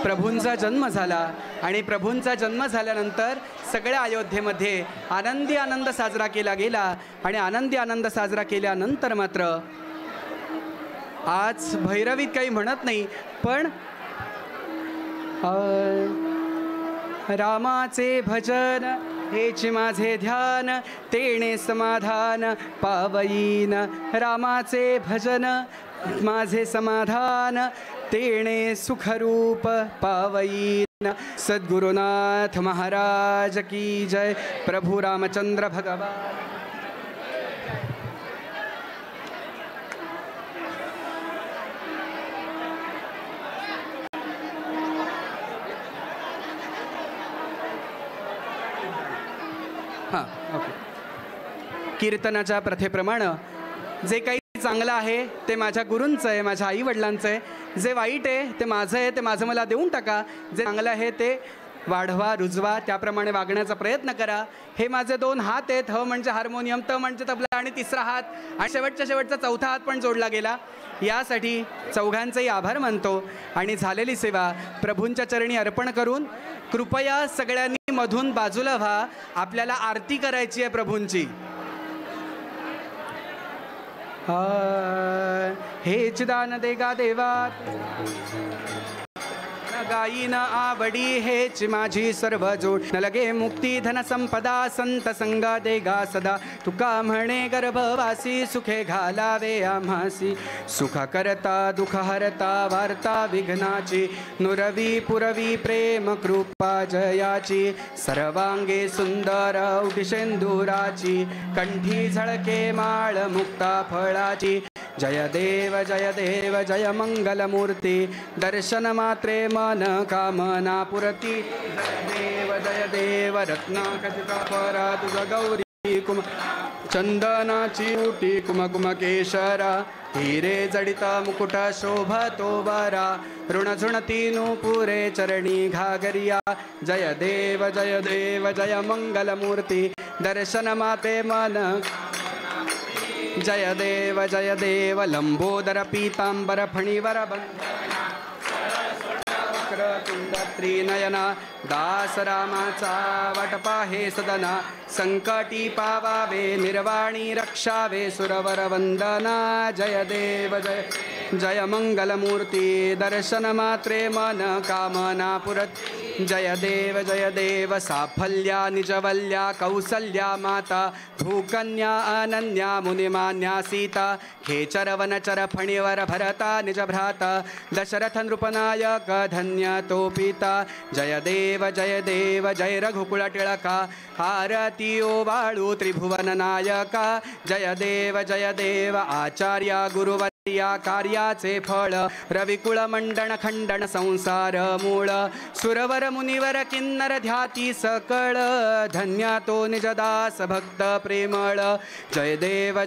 प्रभूंचा जन्म झाला आणि प्रभूंचा जन्म झाल्यानंतर सगळ्या अयोध्येमध्ये आनंदी आनंद साजरा केला गेला आणि आनंदी आनंद साजरा केल्यानंतर मात्र आज भैरवीत काही म्हणत नाही पण रामाचे भजन हेच माझे ध्यान तेणे समाधान पावईन रामाचे भजन माझे समाधान तेणे सुखरूप पावईन सद्गुरुनाथ महाराज की जय प्रभु रामचंद्र भगवान हां ओके कीर्तनाच्या प्रथेप्रमाणे जे काही चांगलं आहे ते माझ्या गुरूंचं आहे माझ्या आईवडिलांचं आहे जे वाईट आहे ते माझं आहे ते माझं मला देऊन टाका जे चांगलं आहे ते वाढवा रुजवा त्याप्रमाणे वागण्याचा प्रयत्न करा हे माझे दोन हात आहेत ह म्हणजे हार्मोनियम त म्हणजे तबला आणि तिसरा हात आणि शेवटचा चौथा हात पण जोडला गेला यासाठी चौघांचेही आभार मानतो आणि झालेली सेवा प्रभूंच्या चरणी अर्पण करून कृपया सगळ्यांनी मधून बाजूला व्हा आपल्याला आरती करायची आहे प्रभूंची हे चिदान देगा देवा गायीन आवडी हेच माझी सर्व जोड न लगे मुक्ती धन संपदा संत संगा देगा सदा तुका म्हणे गर्भवासी सुखे घालावे आम्हासी सुख करता दुःख हरता वार्ता विघ्नाची नुरवी पुरवी प्रेम कृपा जयाची सर्वांगे सुंदर उटिशेंदुराची कंठी झळके माळ मुक्ता फळाची जय देव जय मंगलमूर्ती दर्शन मात्रे मन कामना पुरती जय देव रत्नाखचिता परा तुझ गौरी कुम चंदनाची उटी कुमकुम केशरा हिरे जडिता मुकुट शोभतो बरा ऋण झुणती नुपुरे चरणी घागरिया जय देव जय मंगलमूर्ती दर्शन माते मन जय देव लंबोदर पीतांबर फणीवर तुंड त्रिनयना दास रामाचा वाटपा हे सदना संकटी पावावे निर्वाणी रक्षावे सुरवर वंदना जय देव जय मंगलमूर्ती दर्शन मात्रे मन कामना पुरत जय देव साफल्या निजवल्या कौसल्या माता भूकन्या अनन्या मुनिमान्या सीता खेचर वनचर फणीवर भरता निज भ्राता दशरथ नृपनायक धन्य तो पिता जय देव जय रघुकुळ टिळका आरती ओवाळू त्रिभुवन नायका जय देव आचार्य गुरुवर या कार्याचे फळ रविकुळ मंडन खंडन संसार मूळ सुरवर मुनिवर किन्नर ध्याती सकळ धन्य तो निजदास भक्त प्रेमळ जय देव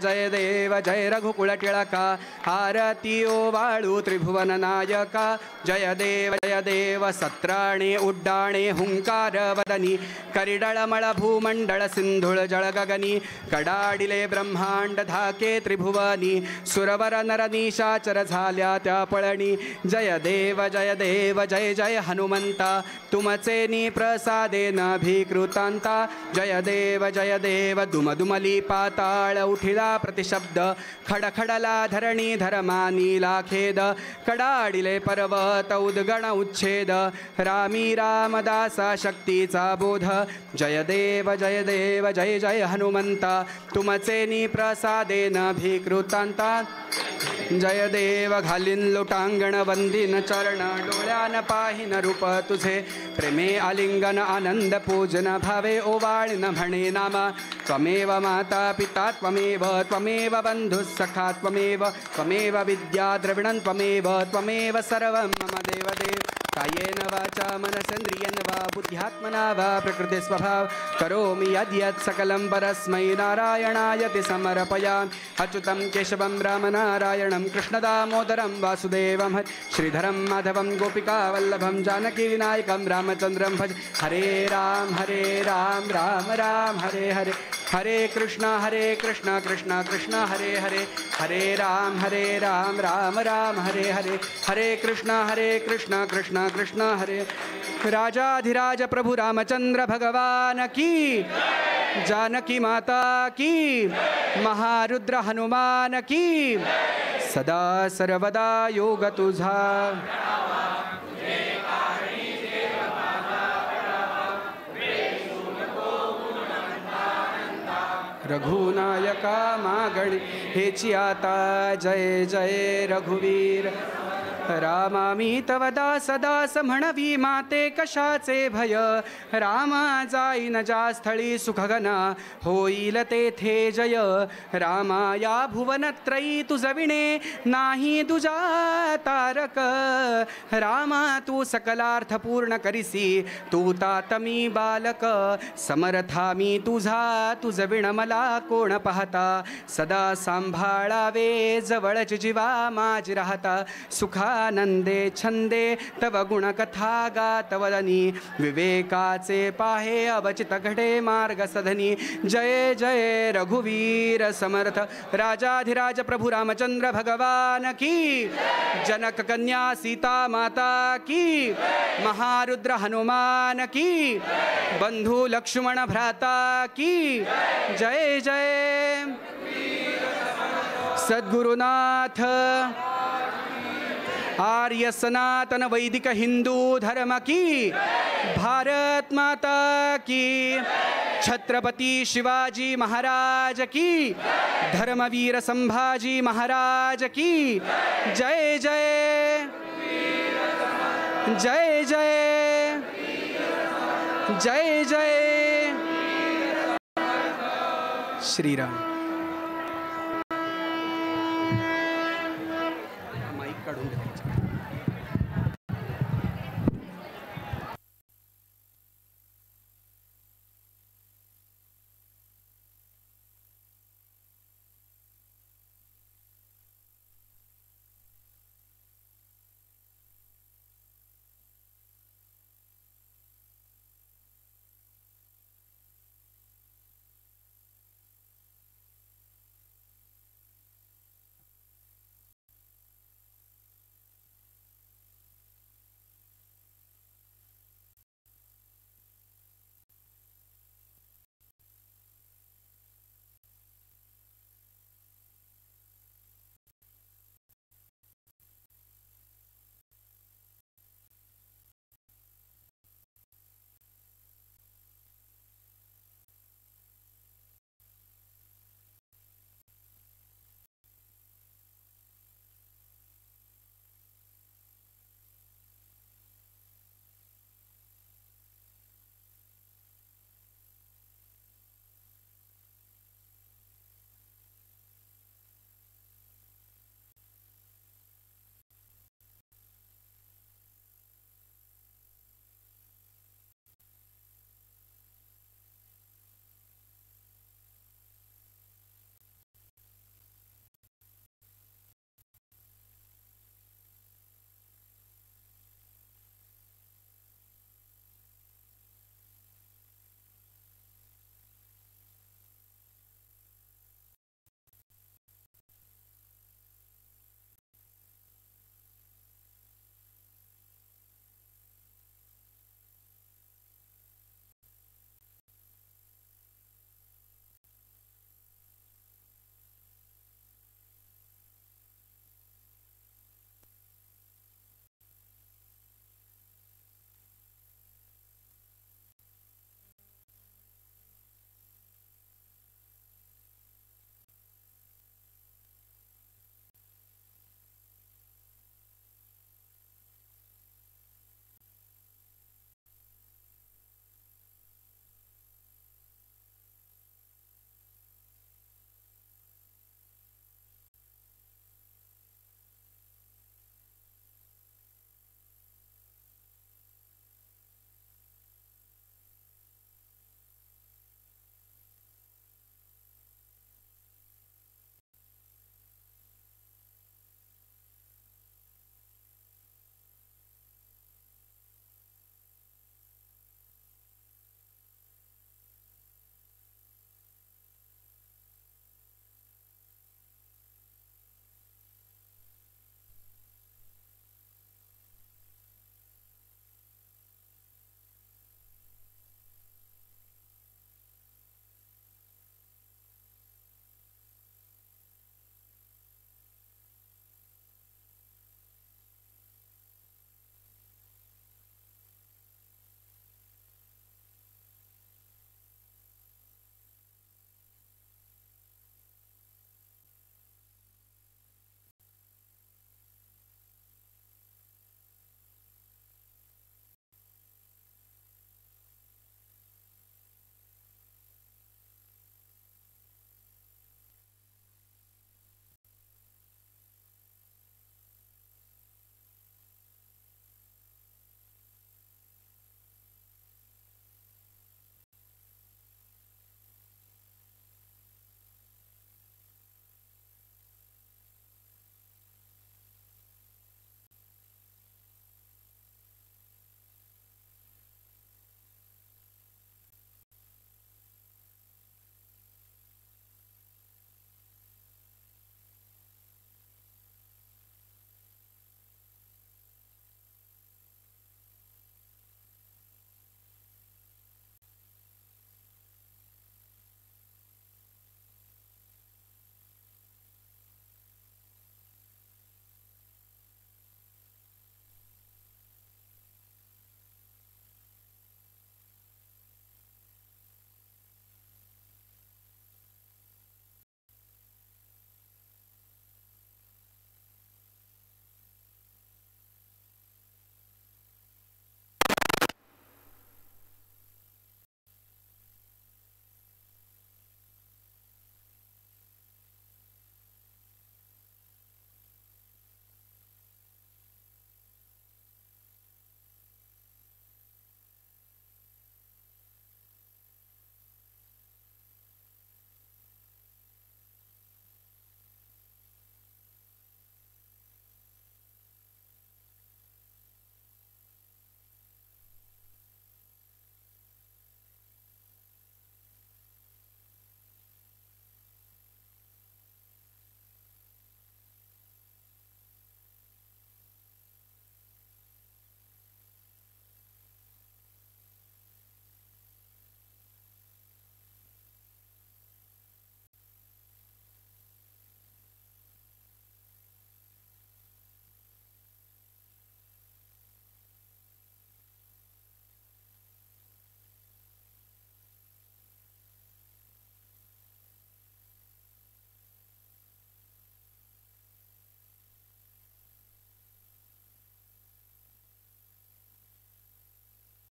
जय रघुकुळ टिळका आरती ओवाळू त्रिभुवन नायका जय देव सत्राणे उड्डाणे हुंकार वदनी करिडळमळ भूमंडळ सिंधुळ जळ गगनी कडाडिले ब्रह्मांड धाके त्रिभुवनी सुरवर नर निशाचर झाल्या त्या पळणी जय देव जय हनुमंता तुमचे नि प्रसादेन भिकृतांता जय देव दुमदुमली पाताळ उठिला प्रतिशब्द खडखडला धरणी धर्मानीला खेद कडाडिले पर्वत उद्गण उच्छेद रामी रामदासा शक्तीचा बोध जय देव जय हनुमंता तुमचे नि प्रसादेन भिकृतांता जय देव घालीन लोटांगण वंदीन चरण डोळ्यान पाहिन रूप तुझे प्रेमे आलिंगन आनंद पूजन भावे ओवाळीन म्हणे नाम त्वमेव माता पिता त्वमेव बंधु सखा त्वमेव विद्या द्रविणं त्वमेव सर्वं मम देवदेव कायेन वाचा मनसेन्द्रियेण वा बुद्ध्यात्मना वा प्रकृति स्वभाव करोमि यद्यत् सकलं परस्मै नारायणायति समर्पयामि अच्युतं केशवं रामनारायणं कृष्णदामोदरं वासुदेवं श्रीधरं माधवं गोपिकावल्लभं जानकीविनायकं रामचन्द्रं भज हरे राम राम राम हरे हरे हरे कृष्ण कृष्ण कृष्ण हरे हरे हरे राम राम राम हरे हरे हरे कृष्ण कृष्ण कृष्ण हरे राजाधिराज प्रभु रामचंद्र भगवान की जानकी माता की महारुद्र हनुमान की सदा सर्वदा योग तुझा रघुनायका मागणी हेची आता जय रघुवीर रामामी तव दास म्हणवी माते कशाचे भय रामा जाईन ज्या स्थळी सुखगना होईल तेथे जय रामा या भुवनत्रयी तुझविणे नाही तुझा तारक रामा तू सकलार्थ पूर्ण करिसी तू तातमी बालक समर्था मी तुझविण मला कोण पाहता सदा सांभाळावे जवळच जीवा माझी राहता सुखानंदे छंदे तव गुणकथा गात वदनी विवेकाचे पाहे अवचित घडे मार्ग सधनी जय रघुवीर समर्थ राजाधिराज प्रभु रामचंद्र भगवान की जनक कन्या सीता माता की महारुद्र हनुमान की बंधु लक्ष्मण भ्राता की जय सद्गुरुनाथ आर्य सनातन वैदिक हिंदू धर्म की भारत माता की छत्रपति शिवाजी महाराज की धर्मवीर संभाजी महाराज की जय जय श्री राम।